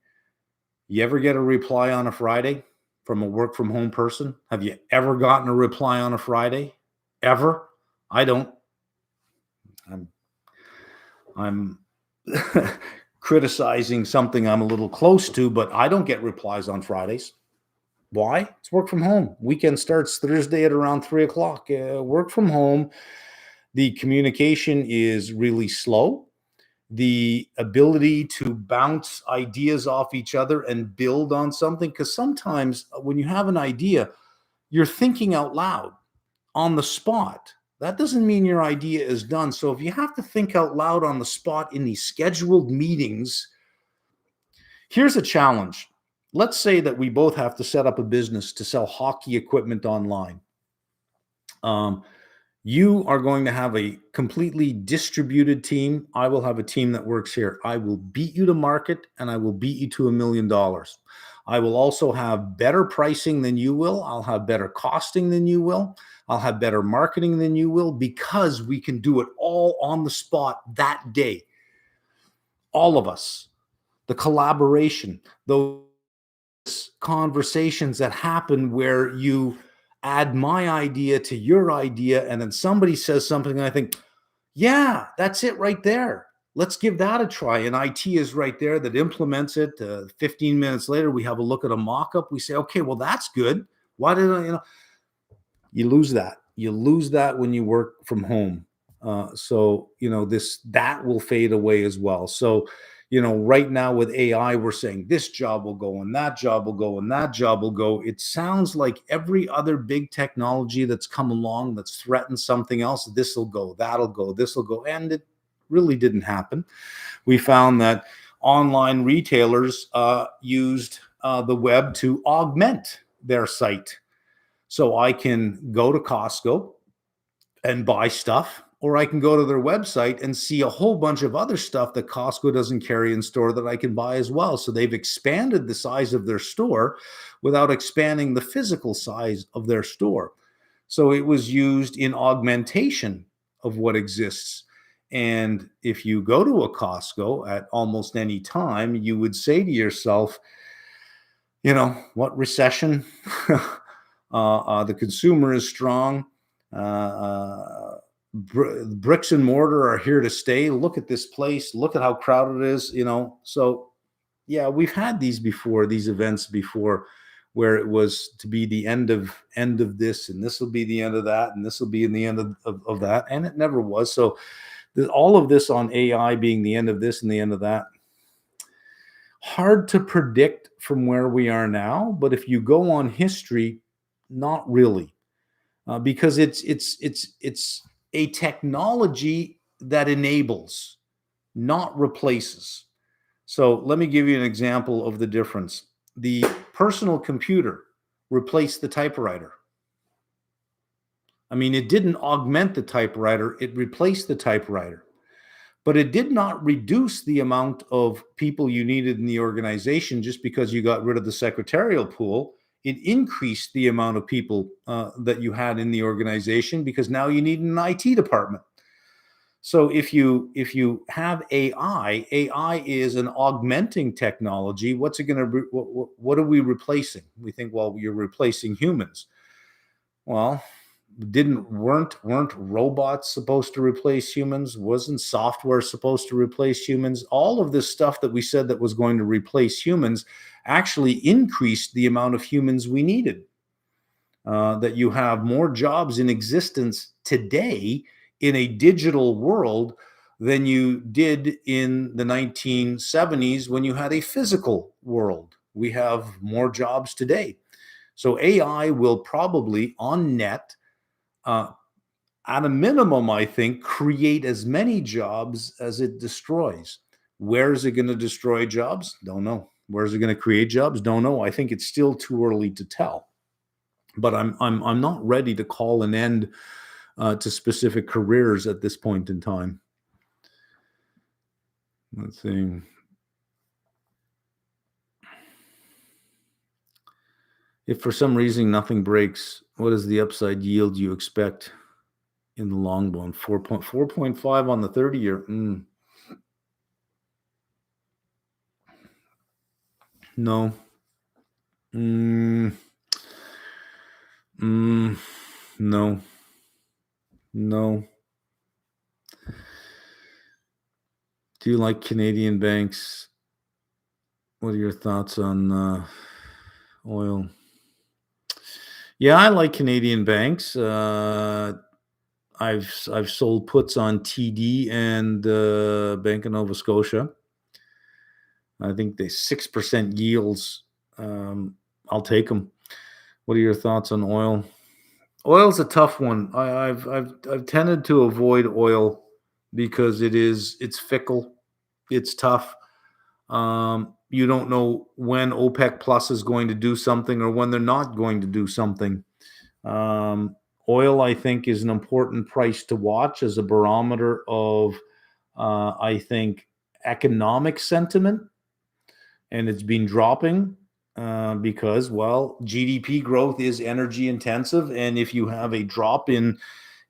You ever get a reply on a Friday from a work from home person? Have you ever gotten a reply on a Friday? Ever? I don't. I'm criticizing something I'm a little close to, but I don't get replies on Fridays. Why? It's work from home. Weekend starts Thursday at around 3 o'clock. Work from home. The communication is really slow. The ability to bounce ideas off each other and build on something, because sometimes when you have an idea, you're thinking out loud on the spot. That doesn't mean your idea is done. So if you have to think out loud on the spot in these scheduled meetings, here's a challenge. Let's say that we both have to set up a business to sell hockey equipment online. You are going to have a completely distributed team. I will have a team that works here. I will beat you to market, and I will beat you to $1 million. I will also have better pricing than you will. I'll have better costing than you will. I'll have better marketing than you will, because we can do it all on the spot that day. All of us. The collaboration, those conversations that happen where you add my idea to your idea, and then somebody says something, and I think, yeah, that's it right there. Let's give that a try. And IT is right there that implements it. 15 minutes later, we have a look at a mock-up. We say, okay, well, that's good. Why did I, you lose that. You lose that when you work from home. That will fade away as well. So, right now with AI, we're saying this job will go and that job will go and that job will go. It sounds like every other big technology that's come along that's threatened something else, this will go, that'll go, this will go. And it really didn't happen. We found that online retailers used the web to augment their site. So I can go to Costco and buy stuff, or I can go to their website and see a whole bunch of other stuff that Costco doesn't carry in store that I can buy as well. So they've expanded the size of their store without expanding the physical size of their store. So it was used in augmentation of what exists. And if you go to a Costco at almost any time, you would say to yourself, what recession? The consumer is strong. Bricks and mortar are here to stay. Look at this place. Look at how crowded it is. So yeah, we've had these events before, where it was to be the end of this, and this will be the end of that, and this will be in the end of that, and it never was. So all of this on AI being the end of this and the end of that, hard to predict from where we are now. But if you go on history, not really, because it's a technology that enables, not replaces. So let me give you an example of the difference. The personal computer replaced the typewriter. I mean, it didn't augment the typewriter, it replaced the typewriter. But it did not reduce the amount of people you needed in the organization just because you got rid of the secretarial pool. It increased the amount of people that you had in the organization because now you need an IT department. So if you have AI is an augmenting technology. What's it going to? What are we replacing? We think, well, you're replacing humans. Well, didn't weren't robots supposed to replace humans? Wasn't software supposed to replace humans? All of this stuff that we said that was going to replace humans actually increased the amount of humans we needed. That you have more jobs in existence today in a digital world than you did in the 1970s when you had a physical world. We have more jobs today. So AI will probably on net, uh, at a minimum, I think, create as many jobs as it destroys. Where is it going to destroy jobs? Don't know. Where is it going to create jobs? Don't know. I think it's still too early to tell. But I'm not ready to call an end to specific careers at this point in time. Let's see. If for some reason nothing breaks, what is the upside yield you expect in the long run? 4.5 on the 30-year. No. No. No. Do you like Canadian banks? What are your thoughts on oil? Yeah, I like Canadian banks. I've sold puts on TD and Bank of Nova Scotia. I think they 6% yields. I'll take them. What are your thoughts on oil? Oil's a tough one. I've tended to avoid oil because it's fickle, it's tough. You don't know when OPEC Plus is going to do something or when they're not going to do something. Um, Oil, I think, is an important price to watch as a barometer of, I think, economic sentiment, and it's been dropping because, well, GDP growth is energy intensive, and if you have a drop in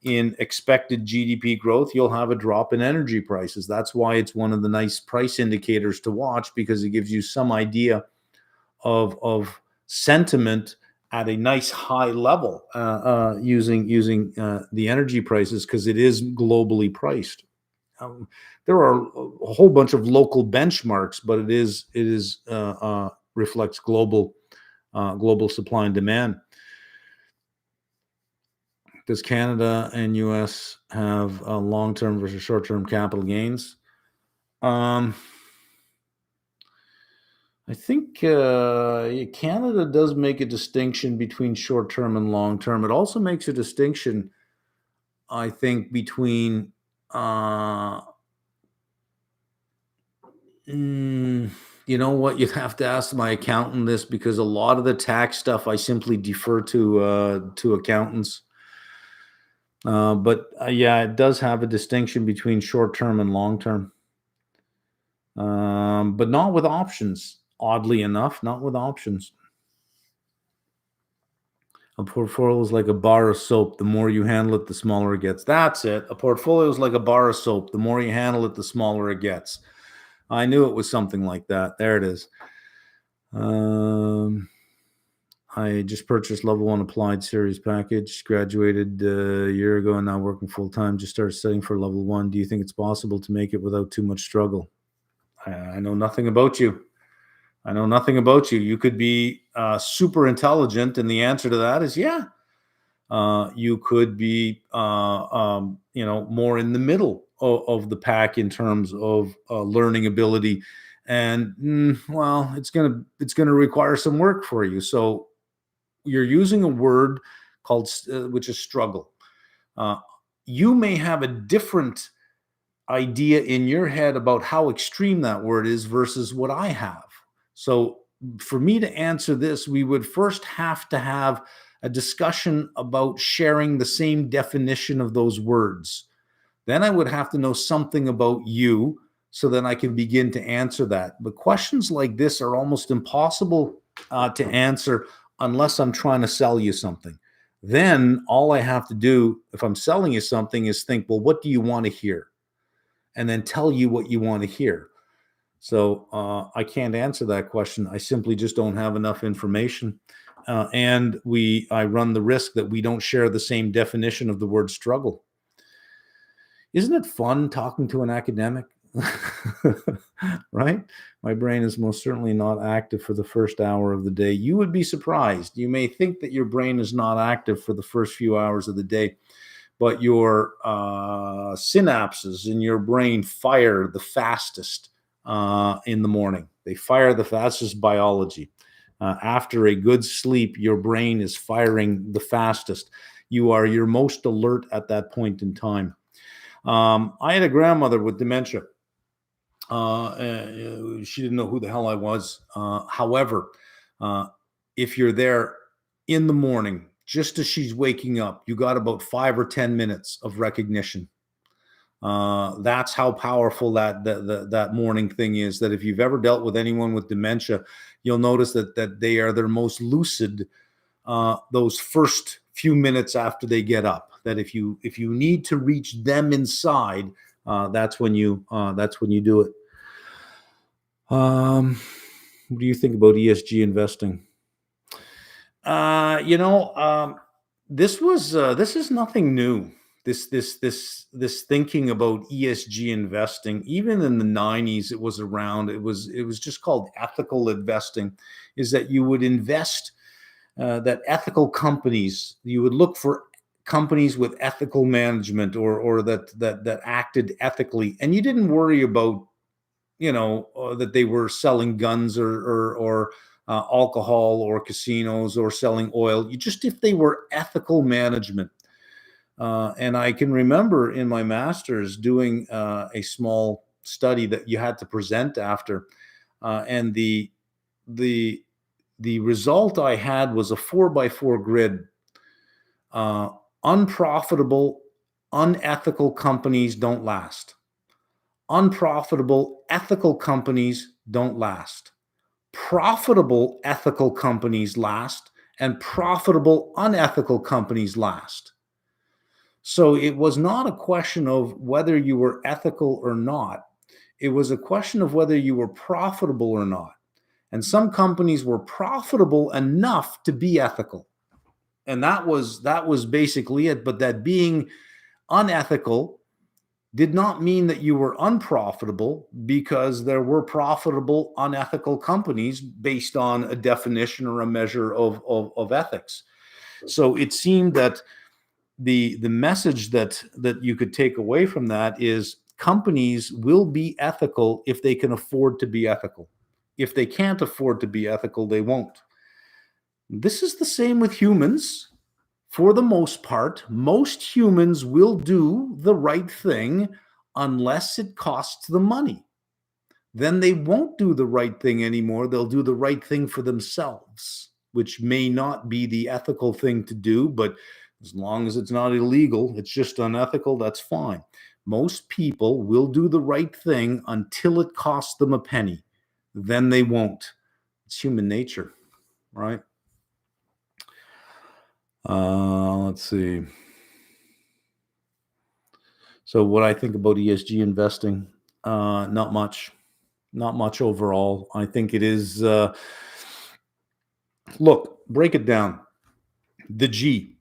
expected GDP growth, you'll have a drop in energy prices. That's why it's one of the nice price indicators to watch, because it gives you some idea of sentiment at a nice high level using the energy prices, because it is globally priced. There are a whole bunch of local benchmarks, but it reflects global supply and demand. Does Canada and US have long-term versus short-term capital gains? I think Canada does make a distinction between short-term and long-term. It also makes a distinction, I think, between you know what? You'd have to ask my accountant this, because a lot of the tax stuff I simply defer to accountants. But yeah, it does have a distinction between short-term and long-term, but not with options. Oddly enough, not with options. A portfolio is like a bar of soap. The more you handle it, the smaller it gets. That's it. A portfolio is like a bar of soap. The more you handle it, the smaller it gets. I knew it was something like that. There it is. I just purchased level 1 applied series package, graduated a year ago, and now working full time. Just started studying for level 1. Do you think it's possible to make it without too much struggle? I know nothing about you. I know nothing about you. You could be super intelligent, and the answer to that is yeah. You could be, more in the middle of the pack in terms of learning ability, and well, it's gonna require some work for you. So you're using a word called which is struggle. Uh, you may have a different idea in your head about how extreme that word is versus what I have. So for me to answer this, we would first have to have a discussion about sharing the same definition of those words. Then I would have to know something about you so that I can begin to answer that. But questions like this are almost impossible to answer unless I'm trying to sell you something. Then all I have to do, if I'm selling you something, is think, well, what do you want to hear? And then tell you what you want to hear. So I can't answer that question. I simply just don't have enough information. And I run the risk that we don't share the same definition of the word struggle. Isn't it fun talking to an academic? Right? My brain is most certainly not active for the first hour of the day. You would be surprised. You may think that your brain is not active for the first few hours of the day, but your synapses in your brain fire the fastest in the morning. They fire the fastest. Biology. After a good sleep, your brain is firing the fastest. You are your most alert at that point in time. I had a grandmother with dementia. She didn't know who the hell I was. However, if you're there in the morning, just as she's waking up, you got about 5 or 10 minutes of recognition. That's how powerful that morning thing is. That if you've ever dealt with anyone with dementia, you'll notice that they are their most lucid those first few minutes after they get up. That if you need to reach them inside, that's when you do it. What do you think about ESG investing? This is nothing new. This thinking about ESG investing, even in the 90s, it was around. It was just called ethical investing. Is that you would invest that ethical companies, you would look for companies with ethical management or that acted ethically, and you didn't worry about that they were selling guns or alcohol or casinos or selling oil. If they were ethical management. And I can remember in my master's doing a small study that you had to present after, and the result I had was a 4x4 grid. Unprofitable, unethical companies don't last. Unprofitable, ethical companies don't last. Profitable, ethical companies last, and profitable, unethical companies last. So it was not a question of whether you were ethical or not. It was a question of whether you were profitable or not. And some companies were profitable enough to be ethical. And that was basically it. But that being unethical did not mean that you were unprofitable, because there were profitable, unethical companies based on a definition or a measure of ethics. So it seemed that the message that you could take away from that is companies will be ethical if they can afford to be ethical. If they can't afford to be ethical, they won't. This is the same with humans. For the most part, most humans will do the right thing unless it costs them money. Then they won't do the right thing anymore. They'll do the right thing for themselves, which may not be the ethical thing to do, but as long as it's not illegal, it's just unethical, that's fine. Most people will do the right thing until it costs them a penny. Then they won't. It's human nature, right? Let's see. So what I think about ESG investing, not much overall. I think it is, look, break it down. The G.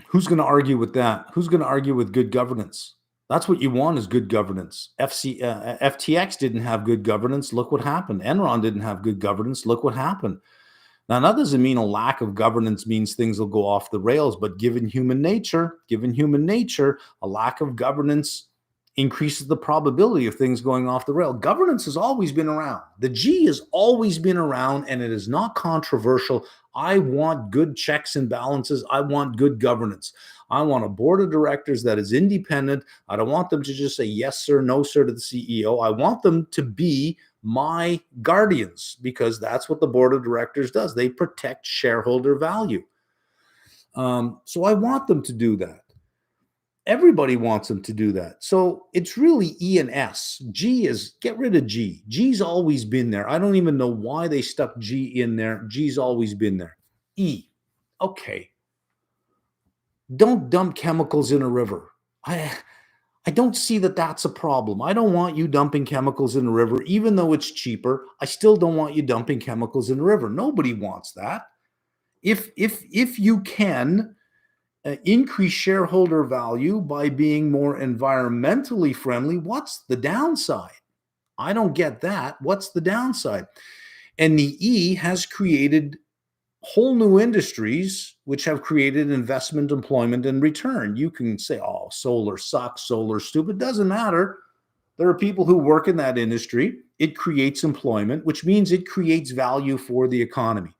Who's going to argue with that? Who's going to argue with good governance? That's what you want, is good governance. FTX didn't have good governance. Look what happened. Enron didn't have good governance. Look what happened. Now, that doesn't mean a lack of governance means things will go off the rails, but given human nature, a lack of governance increases the probability of things going off the rail. Governance has always been around. The G has always been around, and it is not controversial. I want good checks and balances. I want good governance. I want a board of directors that is independent. I don't want them to just say yes, sir, no, sir to the CEO. I want them to be my guardians, because that's what the board of directors does. They protect shareholder value. So I want them to do that. Everybody wants them to do that. So it's really E and S. G is get rid of G. G's always been there. I don't even know why they stuck G in there. G's always been there. E. Okay. Don't dump chemicals in a river. I don't see that that's a problem. I don't want you dumping chemicals in the river, even though it's cheaper. I still don't want you dumping chemicals in the river. Nobody wants that. If you can increase shareholder value by being more environmentally friendly, what's the downside? I don't get that. What's the downside? And the E has created whole new industries which have created investment, employment, and return. You can say, oh, solar sucks, solar stupid. Doesn't matter. There are people who work in that industry. It creates employment, which means it creates value for the economy.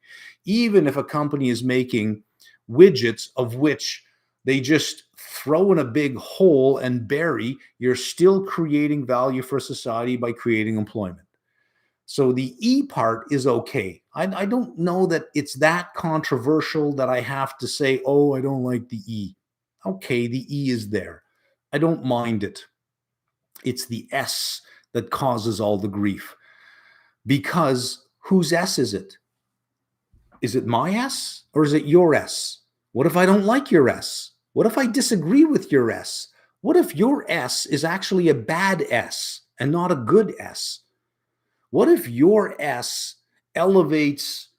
Even if a company is making widgets of which they just throw in a big hole and bury, you're still creating value for society by creating employment. So the E part is okay. I don't know that it's that controversial that I have to say, oh, I don't like the E. Okay, the E is there. I don't mind it. It's the S that causes all the grief. Because whose S is it? Is it my S or is it your S? What if I don't like your S? What if I disagree with your S? What if your S is actually a bad S and not a good S? What if your S elevates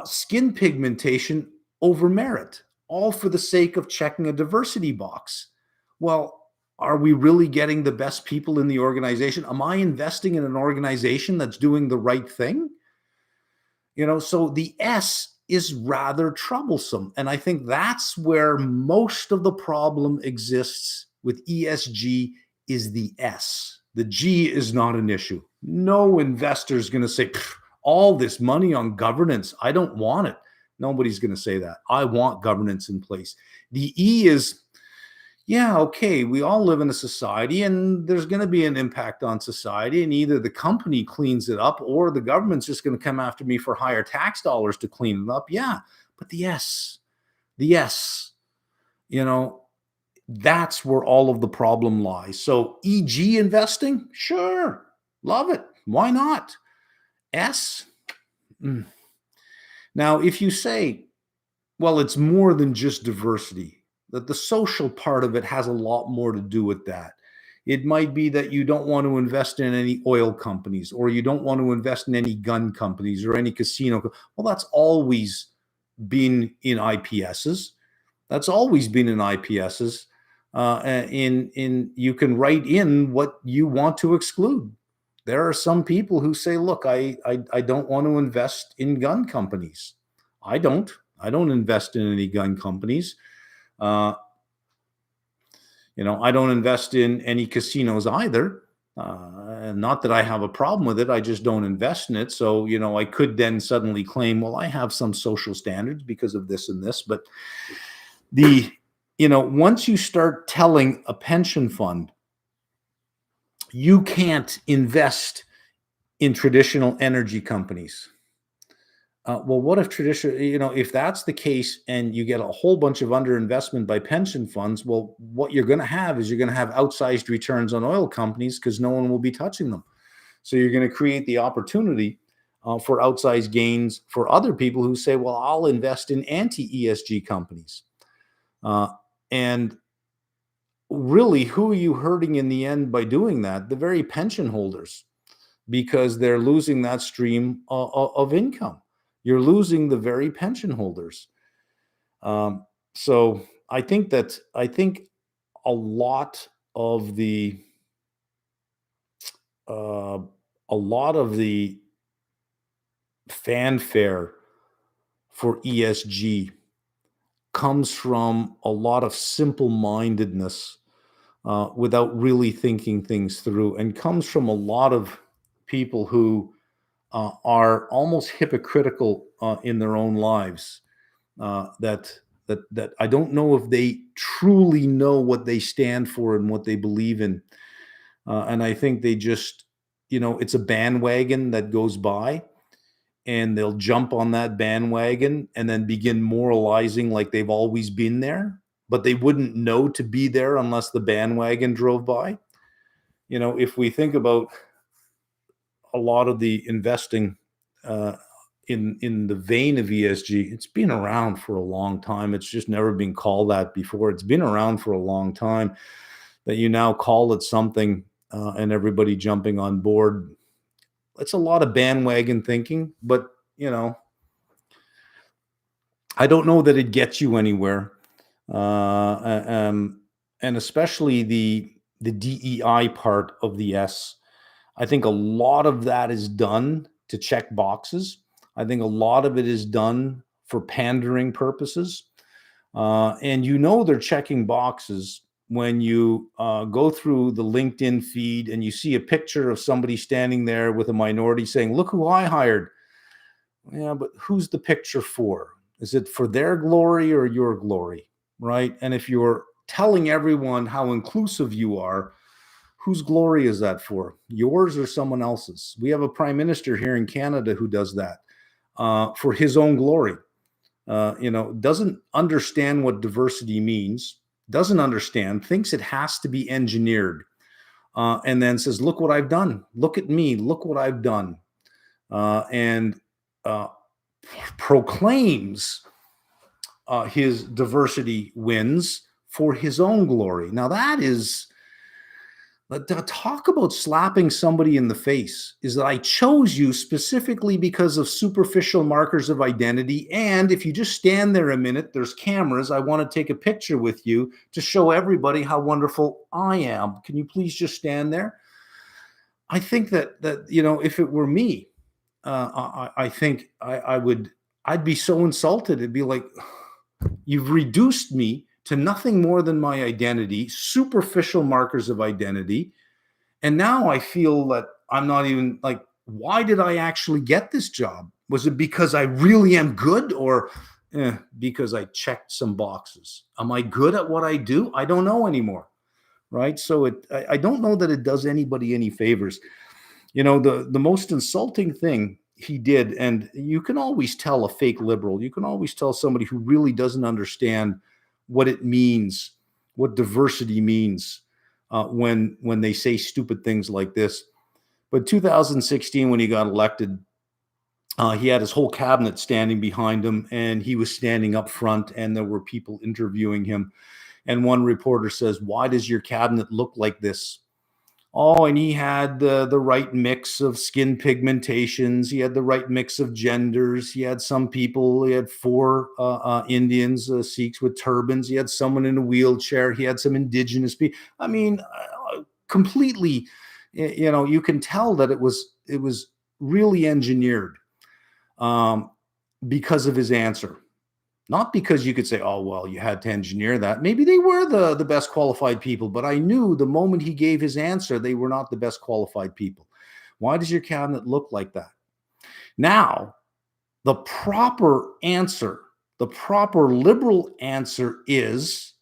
skin pigmentation over merit, all for the sake of checking a diversity box? Well, are we really getting the best people in the organization? Am I investing in an organization that's doing the right thing? So the S is rather troublesome. And I think that's where most of the problem exists with ESG is the S. The G is not an issue. No investor is going to say, all this money on governance, I don't want it. Nobody's going to say that. I want governance in place. The E is, yeah, okay, we all live in a society and there's going to be an impact on society, and either the company cleans it up or the government's just going to come after me for higher tax dollars to clean it up. Yeah, but the S, that's where all of the problem lies. So EG investing, sure, love it. Why not? S. Now, if you say, well, it's more than just diversity, that the social part of it has a lot more to do with that. It might be that you don't want to invest in any oil companies, or you don't want to invest in any gun companies or any casino. Well, that's always been in IPSs. That's always been in IPSs. You can write in what you want to exclude. There are some people who say, look, I don't want to invest in gun companies. I don't invest in any gun companies. I don't invest in any casinos either. Not that I have a problem with it. I just don't invest in it. So, I could then suddenly claim, well, I have some social standards because of this and this. But once you start telling a pension fund, you can't invest in traditional energy companies. Well, what if if that's the case and you get a whole bunch of underinvestment by pension funds, well, what you're going to have is you're going to have outsized returns on oil companies because no one will be touching them. So you're going to create the opportunity for outsized gains for other people who say, well, I'll invest in anti-ESG companies. And really, who are you hurting in the end by doing that? The very pension holders, because they're losing that stream of income. You're losing the very pension holders. So I think a lot of the fanfare for ESG comes from a lot of simple-mindedness without really thinking things through, and comes from a lot of people who are almost hypocritical in their own lives. That I don't know if they truly know what they stand for and what they believe in, and I think they just, it's a bandwagon that goes by. and they'll jump on that bandwagon and then begin moralizing like they've always been there, but they wouldn't know to be there unless the bandwagon drove by. If we think about a lot of the investing uh, in the vein of ESG, it's been around for a long time. It's just never been called that before. It's been around for a long time. That you now call it something, and everybody jumping on board. It's a lot of bandwagon thinking, but I don't know that it gets you anywhere. And especially the DEI part of the S. I think a lot of that is done to check boxes. I think a lot of it is done for pandering purposes. And they're checking boxes when you go through the LinkedIn feed and you see a picture of somebody standing there with a minority saying, "Look who I hired." Yeah, but who's the picture for? Is it for their glory or your glory? Right? And if you're telling everyone how inclusive you are, whose glory is that for? Yours or someone else's? We have a prime minister here in Canada who does that for his own glory. Doesn't understand what diversity means, doesn't understand, thinks it has to be engineered, and then says, "Look what I've done. Look at me. Look what I've done." And proclaims his diversity wins for his own glory. Now, that is talk about slapping somebody in the face. Is that I chose you specifically because of superficial markers of identity. And if you just stand there a minute, there's cameras. I want to take a picture with you to show everybody how wonderful I am. Can you please just stand there? I think that if it were me, I think I'd be so insulted. It'd be like, you've reduced me to nothing more than my identity, superficial markers of identity. And now I feel that I'm not even like, why did I actually get this job? Was it because I really am good, or because I checked some boxes? Am I good at what I do? I don't know anymore. Right. So I don't know that it does anybody any favors. The most insulting thing he did, and you can always tell a fake liberal, you can always tell somebody who really doesn't understand what it means, what diversity means, when they say stupid things like this. But 2016, when he got elected, he had his whole cabinet standing behind him, and he was standing up front, and there were people interviewing him. And one reporter says, "Why does your cabinet look like this?" Oh, and he had the right mix of skin pigmentations. He had the right mix of genders. He had some people. He had four Indians, Sikhs with turbans. He had someone in a wheelchair. He had some indigenous people. I mean, completely. You can tell that it was really engineered because of his answer. Not because you could say, "Oh, well, you had to engineer that." Maybe they were the best qualified people, but I knew the moment he gave his answer, they were not the best qualified people. Why does your cabinet look like that? Now, the proper answer, the proper liberal answer is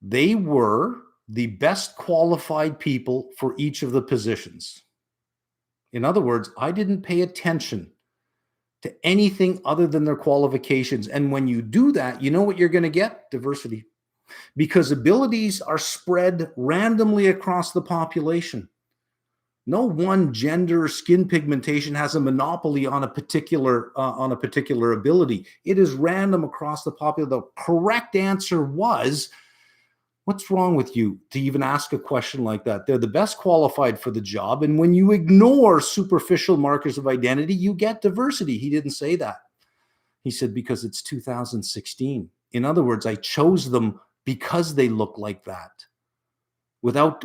they were the best qualified people for each of the positions. In other words, I didn't pay attention to anything other than their qualifications. And when you do that, you know what you're going to get? Diversity. Because abilities are spread randomly across the population. No one gender or skin pigmentation has a monopoly on a particular ability. It is random across the population. The correct answer was, what's wrong with you to even ask a question like that? They're the best qualified for the job. And when you ignore superficial markers of identity, you get diversity. He didn't say that. He said, because it's 2016. In other words, I chose them because they look like that. Without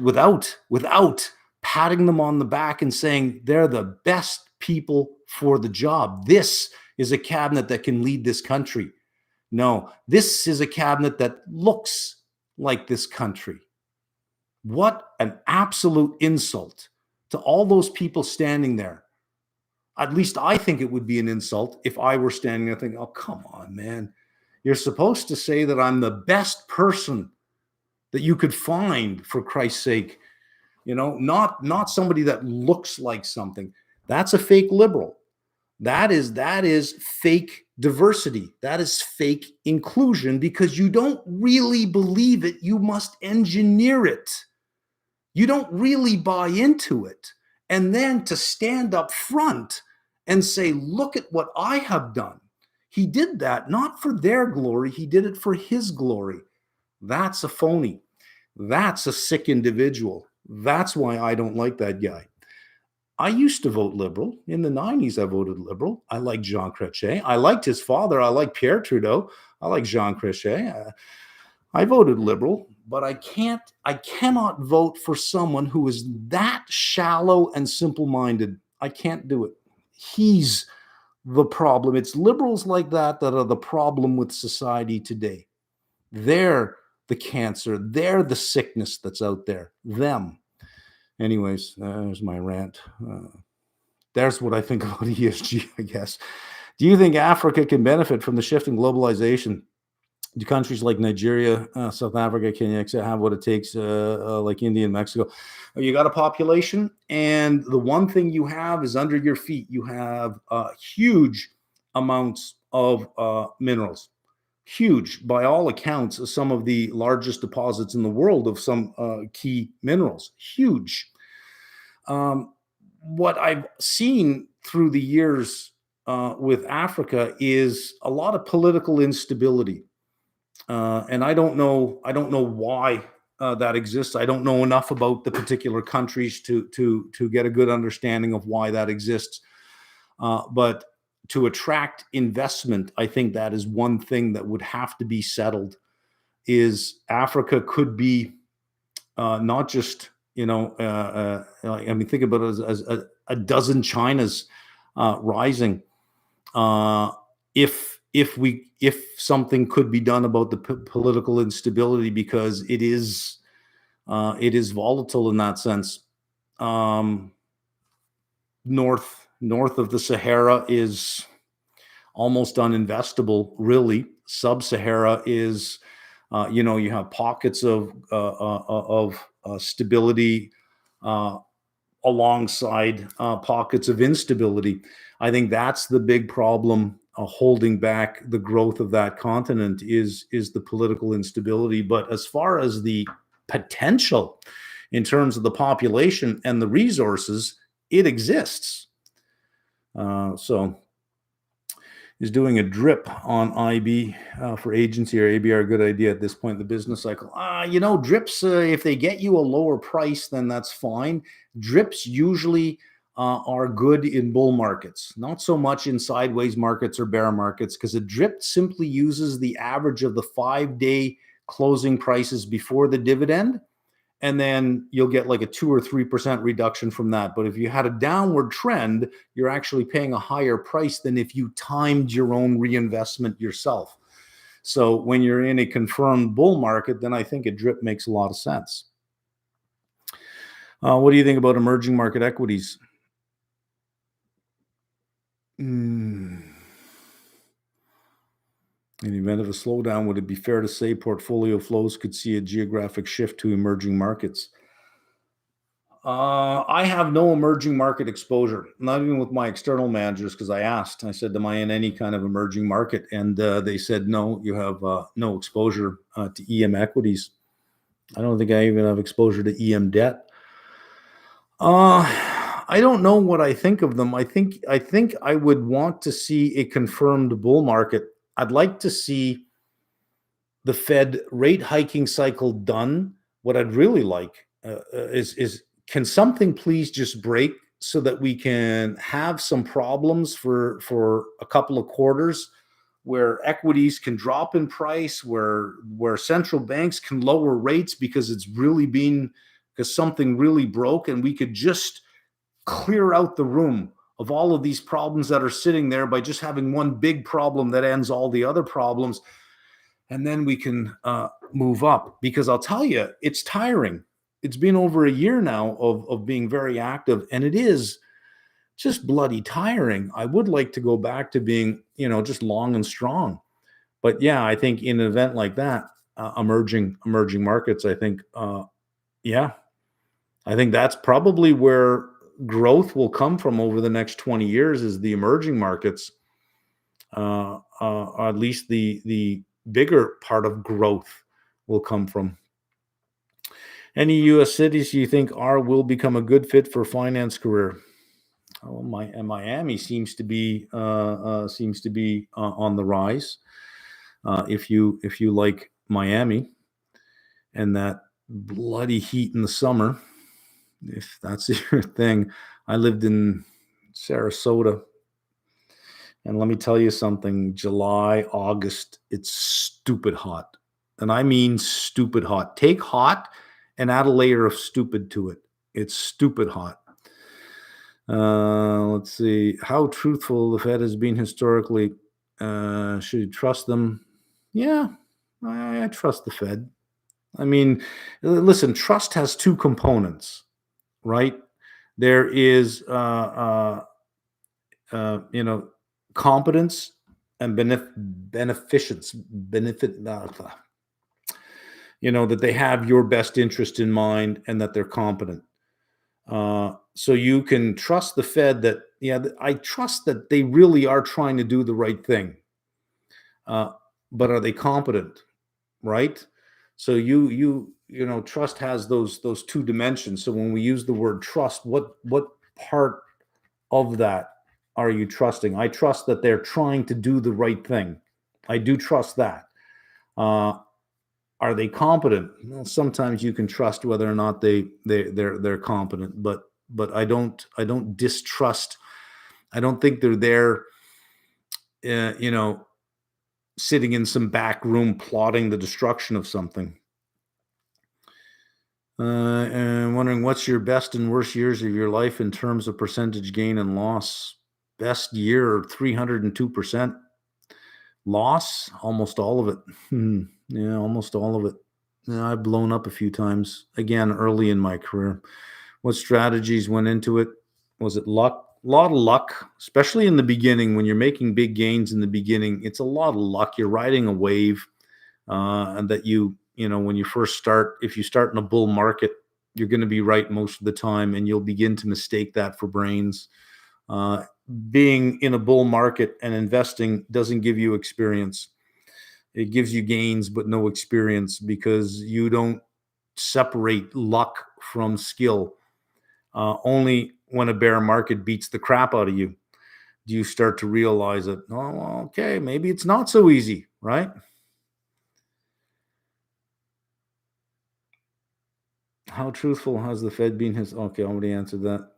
patting them on the back and saying they're the best people for the job. This is a cabinet that can lead this country. No, this is a cabinet that looks like this country. What an absolute insult to all those people standing there. At least I think it would be an insult if I were standing there thinking, "Oh, come on, man. You're supposed to say that I'm the best person that you could find, for Christ's sake. Not somebody that looks like something." That's a fake liberal. That is fake diversity. That is fake inclusion because you don't really believe it. You must engineer it. You don't really buy into it. And then to stand up front and say, look at what I have done. He did that not for their glory, he did it for his glory. That's a phony. That's a sick individual. That's why I don't like that guy. I used to vote Liberal. In the 90s, I voted Liberal. I liked Jean Chrétien. I liked his father. I liked Pierre Trudeau. I like Jean Chrétien. I voted Liberal, but I cannot vote for someone who is that shallow and simple-minded. I can't do it. He's the problem. It's liberals like that are the problem with society today. They're the cancer. They're the sickness that's out there. Them. Anyways, there's my rant. There's what I think about ESG, I guess. Do you think Africa can benefit from the shift in globalization? Do countries like Nigeria, South Africa, Kenya, have what it takes, like India and Mexico? You got a population, and the one thing you have is under your feet. You have huge amounts of minerals. Huge, by all accounts, some of the largest deposits in the world of some key minerals. Huge. What I've seen through the years with Africa is a lot of political instability. And I don't know why that exists. I don't know enough about the particular countries to get a good understanding of why that exists. But to attract investment, I think that is one thing that would have to be settled. Is Africa could be not just I mean, think about it as a dozen Chinas rising. If something could be done about the political instability, because it is volatile in that sense. North of the Sahara is almost uninvestable, really. Sub-Sahara is, you have pockets of stability alongside pockets of instability. I think that's the big problem holding back the growth of that continent is the political instability. But as far as the potential in terms of the population and the resources, it exists. So is doing a drip on IB for agency or ABR a good idea at this point in the business cycle? Drips, if they get you a lower price, then that's fine. Drips usually are good in bull markets, not so much in sideways markets or bear markets, because a drip simply uses the average of the 5-day closing prices before the dividend, and then you'll get like a 2 or 3% reduction from that. But if you had a downward trend, you're actually paying a higher price than if you timed your own reinvestment yourself. So when you're in a confirmed bull market, then I think a drip makes a lot of sense. What do you think about emerging market equities? In the event of a slowdown, would it be fair to say portfolio flows could see a geographic shift to emerging markets? I have no emerging market exposure, not even with my external managers, because I said, am I in any kind of emerging market? And they said, no, you have no exposure to EM equities. I don't think I even have exposure to EM debt. I don't know what I think of them. I think I would want to see a confirmed bull market. I'd like to see the Fed rate hiking cycle done. What I'd really like is can something please just break so that we can have some problems for a couple of quarters where equities can drop in price, where central banks can lower rates because something really broke, and we could just clear out the room of all of these problems that are sitting there by just having one big problem that ends all the other problems. And then we can move up, because I'll tell you, it's tiring. It's been over a year now of being very active, and it is just bloody tiring. I would like to go back to being, just long and strong. But yeah, I think in an event like that, emerging markets, I think, I think that's probably where growth will come from over the next 20 years is the emerging markets, or at least the bigger part of growth will come from. Any U.S. cities you think will become a good fit for finance career? Oh, Miami seems to be on the rise. If you like Miami and that bloody heat in the summer, if that's your thing. I lived in Sarasota, and let me tell you something. July, August, it's stupid hot, and I mean stupid hot. Take hot and add a layer of stupid to it. It's stupid hot. Let's see. How truthful the Fed has been historically. Should you trust them? Yeah, I trust the Fed. I mean, listen, trust has two components, right? There is, competence and beneficence, that they have your best interest in mind and that they're competent. So you can trust the Fed that, I trust that they really are trying to do the right thing. But are they competent, right? So trust has those two dimensions. So when we use the word trust, what part of that are you trusting? I trust that they're trying to do the right thing. I do trust that. Are they competent? Well, sometimes you can trust whether or not they're competent, but I don't distrust. I don't think they're there, sitting in some back room plotting the destruction of something. And wondering what's your best and worst years of your life in terms of percentage gain and loss. Best year, 302%. Loss, almost all of it. Yeah, almost all of it. Yeah, I've blown up a few times, again, early in my career. What strategies went into it? Was it luck? A lot of luck, especially in the beginning. When you're making big gains in the beginning, it's a lot of luck. You're riding a wave, and that when you first start, if you start in a bull market, you're going to be right most of the time, and you'll begin to mistake that for brains. Being in a bull market and investing doesn't give you experience. It gives you gains, but no experience, because you don't separate luck from skill. Only when a bear market beats the crap out of you do you start to realize that, oh, okay, maybe it's not so easy, right? How truthful has the Fed been? Okay, I already answered that.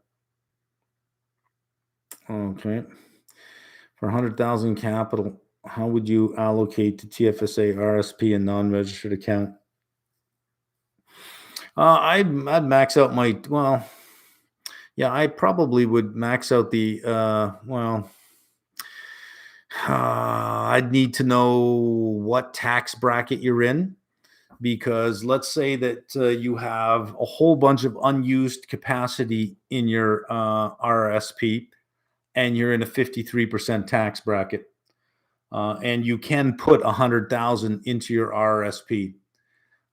Okay. For 100,000 capital, how would you allocate to TFSA, RSP, and non-registered account? I'd max out my, I probably would max out the, I'd need to know what tax bracket you're in, because let's say that you have a whole bunch of unused capacity in your RSP, and you're in a 53% tax bracket, and you can put 100,000 into your RSP.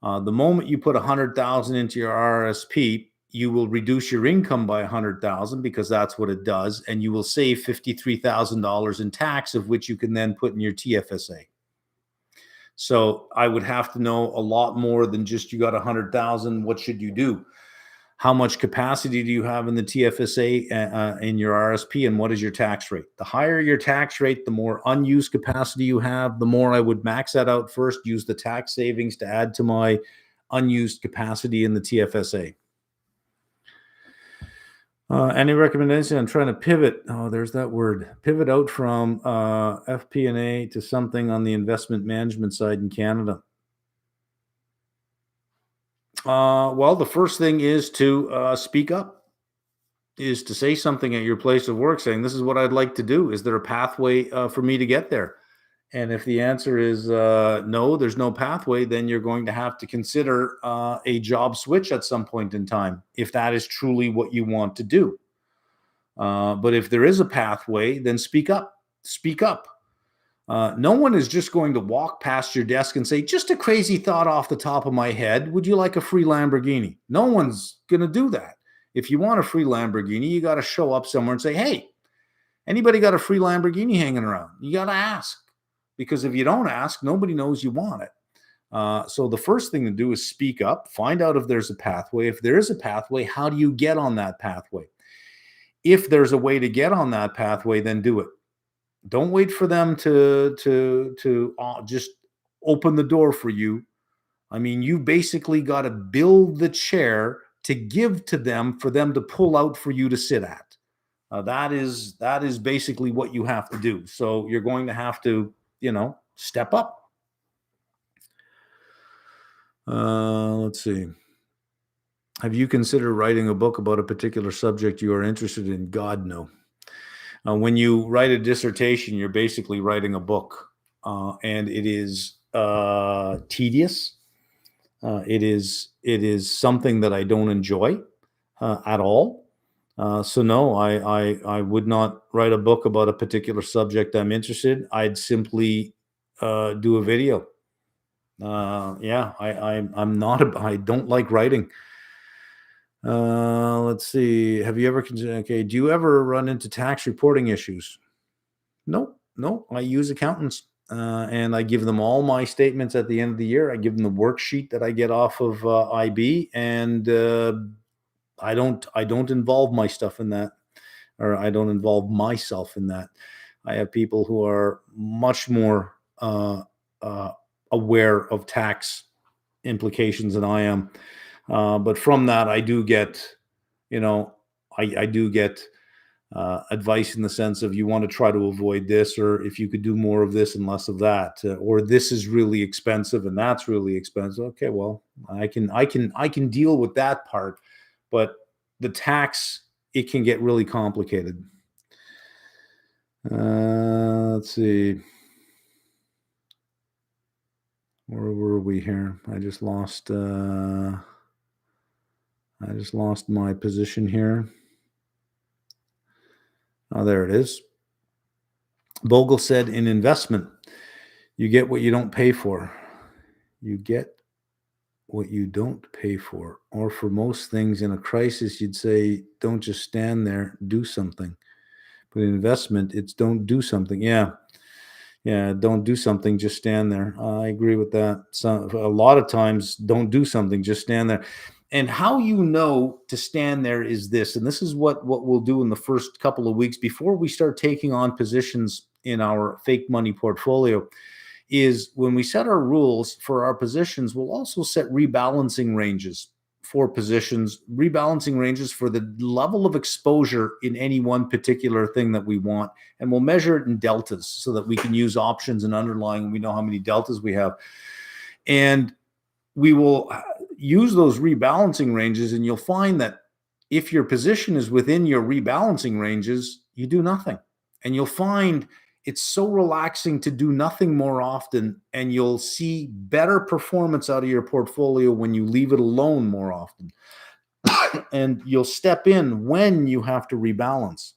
The moment you put 100,000 into your RSP, you will reduce your income by 100,000, because that's what it does, and you will save $53,000 in tax, of which you can then put in your TFSA. So I would have to know a lot more than just you got 100,000. What should you do? How much capacity do you have in the TFSA in your RSP, and what is your tax rate? The higher your tax rate, the more unused capacity you have, the more I would max that out first, use the tax savings to add to my unused capacity in the TFSA. Any recommendation? I'm trying to pivot. Oh, there's that word. Pivot out from FP&A to something on the investment management side in Canada. Well, the first thing is to speak up, is to say something at your place of work, saying, this is what I'd like to do. Is there a pathway for me to get there? And if the answer is no, there's no pathway, then you're going to have to consider a job switch at some point in time, if that is truly what you want to do. But if there is a pathway, then speak up. Speak up. No one is just going to walk past your desk and say, just a crazy thought off the top of my head, would you like a free Lamborghini? No one's going to do that. If you want a free Lamborghini, you got to show up somewhere and say, hey, anybody got a free Lamborghini hanging around? You got to ask, because if you don't ask, nobody knows you want it. So the first thing to do is speak up, find out if there's a pathway. If there is a pathway, how do you get on that pathway? If there's a way to get on that pathway, then do it. Don't wait for them to just open the door for you. I mean, you basically got to build the chair to give to them for them to pull out for you to sit at. That is basically what you have to do. So you're going to have to, step up. Let's see. Have you considered writing a book about a particular subject you are interested in? God, no. When you write a dissertation, you're basically writing a book, and it is tedious. It is something that I don't enjoy at all. So no, I would not write a book about a particular subject I'm interested in. I'd simply do a video. I'm not. I don't like writing. Let's see. Have you ever? Okay. Do you ever run into tax reporting issues? No. I use accountants, and I give them all my statements at the end of the year. I give them the worksheet that I get off of IB, and I don't involve my stuff in that, or I don't involve myself in that. I have people who are much more aware of tax implications than I am. But from that, I do get, I do get advice in the sense of, you want to try to avoid this, or if you could do more of this and less of that, or this is really expensive and that's really expensive. Okay, well, I can deal with that part, but the tax, it can get really complicated. Let's see. Where were we here? I just lost my position here. Oh, there it is. Bogle said, in investment, you get what you don't pay for. You get what you don't pay for. Or for most things in a crisis, you'd say, don't just stand there, do something. But in investment, it's don't do something. Yeah, don't do something, just stand there. I agree with that. So a lot of times, don't do something, just stand there. And how you know to stand there is this, and this is what we'll do in the first couple of weeks before we start taking on positions in our fake money portfolio, is when we set our rules for our positions, we'll also set rebalancing ranges for positions, rebalancing ranges for the level of exposure in any one particular thing that we want. And we'll measure it in deltas so that we can use options and underlying, and we know how many deltas we have. And we will use those rebalancing ranges, and you'll find that if your position is within your rebalancing ranges, you do nothing. And you'll find it's so relaxing to do nothing more often, and you'll see better performance out of your portfolio when you leave it alone more often. And you'll step in when you have to rebalance.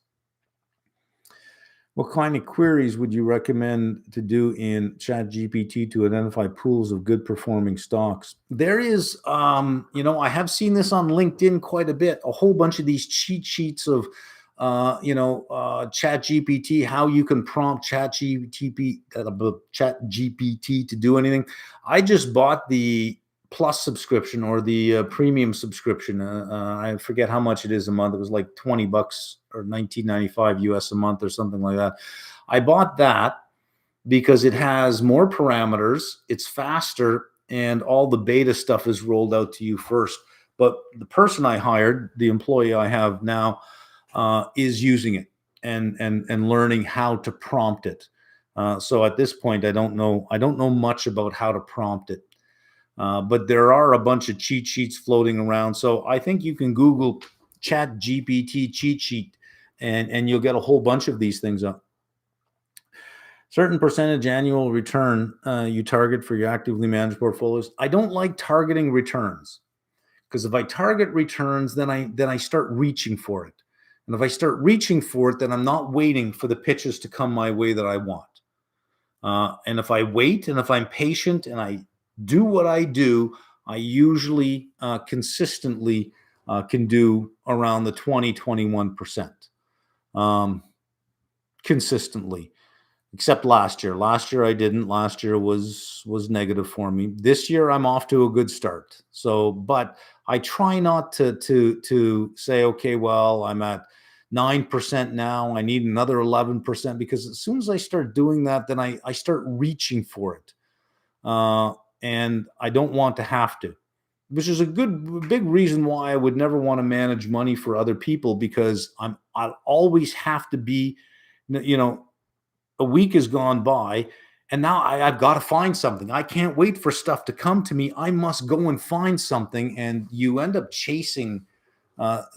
What kind of queries would you recommend to do in ChatGPT to identify pools of good performing stocks? There is, I have seen this on LinkedIn quite a bit, a whole bunch of these cheat sheets of, ChatGPT, how you can prompt ChatGPT to do anything. I just bought the Plus subscription, or the premium subscription. I forget how much it is a month. It was like $20 or $19.95 US a month or something like that. I bought that because it has more parameters, it's faster, and all the beta stuff is rolled out to you first. But the person I hired, the employee I have now, is using it and learning how to prompt it. So at this point, I don't know much about how to prompt it. But there are a bunch of cheat sheets floating around. So I think you can Google Chat GPT cheat sheet, and you'll get a whole bunch of these things up. Certain percentage annual return you target for your actively managed portfolios. I don't like targeting returns, because if I target returns, then I start reaching for it. And if I start reaching for it, then I'm not waiting for the pitches to come my way that I want. And if I wait, and if I'm patient, and I do what I do, I usually consistently can do around the 20-21% consistently. Except last year. Last year I didn't. Last year was negative for me. This year I'm off to a good start. So, but I try not to say, okay, well, I'm at 9% now. I need another 11%, because as soon as I start doing that, then I start reaching for it. And I don't want to have to, which is a big reason why I would never want to manage money for other people, because I'll always have to be, you know, a week has gone by, and now I've got to find something. I can't wait for stuff to come to me. I must go and find something. And you end up chasing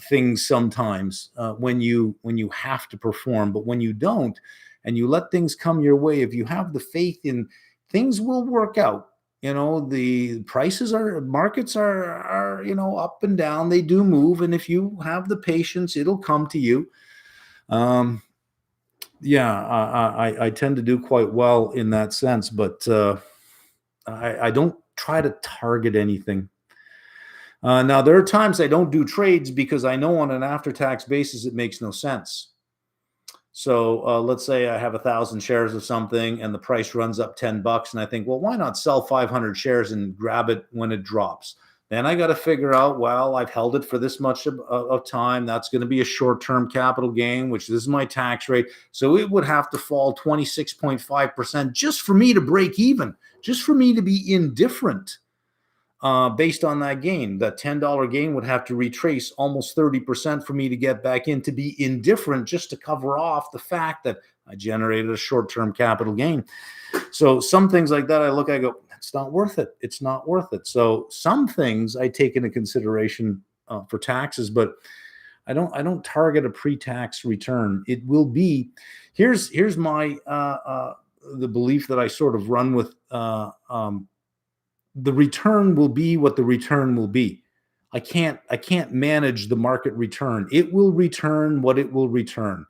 things sometimes when you have to perform. But when you don't, and you let things come your way, if you have the faith in things will work out. The markets are up and down. They do move, and if you have the patience, it'll come to you. Yeah, I tend to do quite well in that sense, but I don't try to target anything. Now, there are times I don't do trades because I know on an after-tax basis it makes no sense. So let's say I have 1,000 shares of something and the price runs up $10, and I think, well, why not sell 500 shares and grab it when it drops? Then I got to figure out, well, I've held it for this much of time. That's going to be a short-term capital gain, which this is my tax rate. So it would have to fall 26.5% just for me to break even, just for me to be indifferent based on that gain. That $10 gain would have to retrace almost 30% for me to get back in, to be indifferent, just to cover off the fact that I generated a short-term capital gain. So some things like that, I go, it's not worth it. It's not worth it. So some things I take into consideration for taxes, but I don't target a pre-tax return. It will be, here's my the belief that I sort of run with. The return will be what the return will be. I can't manage the market return. It will return what it will return.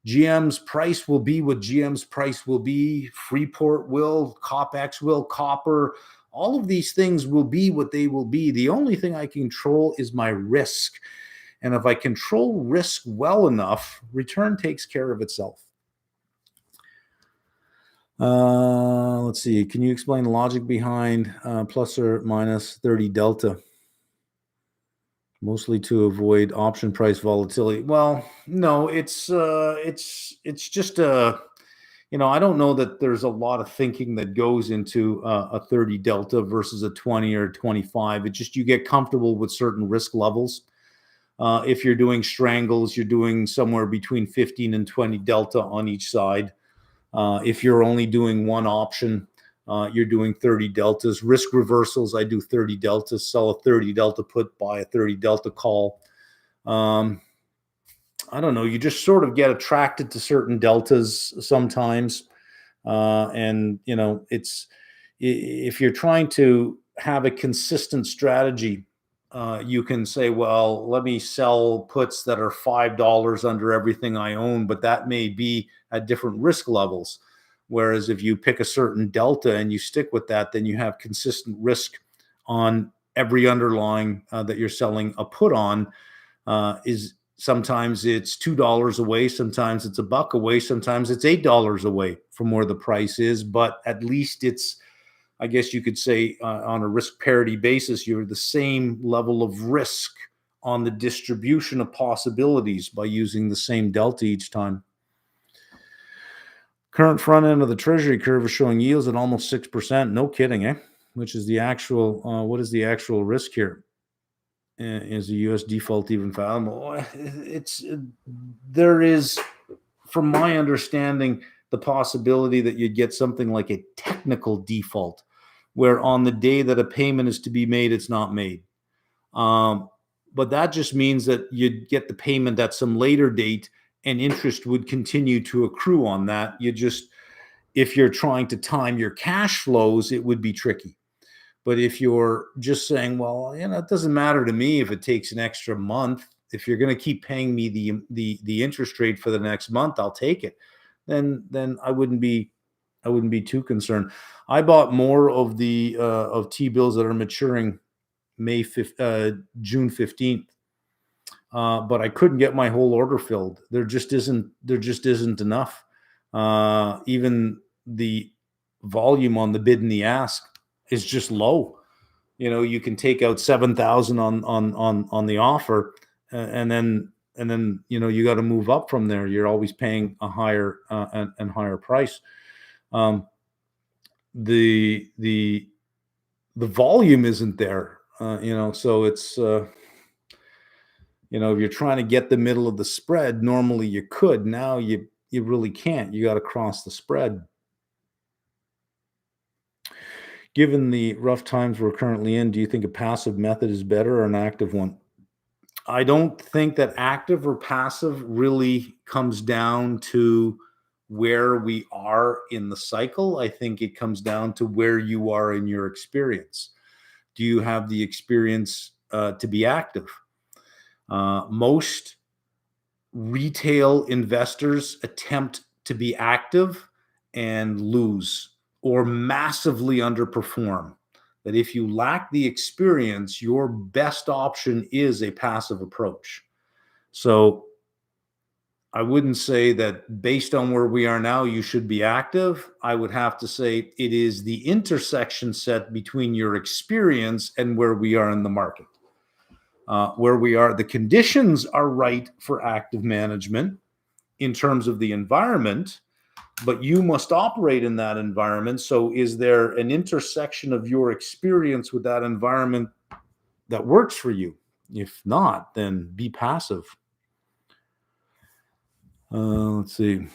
GM's price will be what GM's price will be. Freeport will, CopEx will, copper, all of these things will be what they will be. The only thing I control is my risk. And if I control risk well enough, return takes care of itself. Let's see. Can you explain the logic behind plus or minus 30 delta? Mostly to avoid option price volatility. Well, no, it's just I don't know that there's a lot of thinking that goes into a 30 delta versus a 20 or 25. It just, you get comfortable with certain risk levels. If you're doing strangles, you're doing somewhere between 15 and 20 delta on each side. If you're only doing one option, you're doing 30 deltas. Risk reversals, I do 30 deltas, sell a 30 delta put, buy a 30 delta call. I don't know. You just sort of get attracted to certain deltas sometimes. And, it's, if you're trying to have a consistent strategy, you can say, well, let me sell puts that are $5 under everything I own, but that may be at different risk levels. Whereas if you pick a certain delta and you stick with that, then you have consistent risk on every underlying that you're selling a put on. Is sometimes it's $2 away, sometimes it's $1 away, sometimes it's $8 away from where the price is, but at least it's, I guess you could say, on a risk parity basis, you're the same level of risk on the distribution of possibilities by using the same delta each time. Current front end of the treasury curve is showing yields at almost 6%. No kidding, eh? Which is the actual, what is the actual risk here? Is the U.S. default even fathomable? There is, from my understanding, the possibility that you'd get something like a technical default, where on the day that a payment is to be made, it's not made. But that just means that you'd get the payment at some later date, and interest would continue to accrue on that. If you're trying to time your cash flows, it would be tricky. But if you're just saying, well, it doesn't matter to me if it takes an extra month. If you're going to keep paying me the interest rate for the next month, I'll take it. Then I wouldn't be too concerned. I bought more of the of T-bills that are maturing June 15th. but I couldn't get my whole order filled. There just isn't enough. Even the volume on the bid and the ask is just low. You can take out 7,000 on the offer, and then you got to move up from there. You're always paying a higher and higher price. Um, the the volume isn't there. So it's if you're trying to get the middle of the spread, normally you could. Now you really can't. You got to cross the spread. Given the rough times we're currently in, do you think a passive method is better or an active one? I don't think that active or passive really comes down to where we are in the cycle. I think it comes down to where you are in your experience. Do you have the experience to be active? Most retail investors attempt to be active and lose or massively underperform. That if you lack the experience, your best option is a passive approach. So I wouldn't say that based on where we are now, you should be active. I would have to say it is the intersection set between your experience and where we are in the market. Where we are, the conditions are right for active management in terms of the environment, but you must operate in that environment. So is there an intersection of your experience with that environment that works for you? If not, then be passive. Let's see.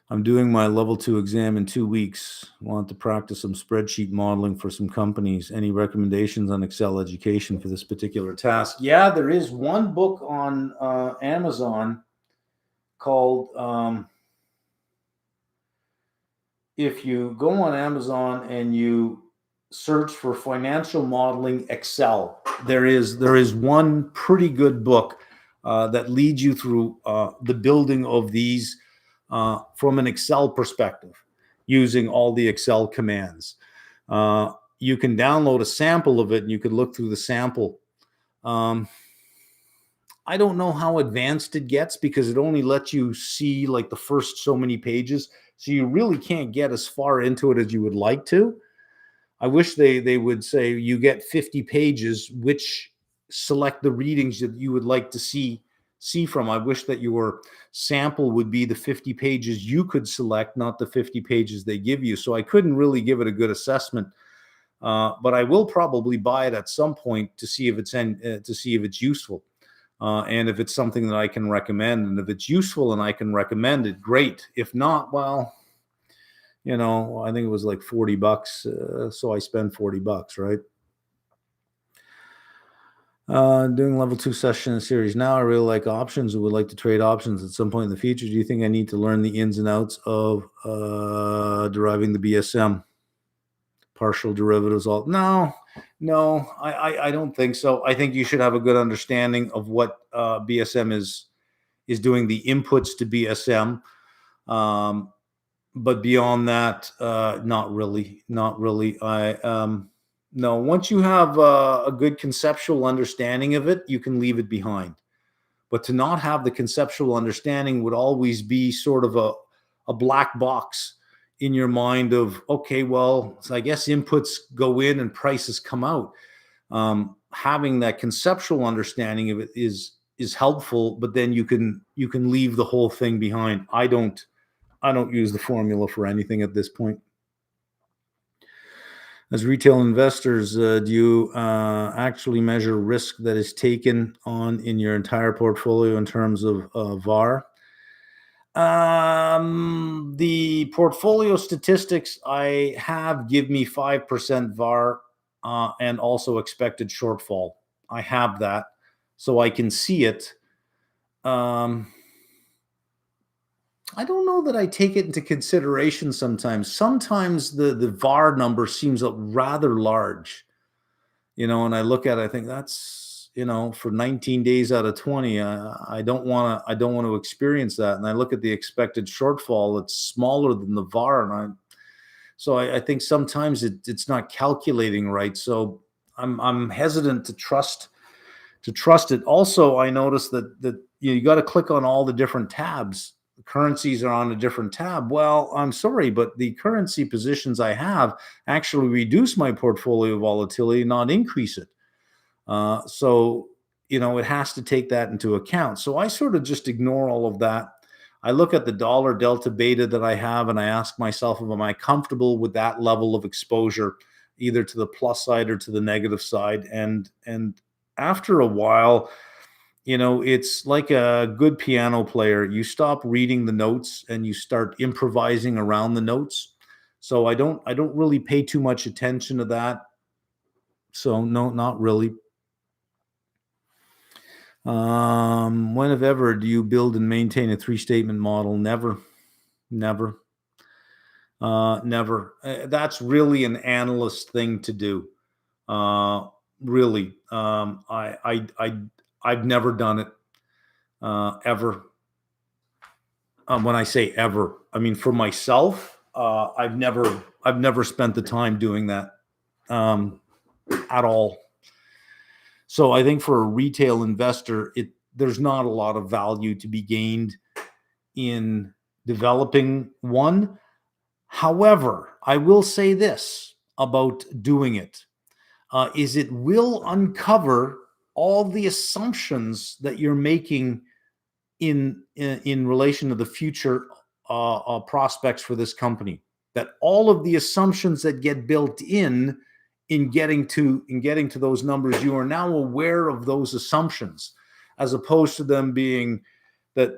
I'm doing my level 2 exam in 2 weeks. Want to practice some spreadsheet modeling for some companies. Any recommendations on Excel education for this particular task? Yeah, there is one book on Amazon called if you go on Amazon and you search for financial modeling Excel, there is one pretty good book that leads you through the building of these from an Excel perspective, using all the Excel commands. You can download a sample of it and you can look through the sample. I don't know how advanced it gets because it only lets you see like the first so many pages. So you really can't get as far into it as you would like to. I wish they would say you get 50 pages, which select the readings that you would like to see from. I wish that your sample would be the 50 pages you could select, not the 50 pages they give you. So I couldn't really give it a good assessment. But I will probably buy it at some point to see if it's useful. And if it's something that I can recommend, and if it's useful and I can recommend it, great. If not, well, I think it was like $40. So I spend $40, right? Doing level 2 session series now. I really like options and would like to trade options at some point in the future. Do you think I need to learn the ins and outs of deriving the BSM? Partial derivatives, all? No, I don't think so. I think you should have a good understanding of what BSM is doing, the inputs to BSM. But beyond that, not really. No, once you have a good conceptual understanding of it, you can leave it behind. But to not have the conceptual understanding would always be sort of a black box in your mind of, okay, well, so I guess inputs go in and prices come out. Having that conceptual understanding of it is helpful, but then you can leave the whole thing behind. I don't use the formula for anything at this point. As retail investors, do you actually measure risk that is taken on in your entire portfolio in terms of VAR? The portfolio statistics I have give me 5% VAR and also expected shortfall. I have that, so I can see it. I don't know that I take it into consideration sometimes. Sometimes the VAR number seems rather large, and I look at it, I think that's, for 19 days out of 20, I don't want to experience that. And I look at the expected shortfall, it's smaller than the VAR. And I think sometimes it's not calculating right. So I'm hesitant to trust to trust it. Also, I noticed that you got to click on all the different tabs. Currencies are on a different tab. Well, I'm sorry, but the currency positions I have actually reduce my portfolio volatility, not increase it. So, it has to take that into account. So I sort of just ignore all of that. I look at the dollar delta beta that I have and I ask myself, am I comfortable with that level of exposure, either to the plus side or to the negative side? And after a while, it's like a good piano player. You stop reading the notes and you start improvising around the notes. So I don't really pay too much attention to that. So no, not really. When, if ever, do you build and maintain a three-statement model? Never, never, never. That's really an analyst thing to do. Really, I've never done it ever. When I say ever, I mean for myself. I've never spent the time doing that at all. So I think for a retail investor, there's not a lot of value to be gained in developing one. However, I will say this about doing it, is it will uncover all the assumptions that you're making in relation to the future prospects for this company. That all of the assumptions that get built in getting to those numbers, you are now aware of those assumptions, as opposed to them being that,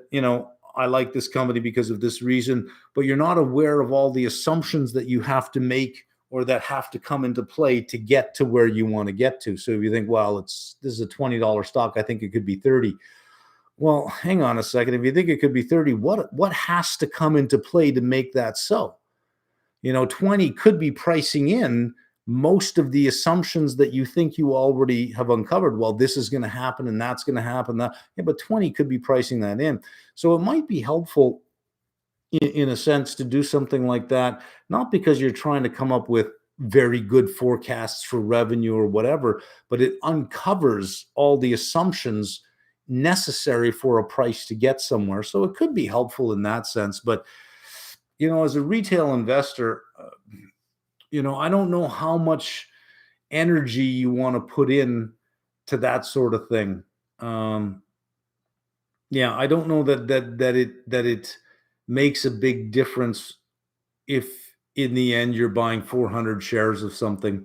I like this company because of this reason, but you're not aware of all the assumptions that you have to make or that have to come into play to get to where you want to get to. So if you think, well, this is a $20 stock, I think it could be 30. Well, hang on a second. If you think it could be 30, what has to come into play to make that so? 20 could be pricing in most of the assumptions that you think you already have uncovered. Well, this is going to happen and that's going to happen. Yeah, but 20 could be pricing that in. So it might be helpful in a sense to do something like that, not because you're trying to come up with very good forecasts for revenue or whatever, but it uncovers all the assumptions necessary for a price to get somewhere. So it could be helpful in that sense. But, as a retail investor, I don't know how much energy you want to put in to that sort of thing. Yeah, I don't know that it makes a big difference if in the end you're buying 400 shares of something.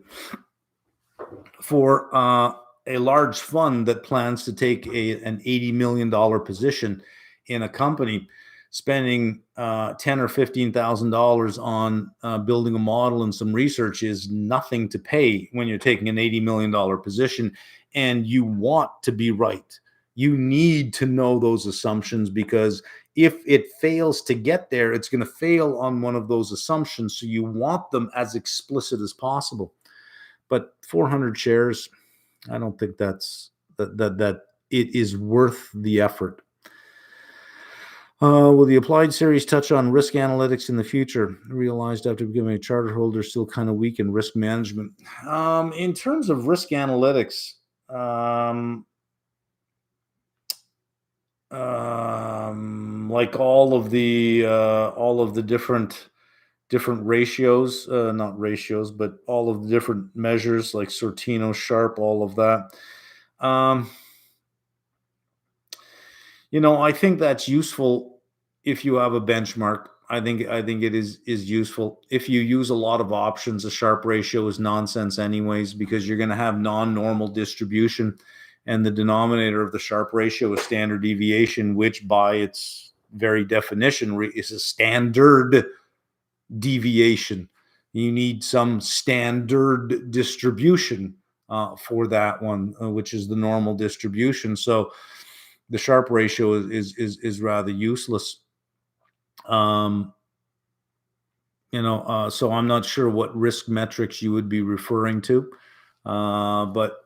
For a large fund that plans to take an $80 million position in a company, spending $10,000 or $15,000 on building a model and some research is nothing to pay when you're taking an $80 million position and you want to be right. You need to know those assumptions, because if it fails to get there, it's going to fail on one of those assumptions. So you want them as explicit as possible. But 400 shares, I don't think that it is worth the effort. Will the applied series touch on risk analytics in the future? Realized after becoming a charter holder, still kind of weak in risk management. In terms of risk analytics, like all of the different ratios, not ratios, but all of the different measures like Sortino, Sharp, all of that. I think that's useful if you have a benchmark. I think it is useful. If you use a lot of options, a Sharp ratio is nonsense anyways, because you're going to have non-normal distribution, and the denominator of the Sharp ratio is standard deviation, which by its very definition is a standard deviation. You need some standard distribution for that one, which is the normal distribution. So the Sharp ratio is rather useless. So I'm not sure what risk metrics you would be referring to, but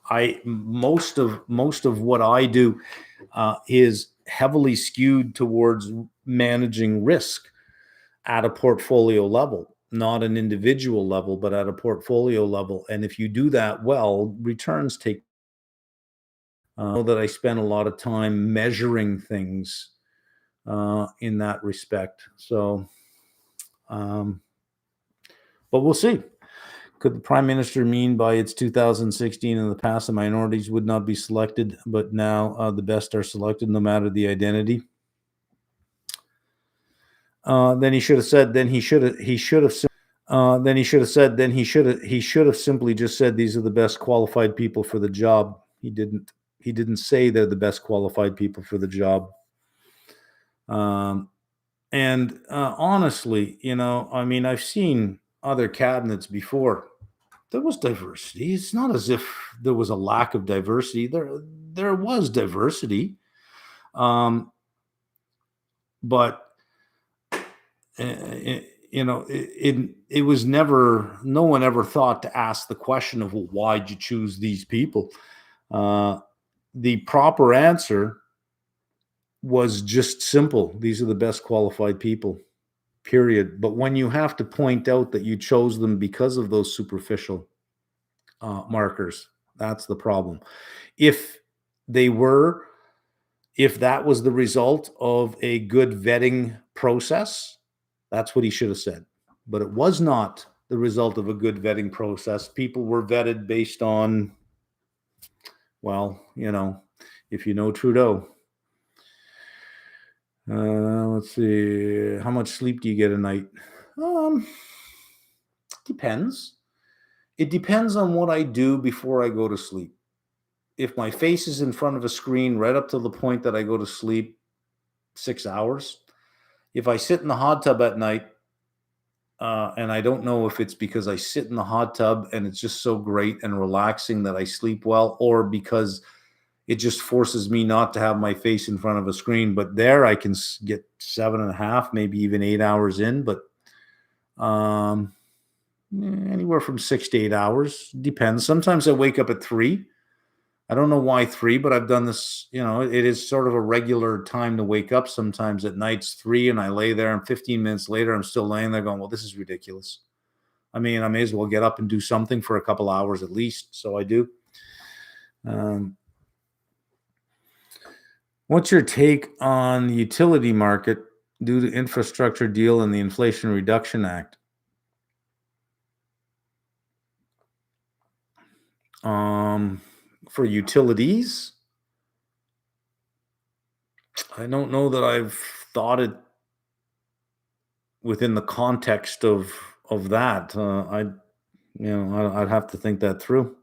I most of what I do is heavily skewed towards managing risk at a portfolio level, not an individual level, but at a portfolio level. And if you do that well, returns take I know that I spend a lot of time measuring things in that respect. So, um, but we'll see. Could the prime minister mean by it's 2016 in the past the minorities would not be selected, but now the best are selected no matter the identity? Then he should have said. Then he should have said. He should have simply just said these are the best qualified people for the job. He didn't. He didn't say they're the best qualified people for the job. And honestly, I mean, I've seen other cabinets before. There was diversity. It's not as if there was a lack of diversity. There was diversity, but it was never. No one ever thought to ask the question of, well, why'd you choose these people? The proper answer was just simple. These are the best qualified people, period. But when you have to point out that you chose them because of those superficial markers, that's the problem. If they were, if that was the result of a good vetting process, that's what he should have said. But it was not the result of a good vetting process. People were vetted based on, well, if you know Trudeau. Let's see. How much sleep do you get a night? Depends. It depends on what I do before I go to sleep. If my face is in front of a screen right up to the point that I go to sleep, 6 hours. If I sit in the hot tub at night, and I don't know if it's because I sit in the hot tub and it's just so great and relaxing that I sleep well, or because it just forces me not to have my face in front of a screen. But there I can get 7.5, maybe even 8 hours in, but anywhere from 6 to 8 hours. Depends. Sometimes I wake up at 3. I don't know why 3, but I've done this, it is sort of a regular time to wake up. Sometimes at nights 3, and I lay there, and 15 minutes later, I'm still laying there going, well, this is ridiculous. I mean, I may as well get up and do something for a couple hours at least. So I do. What's your take on the utility market due to infrastructure deal and the Inflation Reduction Act? For utilities, I don't know that I've thought it within the context of that. I'd have to think that through.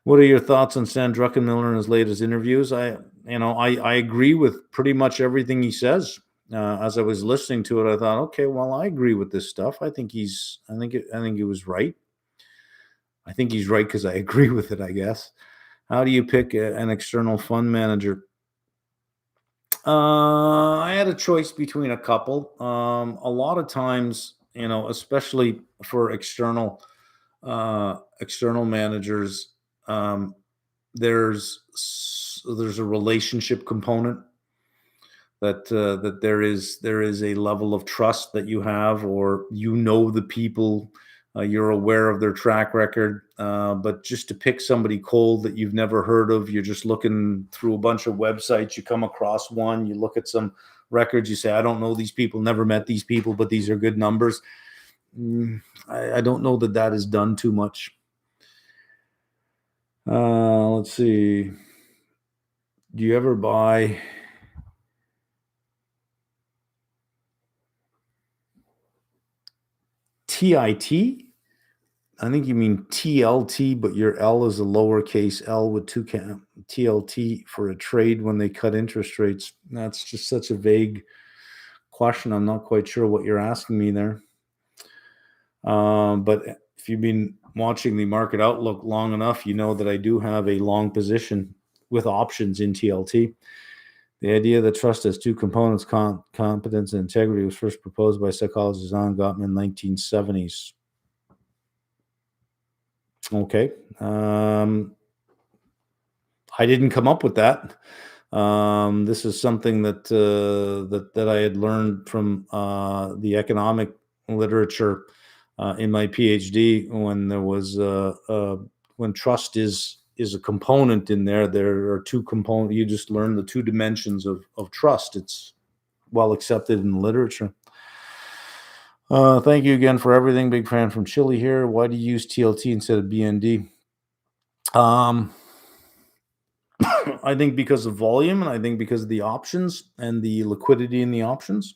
What are your thoughts on Sam Druckenmiller in his latest interviews? I agree with pretty much everything he says. As I was listening to it, I thought, okay, well, I agree with this stuff. I think he was right. I think he's right because I agree with it, I guess. How do you pick an external fund manager? I had a choice between a couple. A lot of times, especially for external managers, there's a relationship component that there is a level of trust that you have, or the people. You're aware of their track record, but just to pick somebody cold that you've never heard of, you're just looking through a bunch of websites, you come across one, you look at some records, you say, I don't know these people, never met these people, but these are good numbers. I don't know that is done too much. Let's see. Do you ever buy TIT? I think you mean TLT, but your L is a lowercase L with two TLT for a trade when they cut interest rates. That's just such a vague question. I'm not quite sure what you're asking me there. But if you've been watching the market outlook long enough, you know that I do have a long position with options in TLT. The idea that trust has two components, competence and integrity, was first proposed by psychologist John Gottman in the 1970s. Okay. I didn't come up with that. This is something that I had learned from the economic literature in my PhD, when there was when trust is is a component in there. There are two components. You just learn the two dimensions of trust. It's well accepted in literature. Thank you again for everything. Big fan from Chile here. Why do you use TLT instead of BND? I think because of volume, and I think because of the options and the liquidity in the options.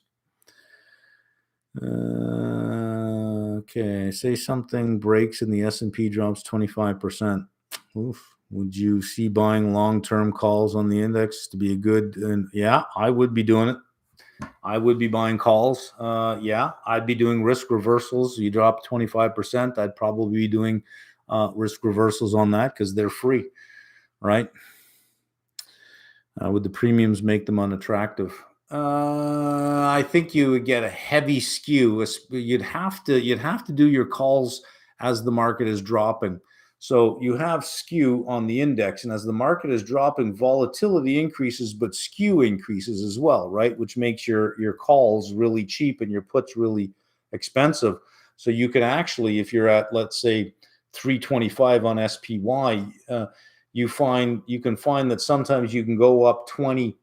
Okay, say something breaks and the S&P drops 25%. Oof. Would you see buying long-term calls on the index to be a good? And yeah, I would be doing it. I would be buying calls. Yeah, I'd be doing risk reversals. You drop 25%, I'd probably be doing risk reversals on that because they're free, right? Would the premiums make them unattractive? I think you would get a heavy skew. You'd have to do your calls as the market is dropping. So you have skew on the index, and as the market is dropping, volatility increases, but skew increases as well, right? Which makes your calls really cheap and your puts really expensive. So you can actually, if you're at, let's say, 325 on SPY, you can find that sometimes you can go up 20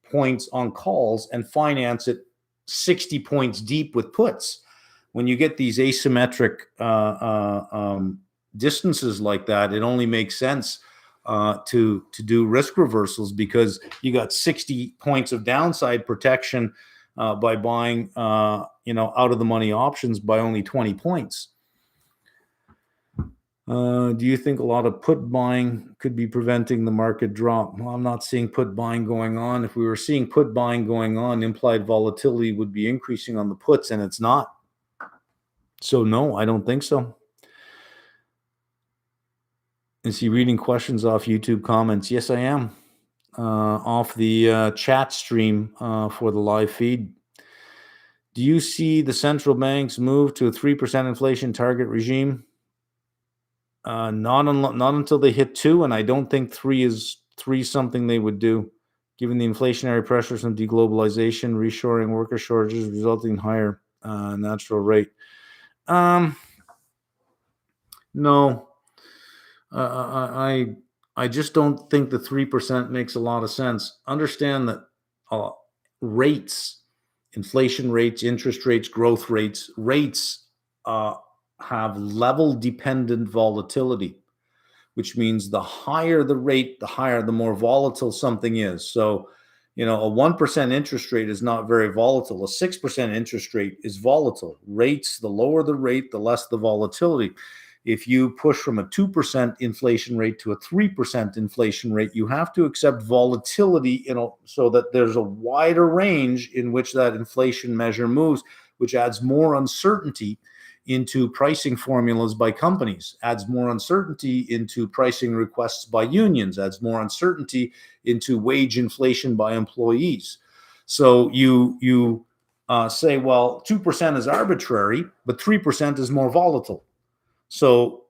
points on calls and finance it 60 points deep with puts. When you get these asymmetric distances like that, it only makes sense to do risk reversals because you got 60 points of downside protection by buying out of the money options by only 20 points. Do you think a lot of put buying could be preventing the market drop? Well, I'm not seeing put buying going on. If we were seeing put buying going on, implied volatility would be increasing on the puts, and it's not. So no, I don't think so. Is he reading questions off YouTube comments? Yes, I am. Off the chat stream for the live feed. Do you see the central banks move to a 3% inflation target regime? Not until they hit 2, and I don't think 3 is something they would do, given the inflationary pressures from deglobalization, reshoring, worker shortages, resulting in higher natural rate. No, I just don't think the 3% makes a lot of sense. Understand that rates, inflation rates, interest rates, growth rates, have level dependent volatility, which means the higher the rate, the more volatile something is. So, a 1% interest rate is not very volatile. A 6% interest rate is volatile. Rates, the lower the rate, the less the volatility. If you push from a 2% inflation rate to a 3% inflation rate, you have to accept volatility, so that there's a wider range in which that inflation measure moves, which adds more uncertainty into pricing formulas by companies, adds more uncertainty into pricing requests by unions, adds more uncertainty into wage inflation by employees. So you say, well, 2% is arbitrary, but 3% is more volatile. So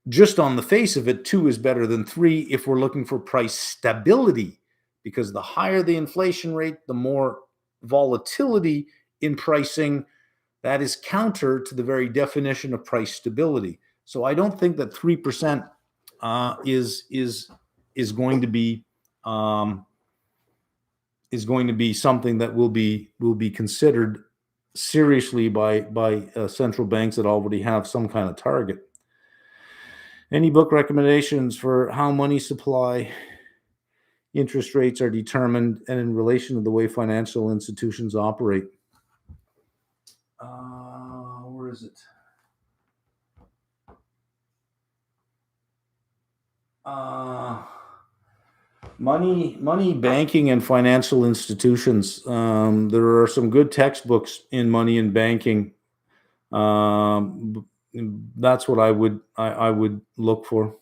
just on the face of it, 2 is better than 3 if we're looking for price stability, because the higher the inflation rate, the more volatility in pricing. That is counter to the very definition of price stability. So I don't think that 3% is going to be something that will be considered seriously by central banks that already have some kind of target. Any book recommendations for how money supply interest rates are determined and in relation to the way financial institutions operate? Where is it? Money, banking, and financial institutions. There are some good textbooks in money and banking. That's what I would look for.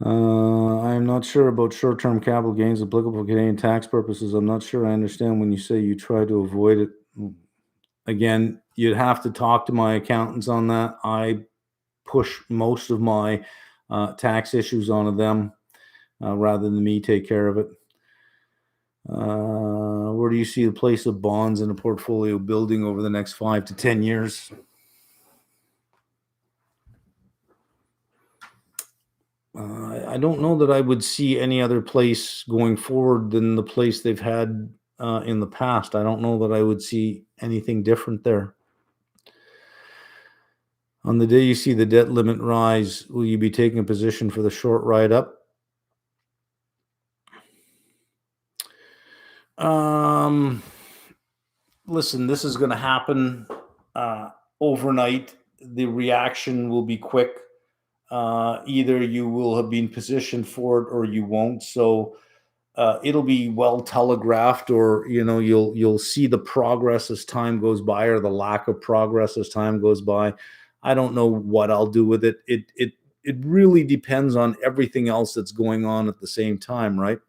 I am not sure about short-term capital gains applicable for Canadian tax purposes. I'm not sure I understand when you say you try to avoid it. Again, you'd have to talk to my accountants on that. I push most of my tax issues onto them rather than me take care of it. Where do you see the place of bonds in a portfolio building over the next 5 to 10 years? I don't know that I would see any other place going forward than the place they've had in the past. I don't know that I would see anything different there. On the day you see the debt limit rise, will you be taking a position for the short ride up? Um, Listen, this is going to happen overnight. The reaction will be quick. Either you will have been positioned for it or you won't. So it'll be well telegraphed, or you'll see the progress as time goes by, or the lack of progress as time goes by. I don't know what I'll do with it. It really depends on everything else that's going on at the same time, right?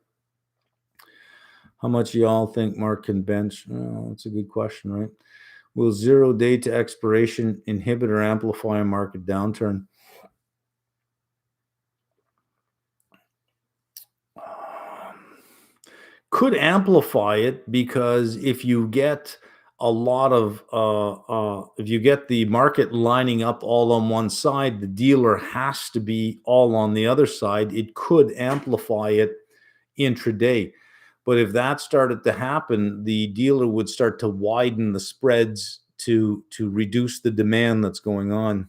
How much y'all think Mark can bench? Oh, that's a good question, right? Will 0 day to expiration inhibit or amplify a market downturn? Could amplify it, because if you get a lot of if you get the market lining up all on one side, the dealer has to be all on the other side. It could amplify it intraday. But if that started to happen, the dealer would start to widen the spreads to reduce the demand that's going on.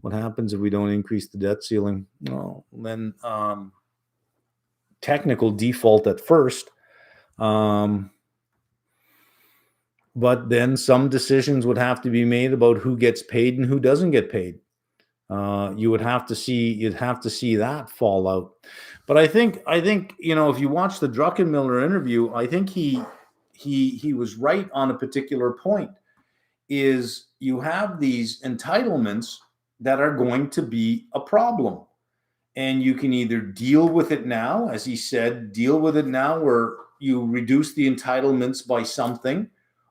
What happens if we don't increase the debt ceiling? Well, then technical default at first. But then some decisions would have to be made about who gets paid and who doesn't get paid. You'd have to see that fall out. But I think if you watch the Druckenmiller interview, I think he was right on a particular point. Is you have these entitlements that are going to be a problem, and you can either deal with it now, as he said, deal with it now, where you reduce the entitlements by something,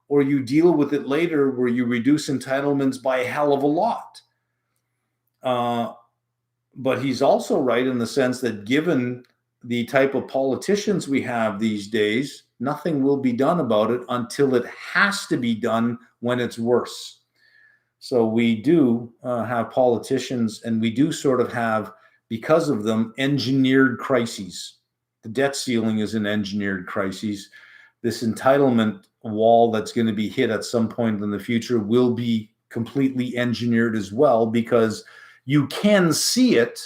or you deal with it later where you reduce entitlements by a hell of a lot. But he's also right in the sense that given the type of politicians we have these days, nothing will be done about it until it has to be done when it's worse. So we do have politicians, and we do sort of have, because of them, engineered crises. The debt ceiling is an engineered crisis. This entitlement wall that's going to be hit at some point in the future will be completely engineered as well, because you can see it.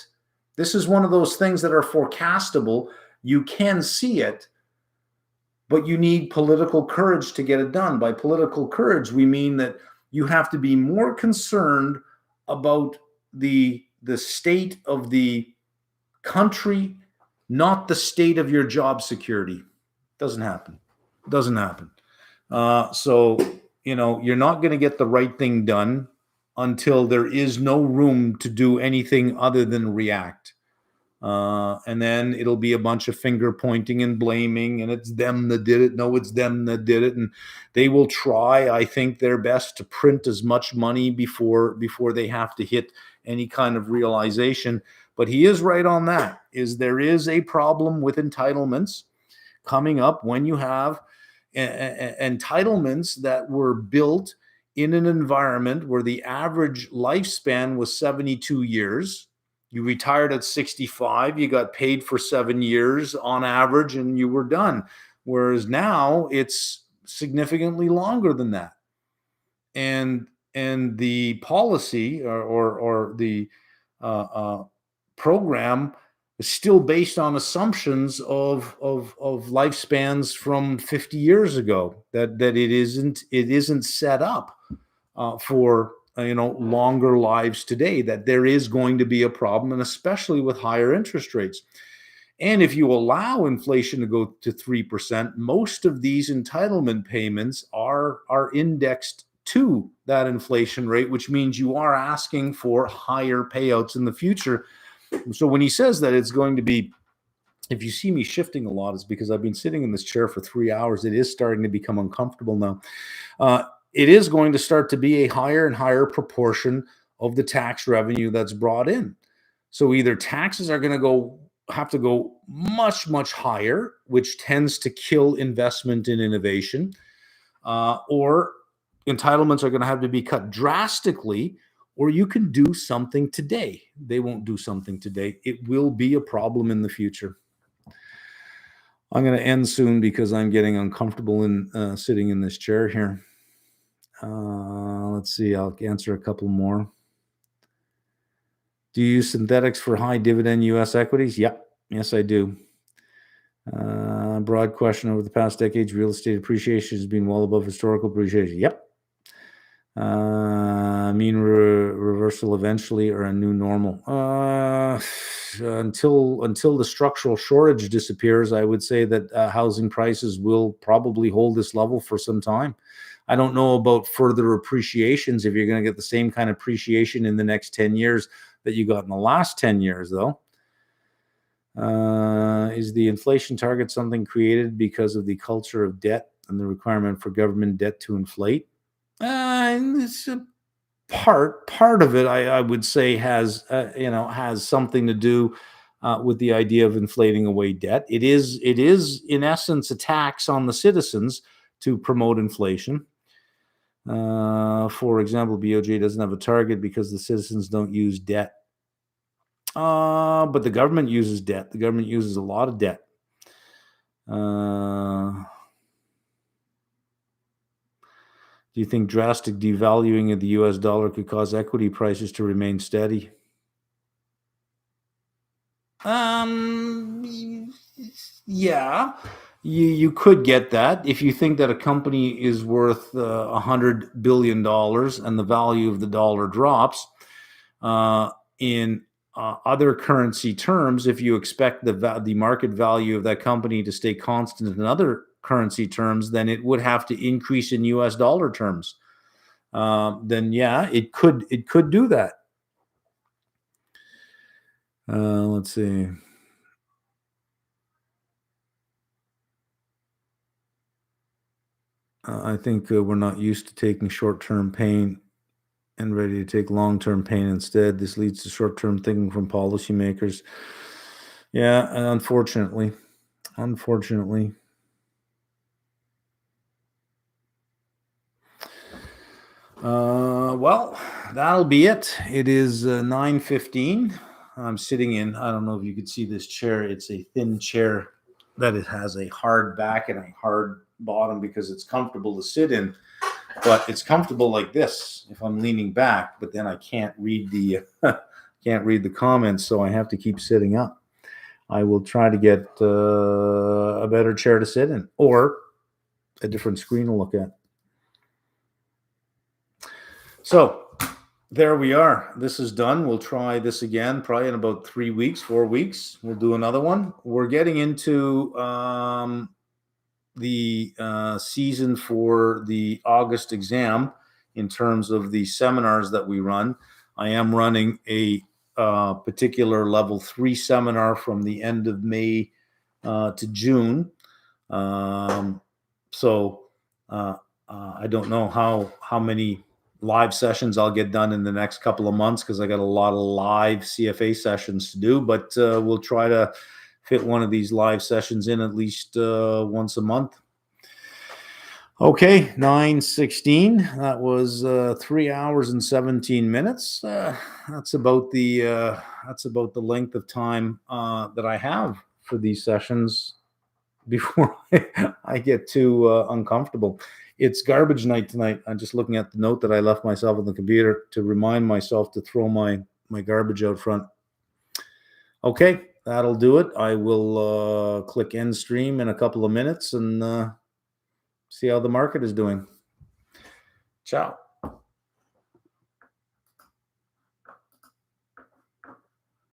This is one of those things that are forecastable. You can see it, but you need political courage to get it done. By political courage, we mean that you have to be more concerned about the state of the country, not the state of your job security. Doesn't happen. So you're not going to get the right thing done until there is no room to do anything other than react. And then it'll be a bunch of finger pointing and blaming, and it's them that did it. No, it's them that did it. And they will try, I think, their best to print as much money before they have to hit any kind of realization. But he is right on that. There is a problem with entitlements coming up when you have entitlements that were built in an environment where the average lifespan was 72 years. You retired at 65, you got paid for 7 years on average, and you were done. Whereas now it's significantly longer than that. And the policy or the program is still based on assumptions of lifespans from 50 years ago, that it isn't set up for longer lives today, that there is going to be a problem, and especially with higher interest rates. And if you allow inflation to go to 3%, most of these entitlement payments are indexed to that inflation rate, which means you are asking for higher payouts in the future. So when he says that it's going to be, if you see me shifting a lot, it's because I've been sitting in this chair for 3 hours. It is starting to become uncomfortable now. It is going to start to be a higher and higher proportion of the tax revenue that's brought in. So either taxes are going to have to go much, much higher, which tends to kill investment in innovation, or entitlements are going to have to be cut drastically, or you can do something today. They won't do something today. It will be a problem in the future. I'm going to end soon because I'm getting uncomfortable in sitting in this chair here. Let's see. I'll answer a couple more. Do you use synthetics for high dividend U.S. equities? Yep. Yes, I do. Broad question. Over the past decades, real estate appreciation has been well above historical appreciation. Yep. Mean reversal eventually, or a new normal? Until the structural shortage disappears, I would say that housing prices will probably hold this level for some time. I don't know about further appreciations, if you're going to get the same kind of appreciation in the next 10 years that you got in the last 10 years, though. Is the inflation target something created because of the culture of debt and the requirement for government debt to inflate? It's a part of it, I would say, has something to do with the idea of inflating away debt. It is in essence a tax on the citizens to promote inflation. For example, BOJ doesn't have a target because the citizens don't use debt. But the government uses debt. The government uses a lot of debt. Do you think drastic devaluing of the US dollar could cause equity prices to remain steady? Yeah, you could get that. If you think that a company is worth $100 billion and the value of the dollar drops, in other currency terms, if you expect the market value of that company to stay constant in other currency terms, then it would have to increase in US dollar terms. Then yeah, it could do that. Let's see. I think we're not used to taking short-term pain and ready to take long-term pain instead. This leads to short-term thinking from policymakers. Yeah, unfortunately. Well, that'll be it. It is 9:15. I'm sitting in, I don't know if you could see this chair. It's a thin chair that it has a hard back and a hard bottom because it's comfortable to sit in, but it's comfortable like this if I'm leaning back, but then I can't read the can't read the comments, so I have to keep sitting up. I will try to get a better chair to sit in or a different screen to look at. So there we are. This is done. We'll try this again probably in about 3 weeks, 4 weeks. We'll do another one. We're getting into the season for the August exam in terms of the seminars that we run. I am running a particular level 3 seminar from the end of May to June. So I don't know how many live sessions I'll get done in the next couple of months because I got a lot of live CFA sessions to do, but we'll try to fit one of these live sessions in at least once a month. Okay, 9:16. That was 3 hours and 17 minutes. That's about the length of time that I have for these sessions before I get too uncomfortable. It's garbage night tonight. I'm just looking at the note that I left myself on the computer to remind myself to throw my garbage out front. Okay, that'll do it. I will click end stream in a couple of minutes and see how the market is doing. Ciao.